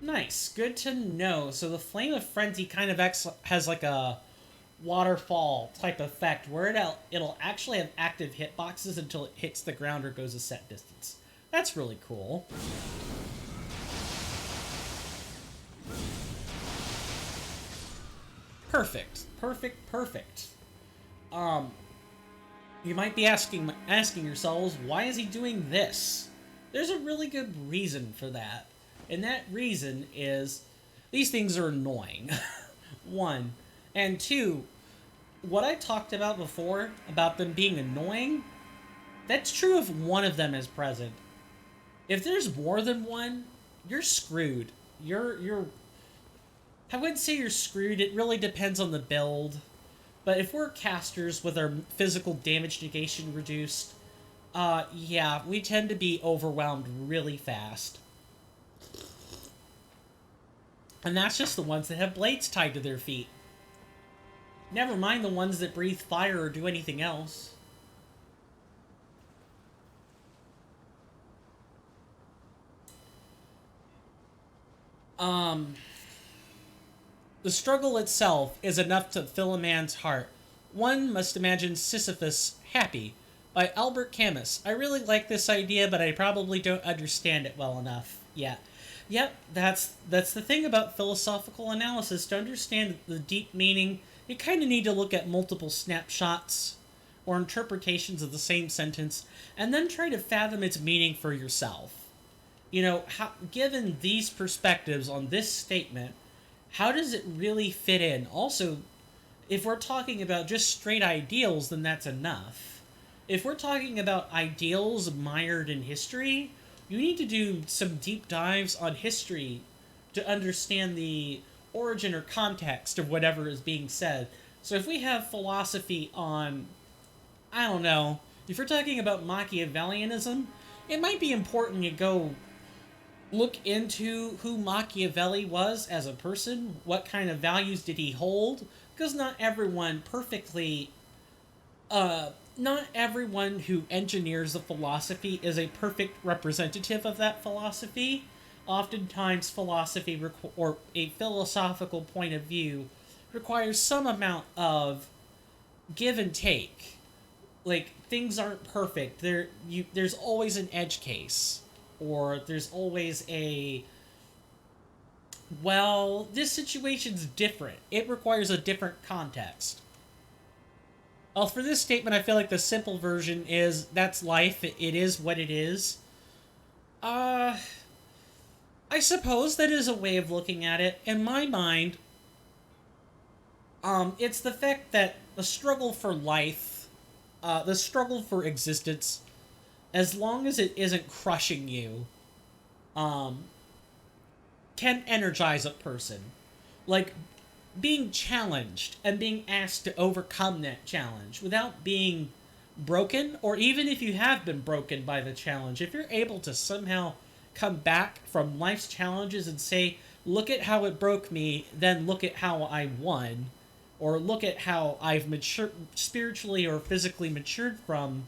Nice, good to know. So the Flame of Frenzy kind of has like a waterfall type effect where it'll actually have active hitboxes until it hits the ground or goes a set distance. That's really cool. Perfect, perfect, perfect. Um, you might be asking yourselves, why is he doing this? There's a really good reason for that, and that reason is these things are annoying. One, and two, what I talked about before about them being annoying, that's true if one of them is present. If there's more than one, you're screwed. You're I wouldn't say you're screwed. It really depends on the build. But if we're casters with our physical damage negation reduced, yeah, we tend to be overwhelmed really fast. And that's just the ones that have blades tied to their feet. Never mind the ones that breathe fire or do anything else. Um, the struggle itself is enough to fill a man's heart. One must imagine Sisyphus happy, by Albert Camus. I really like this idea, but I probably don't understand it well enough yet. Yep, that's the thing about philosophical analysis. To understand the deep meaning, you kind of need to look at multiple snapshots or interpretations of the same sentence, and then try to fathom its meaning for yourself. Given these perspectives on this statement, how does it really fit in? Also, if we're talking about just straight ideals, then that's enough. If we're talking about ideals mired in history, you need to do some deep dives on history to understand the origin or context of whatever is being said. So if we have philosophy on, I don't know, if you're talking about Machiavellianism, it might be important to go look into who Machiavelli was as a person, what kind of values did he hold, because not everyone who engineers a philosophy is a perfect representative of that philosophy. Oftentimes, or a philosophical point of view requires some amount of give and take. Like, things aren't perfect. There's always an edge case, or there's always this situation's different. It requires a different context. Well, for this statement, I feel like the simple version is that's life. It is what it is. I suppose that is a way of looking at it. In my mind, it's the fact that the struggle for life, the struggle for existence, as long as it isn't crushing you, um, can energize a person. Like, being challenged and being asked to overcome that challenge without being broken, or even if you have been broken by the challenge, if you're able to somehow come back from life's challenges and say, look at how it broke me, then look at how I won, or look at how I've matured spiritually or physically matured from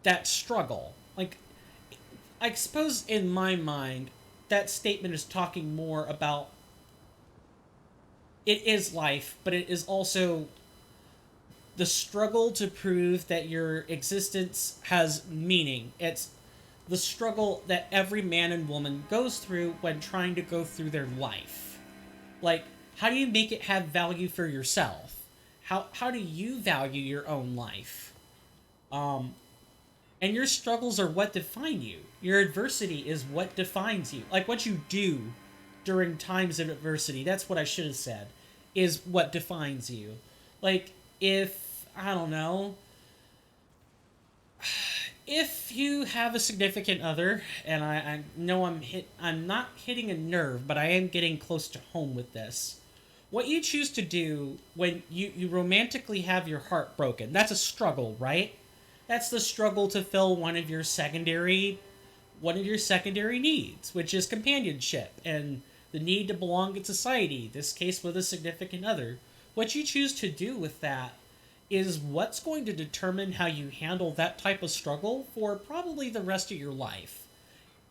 that struggle. Like, I suppose in my mind, that statement is talking more about it is life, but it is also the struggle to prove that your existence has meaning. It's the struggle that every man and woman goes through when trying to go through their life. Like, how do you make it have value for yourself? How do you value your own life? And your struggles are what define you. Your adversity is what defines you. Like, what you do during times of adversity, that's what I should have said, is what defines you. Like, if, I don't know, if you have a significant other, and I know I'm not hitting a nerve, but I am getting close to home with this. what you choose to do when you romantically have your heart broken, that's a struggle, right? That's the struggle to fill one of your secondary needs, which is companionship and the need to belong in society, this case with a significant other. What you choose to do with that is what's going to determine how you handle that type of struggle for probably the rest of your life.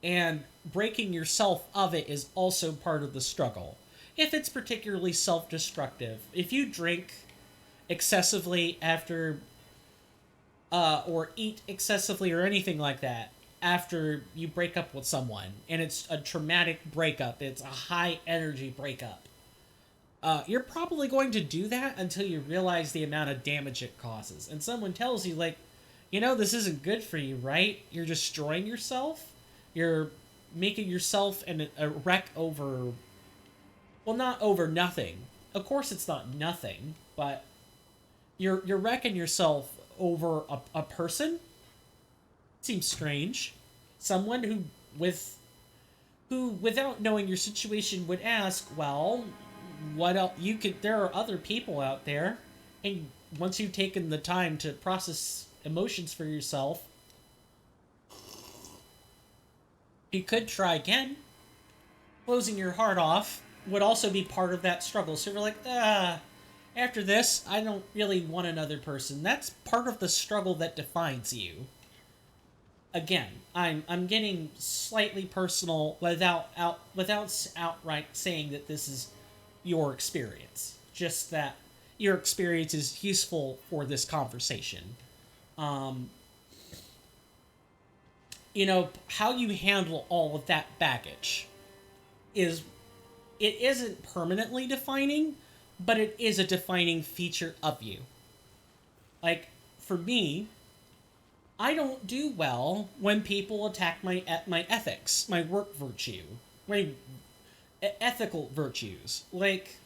And breaking yourself of it is also part of the struggle. If it's particularly self destructive, if you drink excessively after, or eat excessively or anything like that after you break up with someone, and it's a traumatic breakup, it's a high energy breakup, you're probably going to do that until you realize the amount of damage it causes. And someone tells you, like, this isn't good for you, right? You're destroying yourself. You're making yourself a wreck over, well, not over nothing. Of course, it's not nothing, but you're wrecking yourself over a person. Seems strange. Someone who without knowing your situation would ask, well, what else you could, there are other people out there, and once you've taken the time to process emotions for yourself, you could try again. Closing your heart off would also be part of that struggle. So you're like, after this, I don't really want another person. That's part of the struggle that defines you. Again, I'm getting slightly personal without outright saying that this is your experience. Just that your experience is useful for this conversation. How you handle all of that baggage it isn't permanently defining, but it is a defining feature of you. Like, for me, I don't do well when people attack my ethics, my work virtue, my ethical virtues. Like,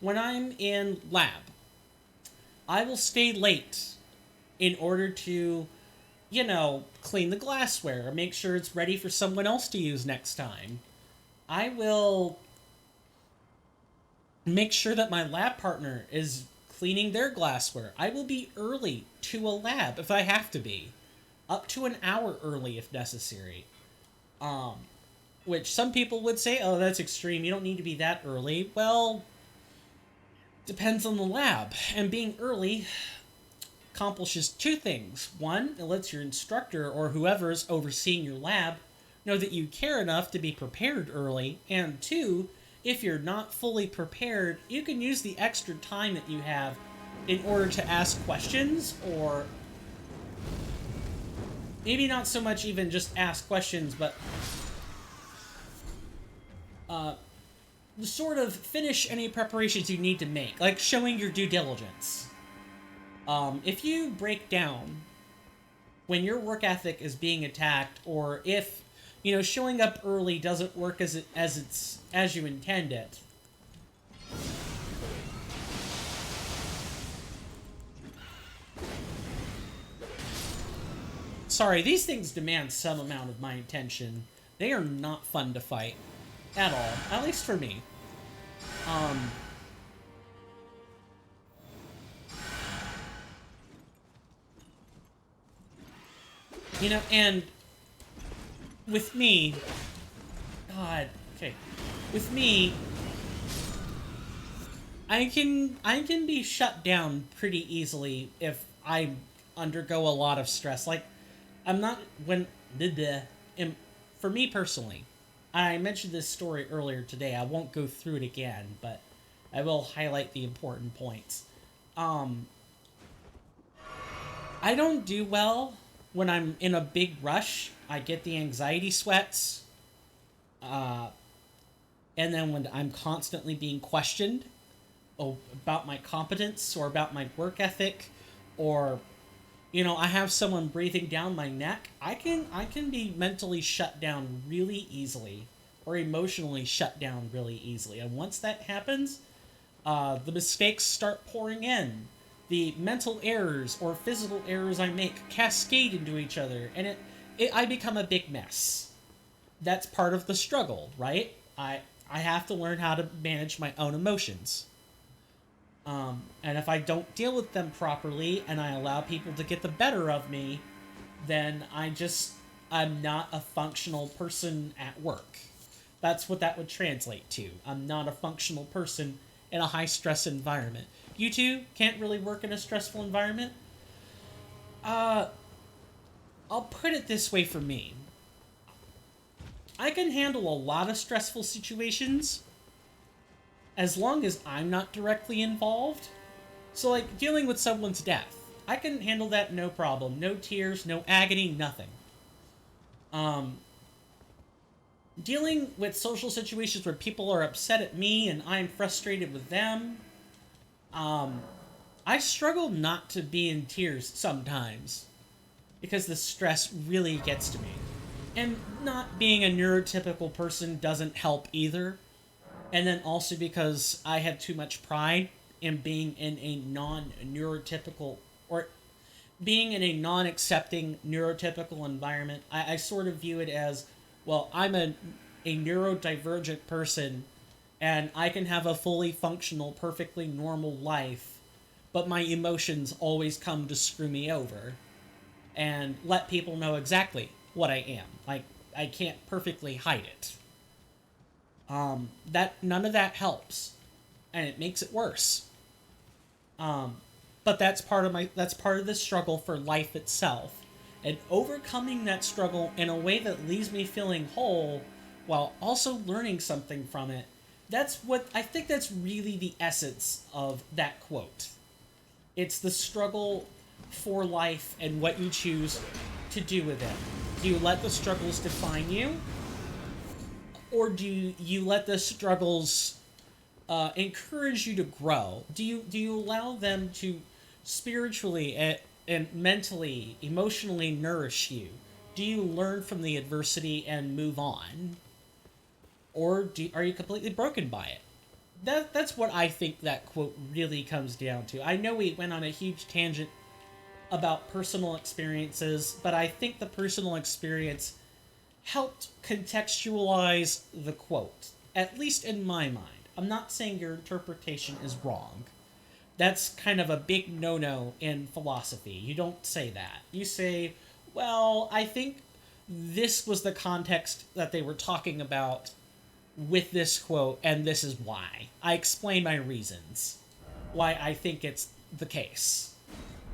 when I'm in lab, I will stay late in order to, clean the glassware, make sure it's ready for someone else to use next time. I will make sure that my lab partner is cleaning their glassware. I will be early to a lab if I have to be. Up to an hour early if necessary. Which some people would say, oh, that's extreme. You don't need to be that early. Well, depends on the lab. And being early accomplishes two things. One, it lets your instructor or whoever's overseeing your lab know that you care enough to be prepared early. And two, if you're not fully prepared, you can use the extra time that you have in order to ask questions, or maybe not so much even just ask questions, but sort of finish any preparations you need to make, like showing your due diligence. If you break down when your work ethic is being attacked, or if showing up early doesn't work as you intend it, sorry, these things demand some amount of my attention. They are not fun to fight at all, at least for me. And with me, God, okay, with me, I can be shut down pretty easily if I undergo a lot of stress. Like, I'm not for me personally, I mentioned this story earlier today. I won't go through it again, but I will highlight the important points. I don't do well when I'm in a big rush. I get the anxiety sweats. And then when I'm constantly being questioned about my competence or about my work ethic, or I have someone breathing down my neck, I can be mentally shut down really easily, or emotionally shut down really easily. And once that happens, the mistakes start pouring in. The mental errors or physical errors I make cascade into each other, and I become a big mess. That's part of the struggle, right? I have to learn how to manage my own emotions. And if I don't deal with them properly and I allow people to get the better of me, then I'm not a functional person at work. That's what that would translate to. I'm not a functional person in a high stress environment. You two can't really work in a stressful environment? I'll put it this way for me. I can handle a lot of stressful situations as long as I'm not directly involved. So, like, dealing with someone's death, I can handle that no problem. No tears, no agony, nothing. Dealing with social situations where people are upset at me and I'm frustrated with them, I struggle not to be in tears sometimes because the stress really gets to me. And not being a neurotypical person doesn't help either. And then also because I have too much pride in being in a non-neurotypical or being in a non-accepting neurotypical environment. I sort of view it as, well, I'm a neurodivergent person and I can have a fully functional, perfectly normal life, but my emotions always come to screw me over and let people know exactly what I am. Like, I can't perfectly hide it. That none of that helps, and it makes it worse. But that's part of the struggle for life itself, and overcoming that struggle in a way that leaves me feeling whole, while also learning something from it. I think that's really the essence of that quote. It's the struggle for life and what you choose to do with it. Do you let the struggles define you? Or do you let the struggles encourage you to grow? Do you allow them to spiritually and mentally, emotionally nourish you? Do you learn from the adversity and move on? Or are you completely broken by it? That's what I think that quote really comes down to. I know we went on a huge tangent about personal experiences, but I think the personal experience helped contextualize the quote, at least in my mind. I'm not saying your interpretation is wrong. That's kind of a big no-no in philosophy. You don't say that. You say, well, I think this was the context that they were talking about with this quote, and this is why. I explain my reasons why I think it's the case.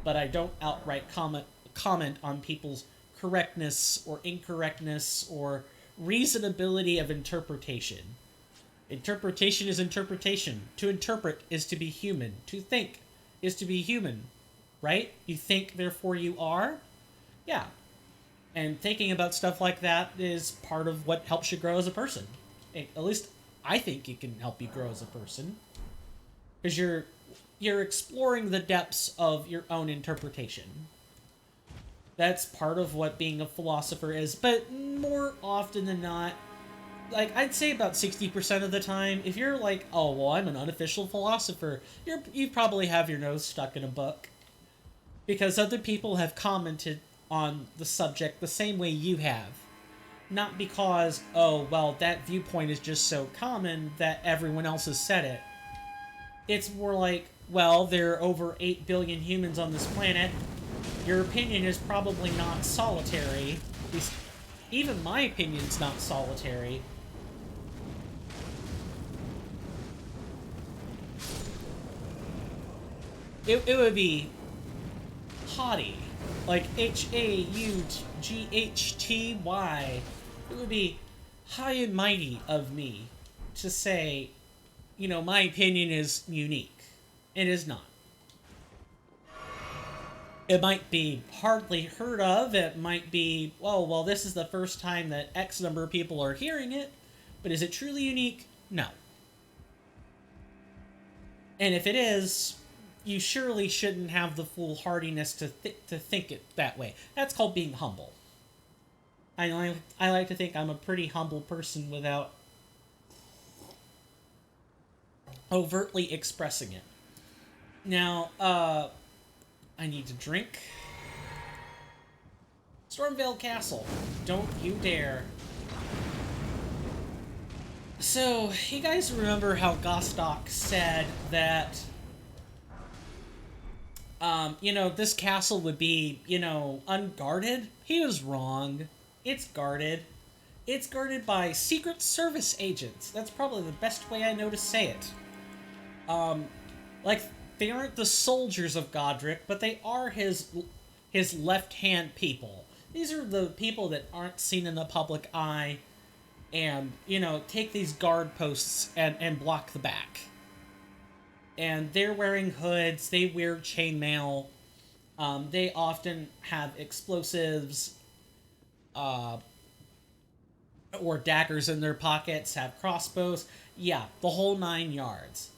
But I don't outright comment on people's correctness or incorrectness or reasonability of interpretation. Interpretation is interpretation. To interpret is to be human. To think is to be human. Right? You think, therefore you are? Yeah. And thinking about stuff like that is part of what helps you grow as a person. At least I think it can help you grow as a person. Because you're exploring the depths of your own interpretation. That's part of what being a philosopher is, but more often than not, like, I'd say about 60% of the time, if you're like, oh, well, I'm an unofficial philosopher, you probably have your nose stuck in a book. Because other people have commented on the subject the same way you have. Not because, oh, well, that viewpoint is just so common that everyone else has said it. It's more like, well, there are over 8 billion humans on this planet. Your opinion is probably not solitary. Even my opinion's not solitary. It would be haughty. Like Haughty. It would be high and mighty of me to say, my opinion is unique. It is not. It might be hardly heard of. It might be, well, this is the first time that X number of people are hearing it. But is it truly unique? No. And if it is, you surely shouldn't have the foolhardiness to think it that way. That's called being humble. I like to think I'm a pretty humble person without overtly expressing it. Now, I need to drink. Stormvale Castle. Don't you dare. So, you guys remember how Gostock said that This castle would be, unguarded. He was wrong. It's guarded. It's guarded by Secret Service agents. That's probably the best way I know to say it. Like, they aren't the soldiers of Godric, but they are his left-hand people. These are the people that aren't seen in the public eye and, take these guard posts and block the back. And they're wearing hoods, they wear chainmail, they often have explosives, or daggers in their pockets, have crossbows. Yeah, the whole 9 yards.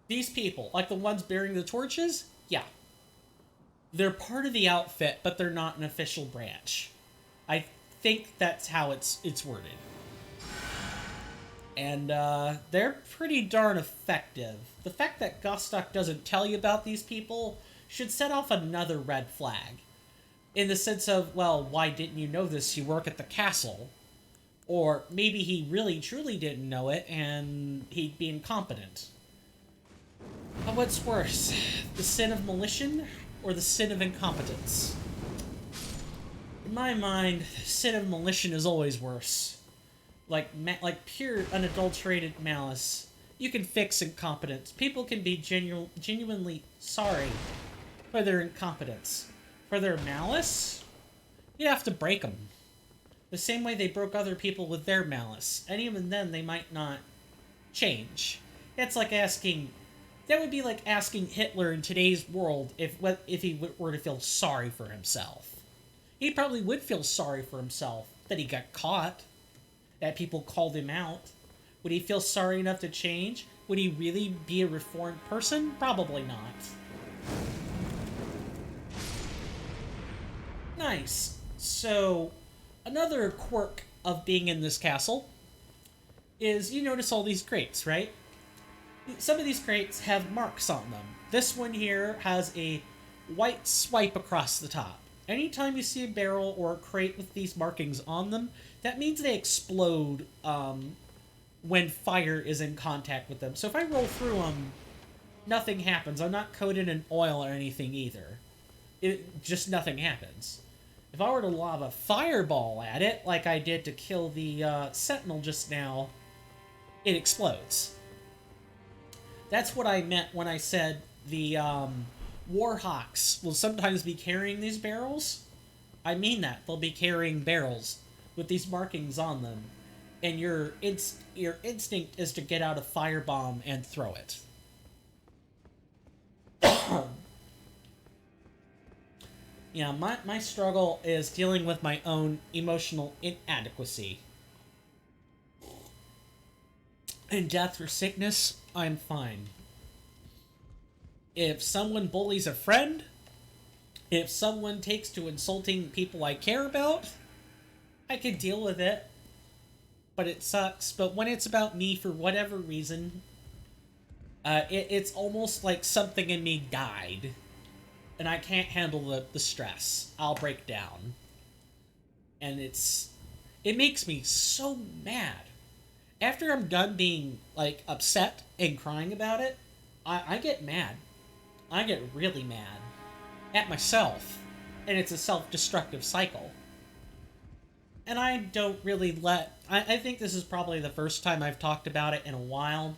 These people, like the ones bearing the torches, yeah. They're part of the outfit, but they're not an official branch. I think that's how it's worded. And they're pretty darn effective. The fact that Gostock doesn't tell you about these people should set off another red flag. In the sense of, well, why didn't you know this? You work at the castle. Or maybe he really truly didn't know it and he'd be incompetent. But what's worse, the sin of malicion or the sin of incompetence? In my mind, the sin of malicion is always worse. Like pure unadulterated malice. You can fix incompetence. People can be genuinely sorry for their incompetence. For their malice, you have to break them. The same way they broke other people with their malice. And even then, they might not change. It's like asking... That would be like asking Hitler in today's world if he were to feel sorry for himself. He probably would feel sorry for himself that he got caught. That people called him out. Would he feel sorry enough to change? Would he really be a reformed person? Probably not. Nice. So, another quirk of being in this castle is you notice all these crates, right? Some of these crates have marks on them. This one here has a white swipe across the top. Anytime you see a barrel or a crate with these markings on them, that means they explode when fire is in contact with them. So if I roll through them, nothing happens. I'm not coated in oil or anything either. Just nothing happens. If I were to lob a fireball at it, like I did to kill the sentinel just now, it explodes. That's what I meant when I said the Warhawks will sometimes be carrying these barrels. I mean that. They'll be carrying barrels with these markings on them. And your instinct is to get out a firebomb and throw it. Yeah, my struggle is dealing with my own emotional inadequacy. In death or sickness, I'm fine. If someone bullies a friend, if someone takes to insulting people I care about, I can deal with it. But it sucks. But when it's about me for whatever reason, it's almost like something in me died. And I can't handle the stress. I'll break down. And it makes me so mad. After I'm done being, like, upset and crying about it, I get mad. I get really mad. At myself. And it's a self-destructive cycle. And I don't really I think this is probably the first time I've talked about it in a while.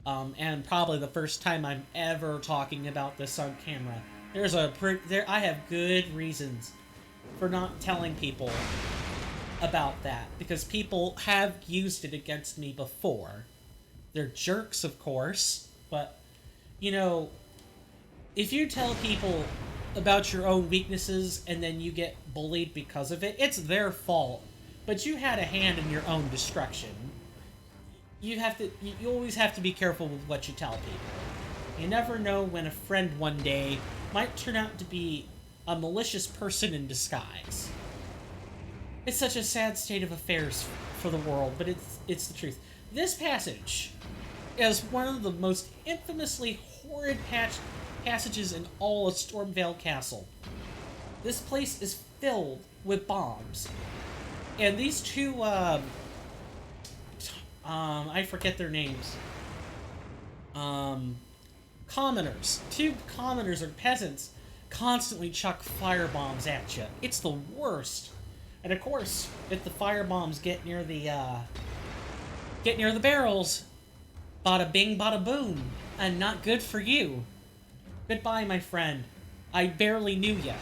And probably the first time I'm ever talking about this on camera. I have good reasons for not telling people about that, because people have used it against me before. They're jerks, of course, but, if you tell people about your own weaknesses and then you get bullied because of it, it's their fault, but you had a hand in your own destruction. You always have to be careful with what you tell people. You never know when a friend one day might turn out to be a malicious person in disguise. It's such a sad state of affairs for the world, but it's the truth. This passage is one of the most infamously horrid passages in all of Stormvale Castle. This place is filled with bombs. And these two, I forget their names. Commoners, two commoners or peasants, constantly chuck fire bombs at you. It's the worst. And of course, if the fire bombs get near the barrels, bada bing, bada boom, and not good for you. Goodbye, my friend. I barely knew ya.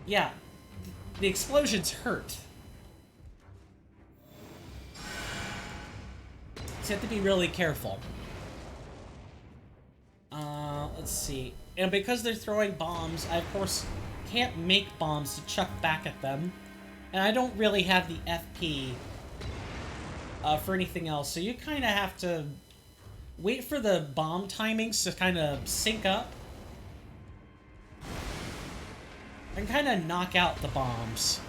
Yeah, the explosions hurt. So you have to be really careful. Let's see. And because they're throwing bombs, I of course can't make bombs to chuck back at them. And I don't really have the FP for anything else, so you kind of have to wait for the bomb timings to kind of sync up and kind of knock out the bombs.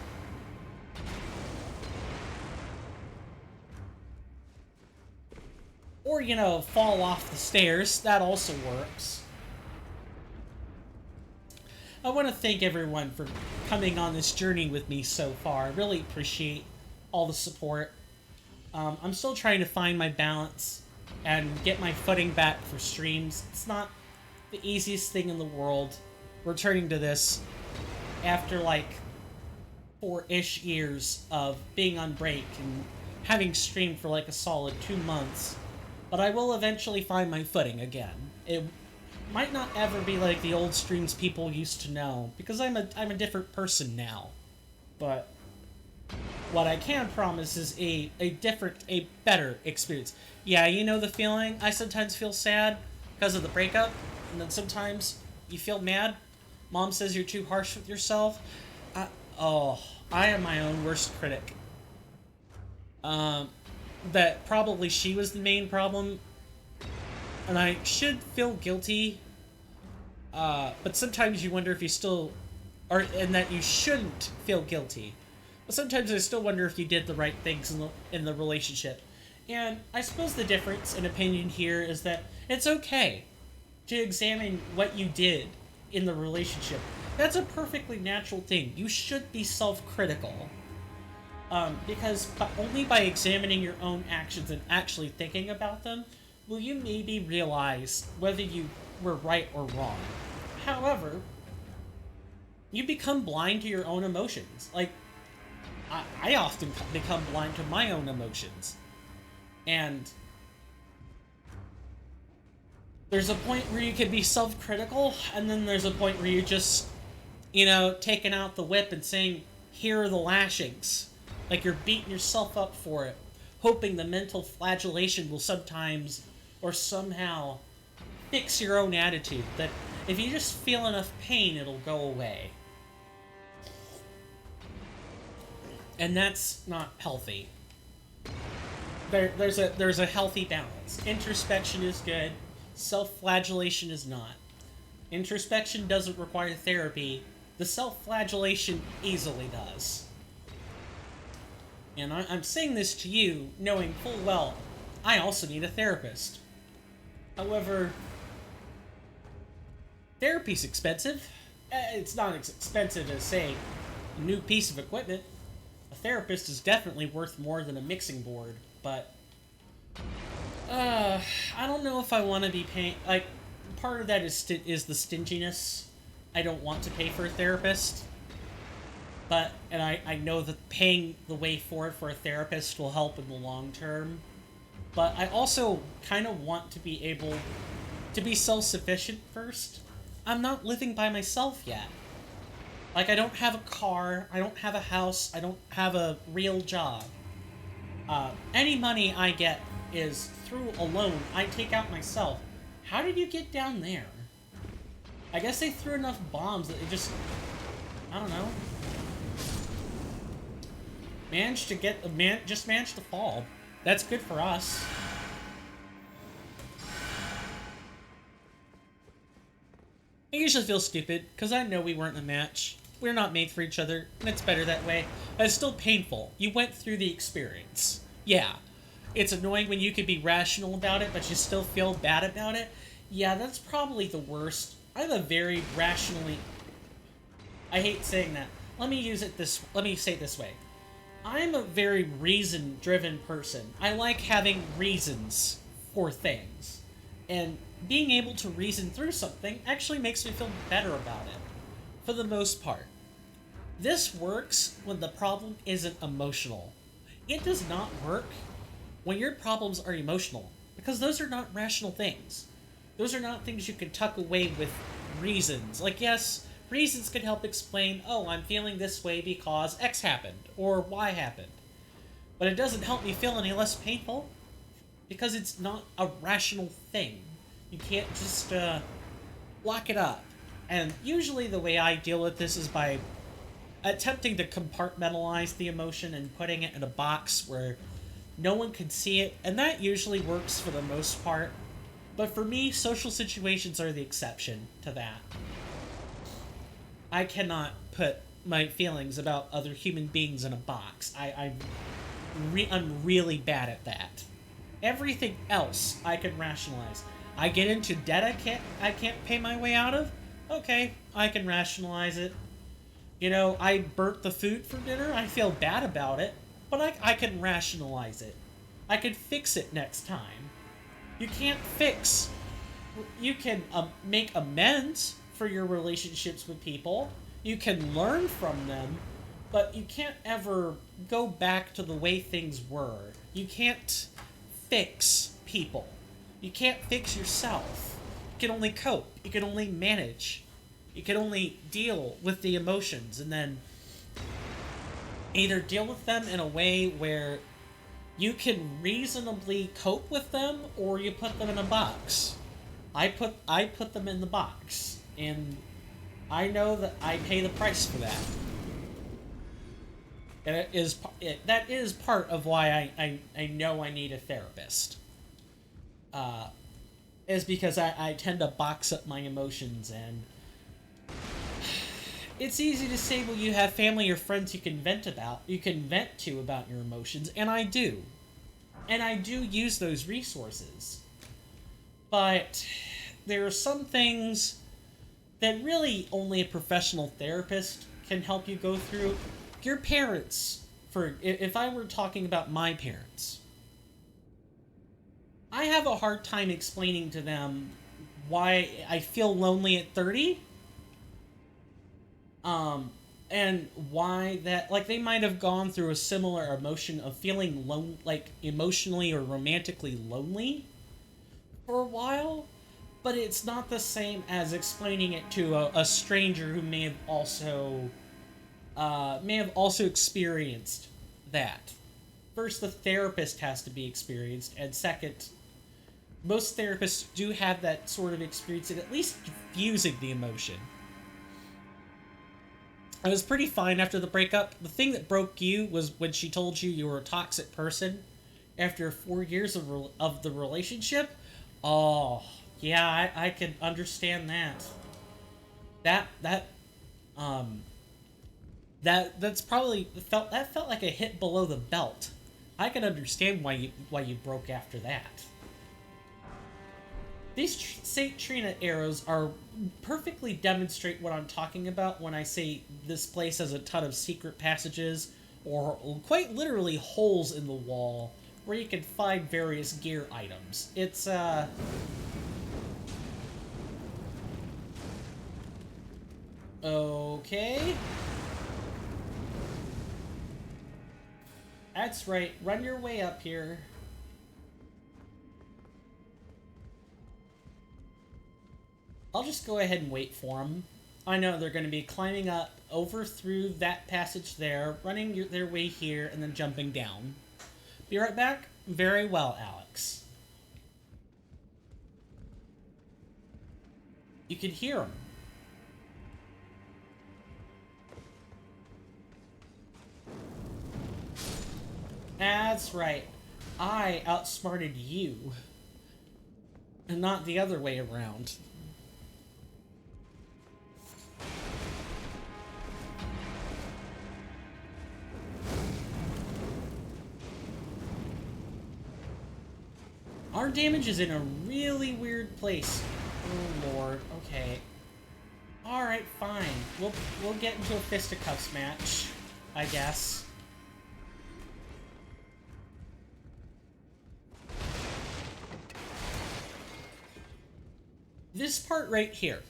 Or, you know, fall off the stairs. That also works. I want to thank everyone for coming on this journey with me so far. I really appreciate all the support. I'm still trying to find my balance and get my footing back for streams. It's not the easiest thing in the world returning to this after like 4-ish years of being on break and having streamed for like a solid 2 months. But I will eventually find my footing again. It might not ever be like the old streams people used to know, because I'm a different person now. But what I can promise is a better experience. Yeah, you know the feeling? I sometimes feel sad because of the breakup, and then sometimes you feel mad. Mom says you're too harsh with yourself. I am my own worst critic. That probably she was the main problem, and I should feel guilty, but sometimes you wonder if you still, and that you shouldn't feel guilty. But sometimes I still wonder if you did the right things in the relationship. And I suppose the difference in opinion here is that it's okay to examine what you did in the relationship. That's a perfectly natural thing. You should be self-critical. Because only by examining your own actions and actually thinking about them will you maybe realize whether you were right or wrong. However, you become blind to your own emotions. Like, I often become blind to my own emotions. And there's a point where you can be self-critical, and then there's a point where you're just, you know, taking out the whip and saying, here are the lashings. Like you're beating yourself up for it, hoping the mental flagellation will sometimes or somehow fix your own attitude, that if you just feel enough pain, it'll go away. And that's not healthy. There's a healthy balance. Introspection is good, self-flagellation is not. Introspection doesn't require therapy, the self-flagellation easily does. And I'm saying this to you, knowing full well, I also need a therapist. However, therapy's expensive. It's not as expensive as, say, a new piece of equipment. A therapist is definitely worth more than a mixing board, but I don't know if I want to be paying. Like, part of that is the stinginess. I don't want to pay for a therapist. And I know that paying the way forward for a therapist will help in the long term. But I also kind of want to be able to be self-sufficient first. I'm not living by myself yet. Like, I don't have a car, I don't have a house, I don't have a real job. Any money I get is through a loan I take out myself. How did you get down there? I guess they threw enough bombs that it just... I don't know. Managed to fall. That's good for us. I usually feel stupid, because I know we weren't a match. We're not made for each other, and it's better that way. But it's still painful. You went through the experience. Yeah. It's annoying when you could be rational about it, but you still feel bad about it. Yeah, that's probably the worst. I'm a very rationally... I hate saying that. Let me say it this way. I'm a very reason-driven person. I like having reasons for things. And being able to reason through something actually makes me feel better about it, for the most part. This works when the problem isn't emotional. It does not work when your problems are emotional, because those are not rational things. Those are not things you can tuck away with reasons. Like, yes, reasons can help explain, oh, I'm feeling this way because X happened, or Y happened. But it doesn't help me feel any less painful, because it's not a rational thing. You can't just lock it up. And usually the way I deal with this is by attempting to compartmentalize the emotion and putting it in a box where no one can see it, and that usually works for the most part. But for me, social situations are the exception to that. I cannot put my feelings about other human beings in a box. I'm really bad at that. Everything else I can rationalize. I get into debt I can't pay my way out of. Okay, I can rationalize it. You know, I burnt the food for dinner. I feel bad about it, but I can rationalize it. I can fix it next time. You can't fix. You can make amends for your relationships with people. You can learn from them, but you can't ever go back to the way things were. You can't fix people. You can't fix yourself. You can only cope. You can only manage. You can only deal with the emotions and then either deal with them in a way where you can reasonably cope with them, or you put them in a box. I put them in the box, and I know that I pay the price for that. And that is part of why I know I need a therapist. Is because I tend to box up my emotions, and it's easy to say, well, you have family or friends you can vent to about your emotions, and I do. And I do use those resources. But there are some things that really only a professional therapist can help you go through. Your parents, if I were talking about my parents, I have a hard time explaining to them why I feel lonely at 30. And why that, like, they might have gone through a similar emotion of feeling like emotionally or romantically lonely for a while, but it's not the same as explaining it to a stranger who may have also experienced that. First, the therapist has to be experienced, and second, most therapists do have that sort of experience at least diffusing the emotion. I was pretty fine after the breakup. The thing that broke you was when she told you were a toxic person after 4 years of the relationship. Oh, yeah, I can understand that. That's probably felt like a hit below the belt. I can understand why you broke after that. These St. Trina arrows perfectly demonstrate what I'm talking about when I say this place has a ton of secret passages, or quite literally holes in the wall, where you can find various gear items. It's, okay. That's right, run your way up here. I'll just go ahead and wait for them. I know they're going to be climbing up over through that passage there, running their way here, and then jumping down. Be right back. Very well, Alex. You can hear them. That's right. I outsmarted you. And not the other way around. Our damage is in a really weird place. Oh lord. Okay. Alright, fine. We'll get into a fisticuffs match, I guess. this part right here.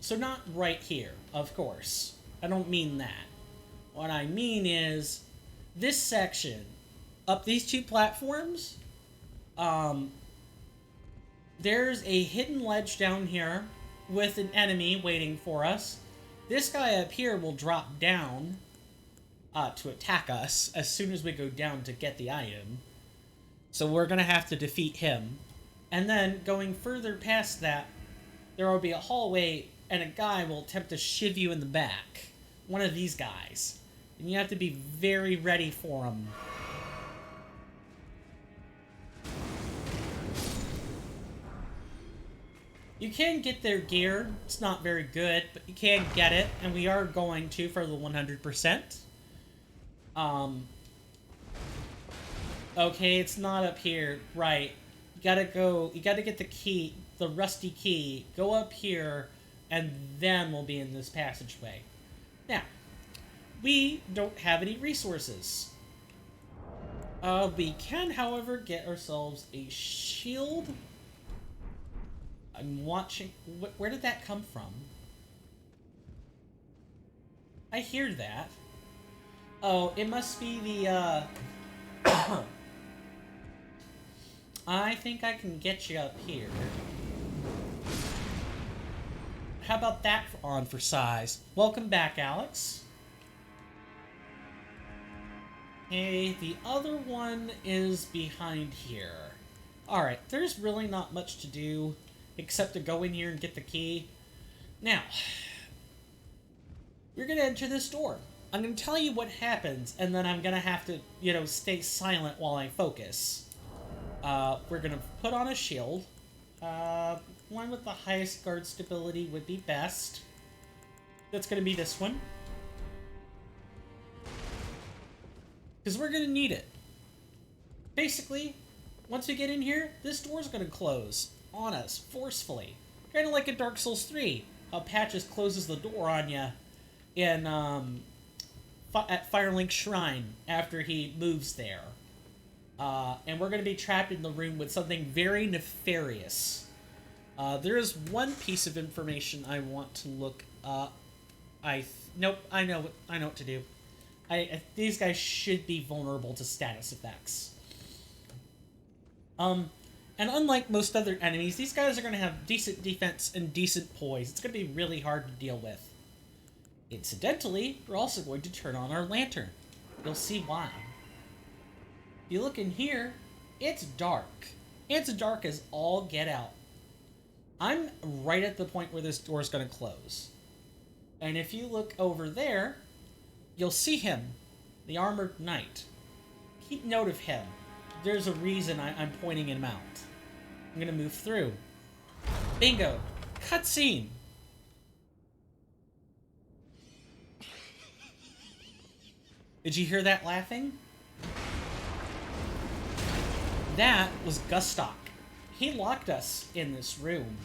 So not right here, of course. I don't mean that. What I mean is this section up these two platforms. There's a hidden ledge down here with an enemy waiting for us. This guy up here will drop down to attack us as soon as we go down to get the item. So we're going to have to defeat him. And then going further past that, there will be a hallway and a guy will attempt to shiv you in the back. One of these guys. And you have to be very ready for him. You can get their gear. It's not very good, but you can get it, and we are going to for the 100%. Okay, it's not up here. Right. You gotta get the key, the rusty key, go up here, and then we'll be in this passageway. Now, we don't have any resources. We can, however, get ourselves a shield. I'm watching. Where did that come from? I hear that. Oh, it must be the, I think I can get you up here. How about that on for size? Welcome back, Alex. Okay, the other one is behind here. Alright, there's really not much to do except to go in here and get the key. Now, we're going to enter this door. I'm going to tell you what happens, and then I'm going to have to, stay silent while I focus. We're going to put on a shield. One with the highest guard stability would be best. That's going to be this one. Because we're going to need it. Basically, once we get in here, this door's going to close on us forcefully. Kind of like in Dark Souls 3, how Patches closes the door on you in, at Firelink Shrine after he moves there. And we're going to be trapped in the room with something very nefarious. There is one piece of information I want to look up. Nope, I know what to do. These guys should be vulnerable to status effects. And unlike most other enemies, these guys are going to have decent defense and decent poise. It's going to be really hard to deal with. Incidentally, we're also going to turn on our lantern. You'll see why. If you look in here, it's dark. It's dark as all get out. I'm right at the point where this door is going to close. And if you look over there, you'll see him, the armored knight. Keep note of him. There's a reason I'm pointing him out. I'm going to move through. Bingo. Cutscene. Did you hear that laughing? That was Gustock. He locked us in this room.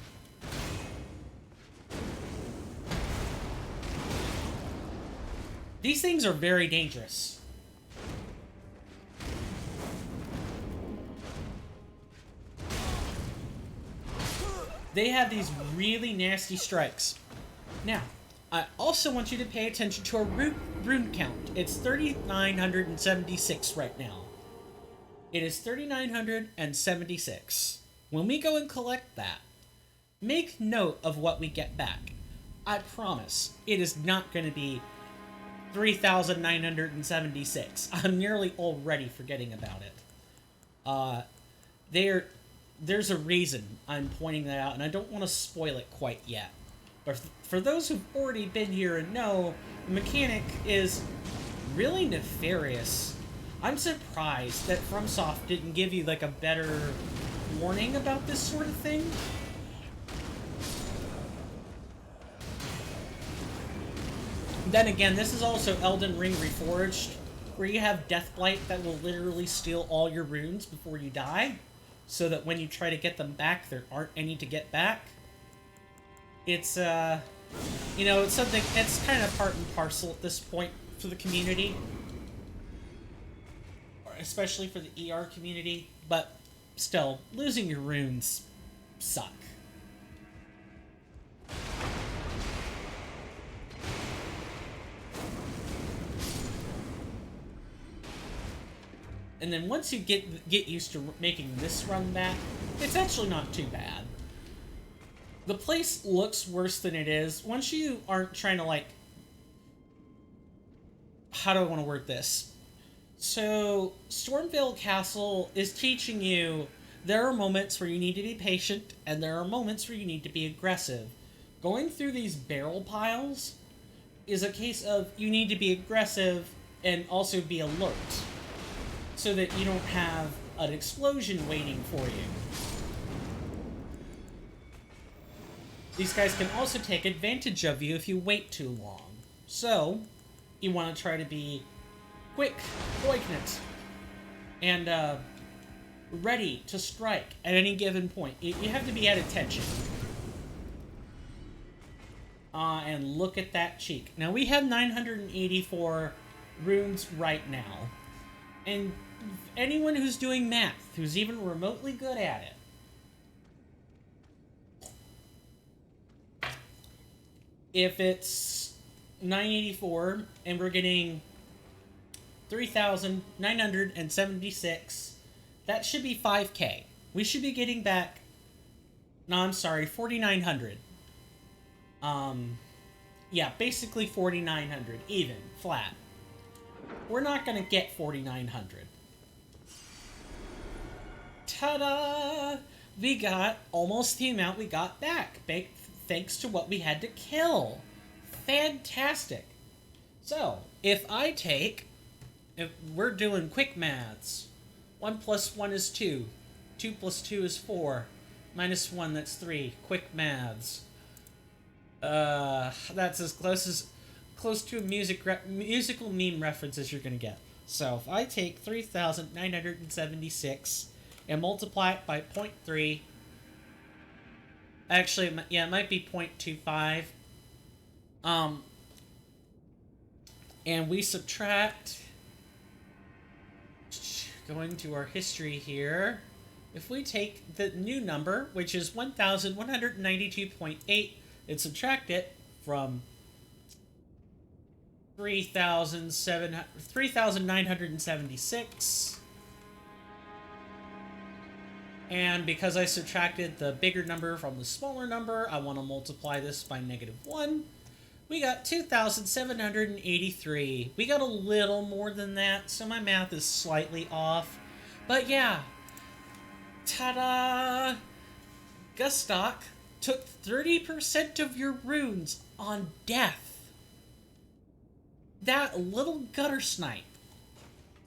These things are very dangerous. They have these really nasty strikes. Now, I also want you to pay attention to our rune count. It's 3,976 right now. It is 3,976. When we go and collect that, make note of what we get back. I promise, it is not going to be 3,976. I'm nearly already forgetting about it. There's a reason I'm pointing that out, and I don't want to spoil it quite yet. But for those who've already been here and know, the mechanic is really nefarious. I'm surprised that FromSoft didn't give you, like, a better warning about this sort of thing. Then again, this is also Elden Ring Reforged, where you have Deathblight that will literally steal all your runes before you die, so that when you try to get them back, there aren't any to get back. It's, it's something, it's kind of part and parcel at this point for the community. Especially for the ER community, but still, losing your runes suck. And then once you get used to making this run back, it's actually not too bad. The place looks worse than it is. Once you aren't trying to, like... How do I want to word this? So, Stormvale Castle is teaching you there are moments where you need to be patient, and there are moments where you need to be aggressive. Going through these barrel piles is a case of you need to be aggressive and also be alert, so that you don't have an explosion waiting for you. These guys can also take advantage of you if you wait too long. So, you want to try to be quick, poignant, and ready to strike at any given point. You have to be at attention. And look at that cheek. Now, we have 984 runes right now. And anyone who's doing math, who's even remotely good at it, if it's 984 and we're getting 3,976, that should be 5k. We should be getting back... No, I'm sorry, 4,900. Yeah, basically 4,900. Even. Flat. We're not gonna get 4,900. Ta-da! We got almost the amount we got back, thanks to what we had to kill. Fantastic. So, if we're doing quick maths, 1 plus 1 is 2. 2 plus 2 is 4. Minus 1, that's 3. Quick maths. That's as close to a musical meme reference as you're gonna get. So, if I take 3,976 and multiply it by 0.3... Actually, yeah, it might be 0.25. And we subtract... Going to our history here. If we take the new number, which is 1,192.8, and subtract it from 3,976. And because I subtracted the bigger number from the smaller number, I want to multiply this by -1. We got 2,783. We got a little more than that, so my math is slightly off. But yeah. Ta-da! Gustok took 30% of your runes on death. That little gutter snipe.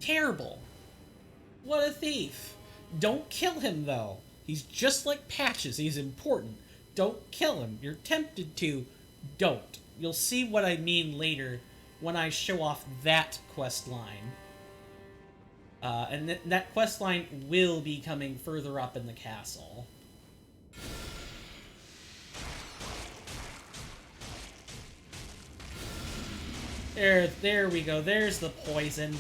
Terrible. What a thief. Don't kill him, though. He's just like Patches. He's important. Don't kill him. You're tempted to. Don't. You'll see what I mean later when I show off that quest line. And that quest line will be coming further up in the castle. There we go. There's the poison.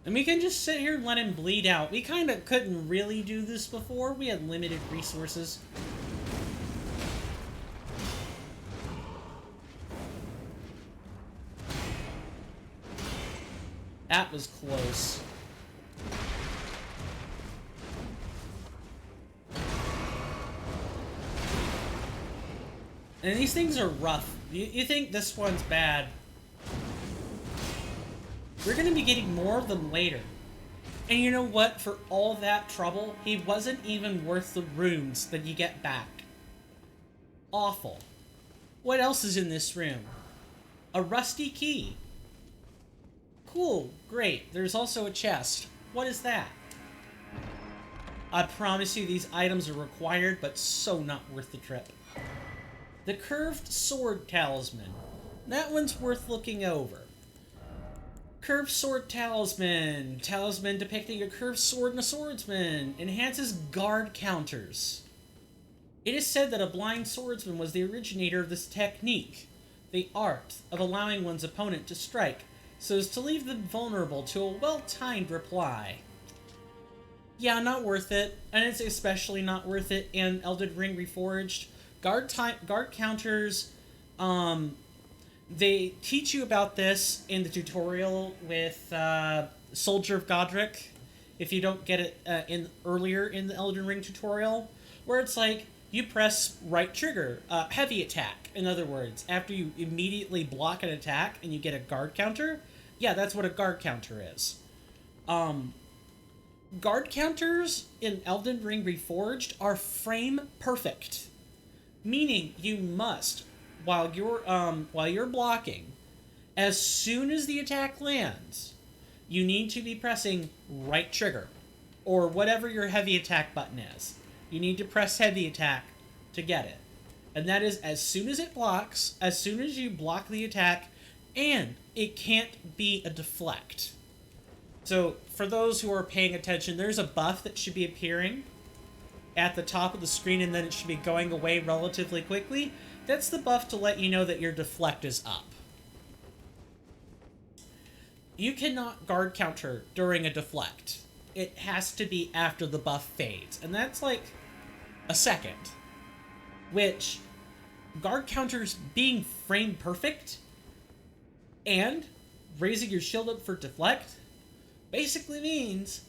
And we can just sit here and let him bleed out. We kind of couldn't really do this before. We had limited resources. That was close. And these things are rough. You think this one's bad. We're going to be getting more of them later. And you know what? For all that trouble, he wasn't even worth the runes that you get back. Awful. What else is in this room? A rusty key. Cool. Great. There's also a chest. What is that? I promise you these items are required, but so not worth the trip. The curved sword talisman. That one's worth looking over. Curved sword talisman. Talisman depicting a curved sword and a swordsman. Enhances guard counters. It is said that a blind swordsman was the originator of this technique. The art of allowing one's opponent to strike so as to leave them vulnerable to a well-timed reply. Yeah, not worth it, and it's especially not worth it in Elden Ring Reforged. Guard counters, they teach you about this in the tutorial with Soldier of Godric, if you don't get it in earlier in the Elden Ring tutorial, where it's like, you press right trigger, heavy attack, in other words. After you immediately block an attack and you get a guard counter, yeah, that's what a guard counter is. Guard counters in Elden Ring Reforged are frame perfect, meaning you must, while you're blocking, as soon as the attack lands, you need to be pressing right trigger, or whatever your heavy attack button is. You need to press heavy attack to get it. And that is as soon as it blocks, as soon as you block the attack, and it can't be a deflect. So, for those who are paying attention, there's a buff that should be appearing at the top of the screen, and then it should be going away relatively quickly. That's the buff to let you know that your deflect is up. You cannot guard counter during a deflect. It has to be after the buff fades, and that's like a second. Which, guard counters being frame perfect and raising your shield up for deflect basically means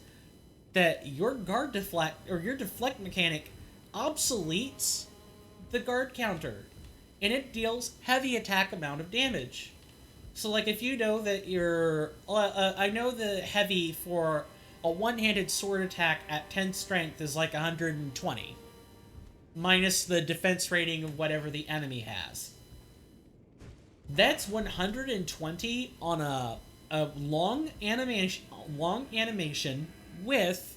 that your guard deflect, or your deflect mechanic, obsoletes the guard counter, and it deals heavy attack amount of damage. So, like, if you know that you're... I know the heavy for a one-handed sword attack at 10 strength is like 120. Minus the defense rating of whatever the enemy has. That's 120 on a long animation with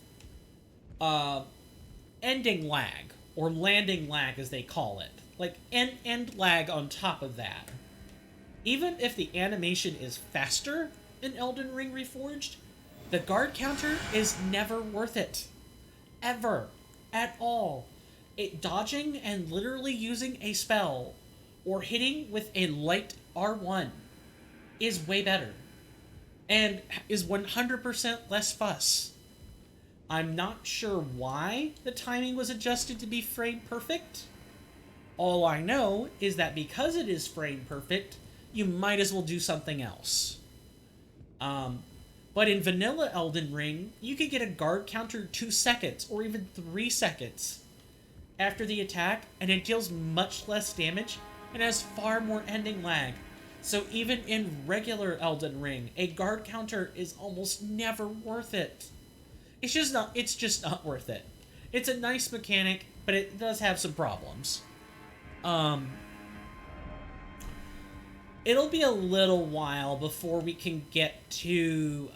ending lag, or landing lag as they call it. Like, end lag on top of that. Even if the animation is faster in Elden Ring Reforged, the guard counter is never worth it. Ever. At all. Dodging and literally using a spell, or hitting with a light R1, is way better. And is 100% less fuss. I'm not sure why the timing was adjusted to be frame perfect. All I know is that because it is frame perfect, you might as well do something else. But in vanilla Elden Ring, you could get a guard counter 2 seconds, or even 3 seconds after the attack, and it deals much less damage and has far more ending lag. So even in regular Elden Ring, a guard counter is almost never worth it. It's just not worth it. It's a nice mechanic, but it does have some problems. It'll be a little while before we can get to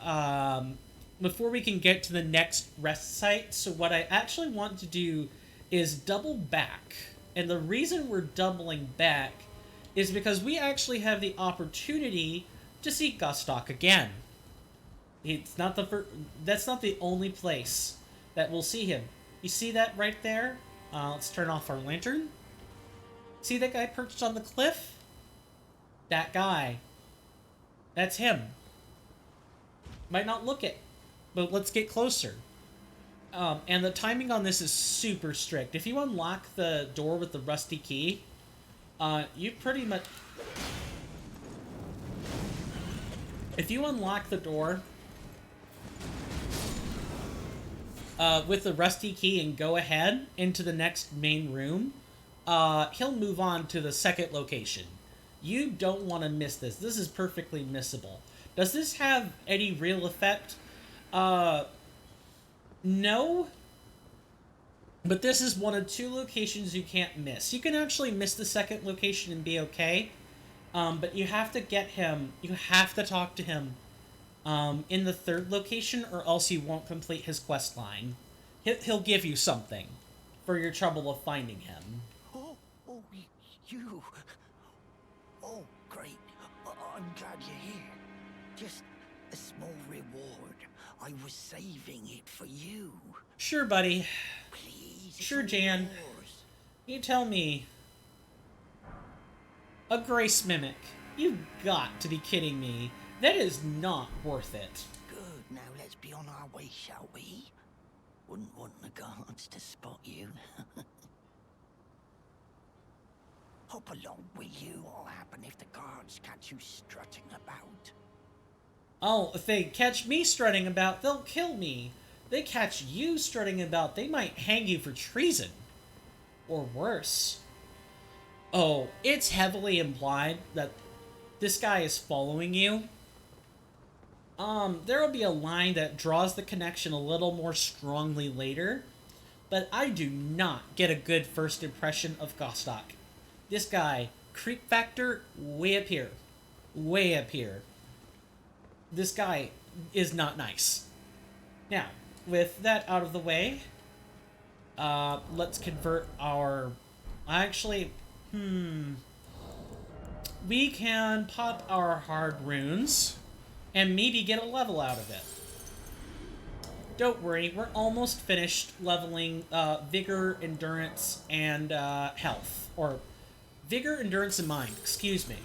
the next rest site. So what I actually want to do is double back. And the reason we're doubling back is because we actually have the opportunity to see Gustok again. It's not that's not the only place that we'll see him. You see that right there? Let's turn off our lantern. See that guy perched on the cliff? That guy. That's him. Might not look it, but let's get closer. And the timing on this is super strict. If you unlock the door with the rusty key, you pretty much... If you unlock the door with the rusty key and go ahead into the next main room, he'll move on to the second location. You don't want to miss this. This is perfectly missable. Does this have any real effect? No. But this is one of 2 locations you can't miss. You can actually miss the second location and be okay. But you have to get him. You have to talk to him in the third location, or else you won't complete his quest line. He'll give you something for your trouble of finding him. Oh, you. Oh, great. I'm glad you're here. Just a small reward. I was saving it for you. Sure, buddy. Please. Sure, Jan. You tell me. A grace mimic. You've got to be kidding me. That is not worth it. Good, now let's be on our way, shall we? Wouldn't want the guards to spot you. Hop along, will you? What'll happen if the guards catch you strutting about? Oh, if they catch me strutting about, they'll kill me. They catch you strutting about, they might hang you for treason. Or worse. Oh, it's heavily implied that this guy is following you. There will be a line that draws the connection a little more strongly later, but I do not get a good first impression of Gostok. This guy, creep factor, way up here. Way up here. This guy is not nice. Now, with that out of the way, let's convert our... Actually, we can pop our hard runes and maybe get a level out of it. Don't worry, we're almost finished leveling Vigor, Endurance, and Health. Or Vigor, Endurance, and Mind, excuse me.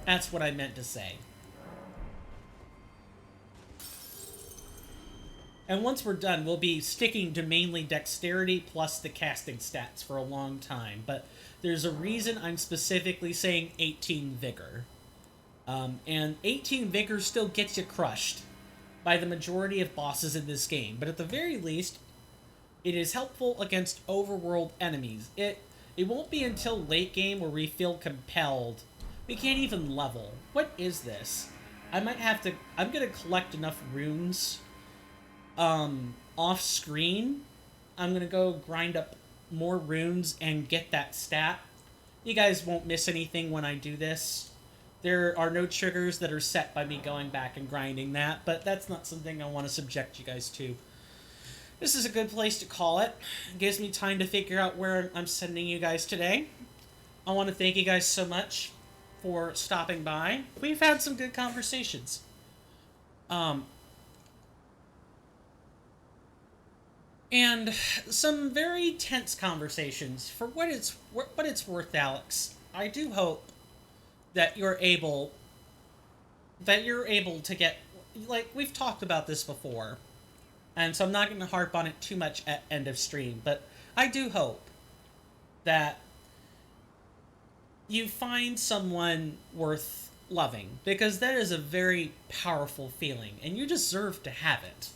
That's what I meant to say. And once we're done, we'll be sticking to mainly Dexterity plus the casting stats for a long time. But there's a reason I'm specifically saying 18 Vigor. And 18 Vigor still gets you crushed by the majority of bosses in this game. But at the very least, it is helpful against overworld enemies. It won't be until late game where we feel compelled. We can't even level. What is this? I might have to... I'm going to collect enough runes off screen. I'm going to go grind up more runes and get that stat. You guys won't miss anything when I do this. There are no triggers that are set by me going back and grinding that, but that's not something I want to subject you guys to. This is a good place to call it. It gives me time to figure out where I'm sending you guys today. I want to thank you guys so much for stopping by. We've had some good conversations. And some very tense conversations. For what it's worth, Alex, I do hope that you're able to get, like, we've talked about this before, and so I'm not going to harp on it too much at end of stream, but I do hope that you find someone worth loving, because that is a very powerful feeling, and you deserve to have it.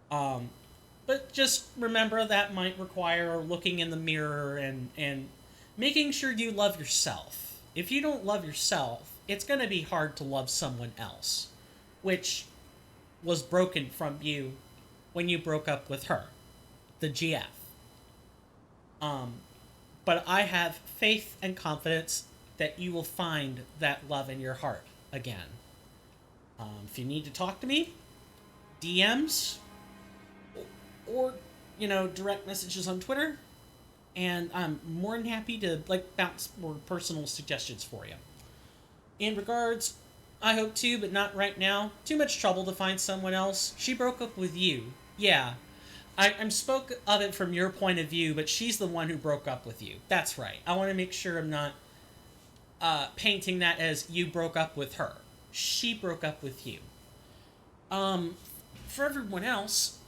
But just remember that might require looking in the mirror and making sure you love yourself. If you don't love yourself, it's going to be hard to love someone else, which was broken from you when you broke up with her, the GF. But I have faith and confidence that you will find that love in your heart again. If you need to talk to me, DMs, or, direct messages on Twitter, and I'm more than happy to, bounce more personal suggestions for you. In regards, I hope to, but not right now. Too much trouble to find someone else. She broke up with you. Yeah. I'm spoke of it from your point of view, but she's the one who broke up with you. That's right. I want to make sure I'm not painting that as you broke up with her. She broke up with you. For everyone else,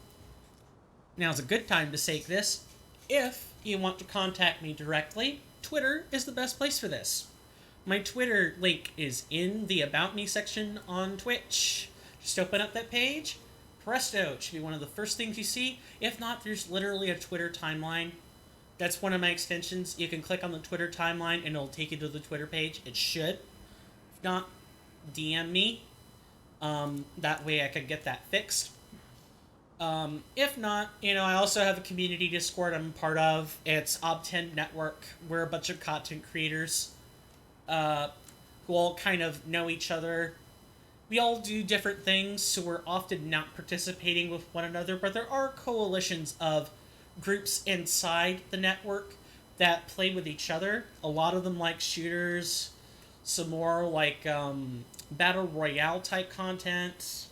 now's a good time to say this. If you want to contact me directly, Twitter is the best place for this. My Twitter link is in the About Me section on Twitch. Just open up that page. Presto, it should be one of the first things you see. If not, there's literally a Twitter timeline. That's one of my extensions. You can click on the Twitter timeline and it'll take you to the Twitter page. It should. If not, DM me. That way I can get that fixed. If not, I also have a community Discord I'm part of. It's Ob10 Network. We're a bunch of content creators who all kind of know each other. We all do different things, so we're often not participating with one another, but there are coalitions of groups inside the network that play with each other. A lot of them like shooters, some more like Battle Royale type content,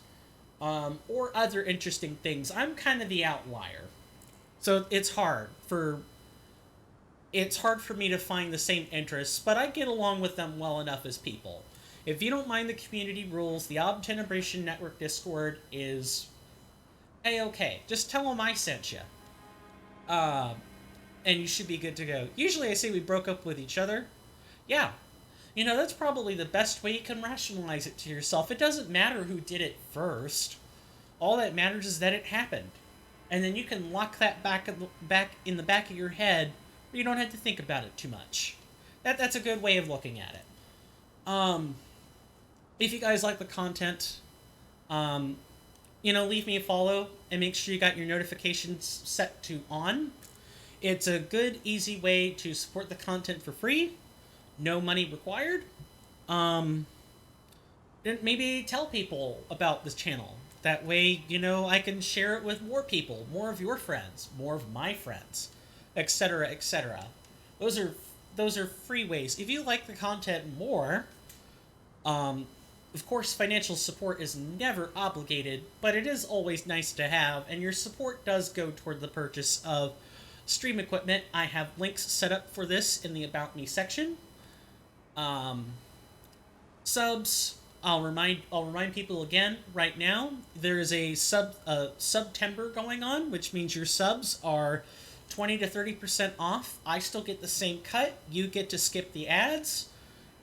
or other interesting things. I'm kind of the outlier. So it's hard for me to find the same interests, but I get along with them well enough as people. If you don't mind the community rules, the Obtenebration Network Discord is A-okay. Just tell them I sent you. And you should be good to go. Usually I say we broke up with each other. Yeah. That's probably the best way you can rationalize it to yourself. It doesn't matter who did it first. All that matters is that it happened. And then you can lock that back in the back of your head where you don't have to think about it too much. That's a good way of looking at it. If you guys like the content, leave me a follow and make sure you got your notifications set to on. It's a good, easy way to support the content for free. No money required. Maybe tell people about this channel. That way, I can share it with more people, more of your friends, more of my friends, etc., etc. Those are free ways. If you like the content more, of course, financial support is never obligated, but it is always nice to have, and your support does go toward the purchase of stream equipment. I have links set up for this in the About Me section. Subs, I'll remind people again right now, there is a September going on, which means your subs are 20 to 30% off. I still get the same cut. You get to skip the ads.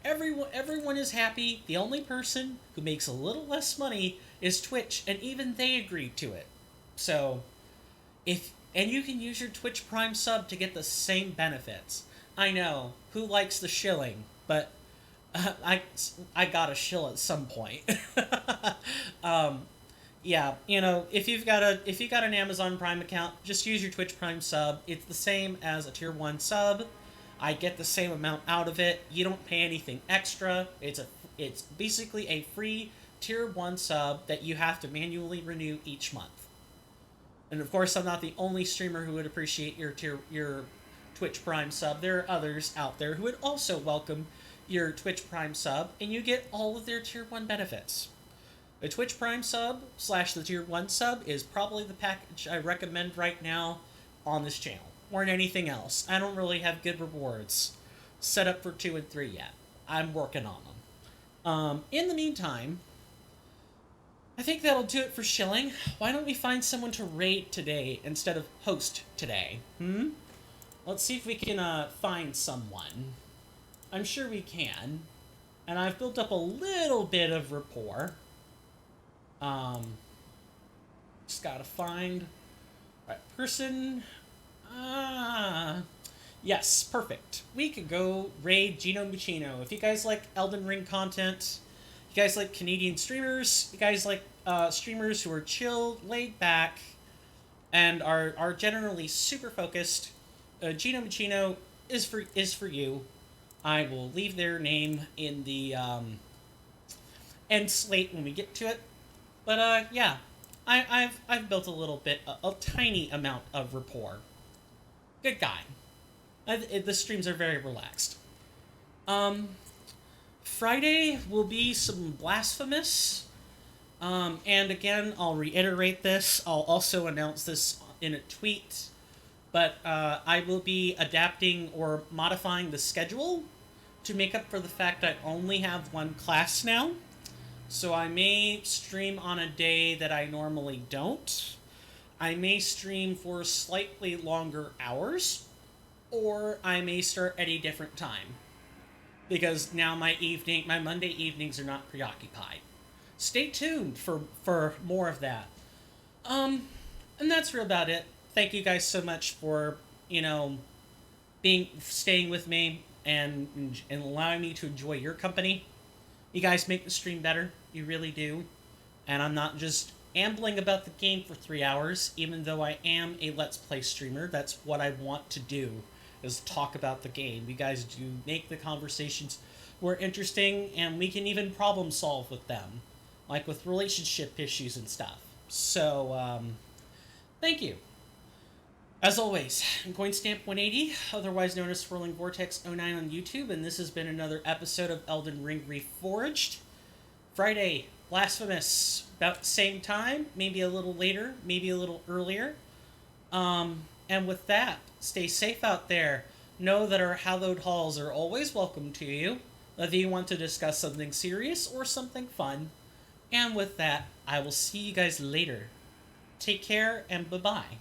Everyone is happy. The only person who makes a little less money is Twitch, and even they agreed to it. So, and you can use your Twitch Prime sub to get the same benefits. I know, who likes the shilling, but I gotta shill at some point. Yeah, if you got an Amazon Prime account, just use your Twitch Prime sub. It's the same as a tier 1 sub. I get the same amount out of it. You don't pay anything extra. It's basically a free tier 1 sub that you have to manually renew each month. And of course, I'm not the only streamer who would appreciate your Twitch Prime sub. There are others out there who would also welcome your Twitch Prime sub, and you get all of their tier 1 benefits. The Twitch Prime sub / the tier 1 sub is probably the package I recommend right now on this channel, more than anything else. I don't really have good rewards set up for 2 and 3 yet. I'm working on them. In the meantime, I think that'll do it for shilling. Why don't we find someone to raid today instead of host today? Let's see if we can find someone. I'm sure we can. And I've built up a little bit of rapport. Just gotta find the right person. Yes, perfect. We could go raid Gino Muccino. If you guys like Elden Ring content, you guys like Canadian streamers, you guys like streamers who are chill, laid back, and are generally super focused, Gino Muccino is for you. I will leave their name in the end slate when we get to it. But yeah, I've built a little bit, a tiny amount of rapport. Good guy. The streams are very relaxed. Friday will be some Blasphemous. And again, I'll reiterate this. I'll also announce this in a tweet. But I will be adapting or modifying the schedule to make up for the fact I only have one class now. So I may stream on a day that I normally don't. I may stream for slightly longer hours, or I may start at a different time. Because now my Monday evenings are not preoccupied. Stay tuned for more of that. And that's about it. Thank you guys so much for, staying with me and allowing me to enjoy your company. You guys make the stream better. You really do. And I'm not just ambling about the game for 3 hours, even though I am a Let's Play streamer. That's what I want to do, is talk about the game. You guys do make the conversations more interesting, and we can even problem solve with them, like with relationship issues and stuff. So, thank you. As always, I'm CoinStamp180, otherwise known as Swirling Vortex 09 on YouTube, and this has been another episode of Elden Ring Reforged. Friday, Blasphemous, about the same time, maybe a little later, maybe a little earlier. And with that, stay safe out there. Know that our hallowed halls are always welcome to you. whether you want to discuss something serious or something fun. And with that, I will see you guys later. Take care and bye bye.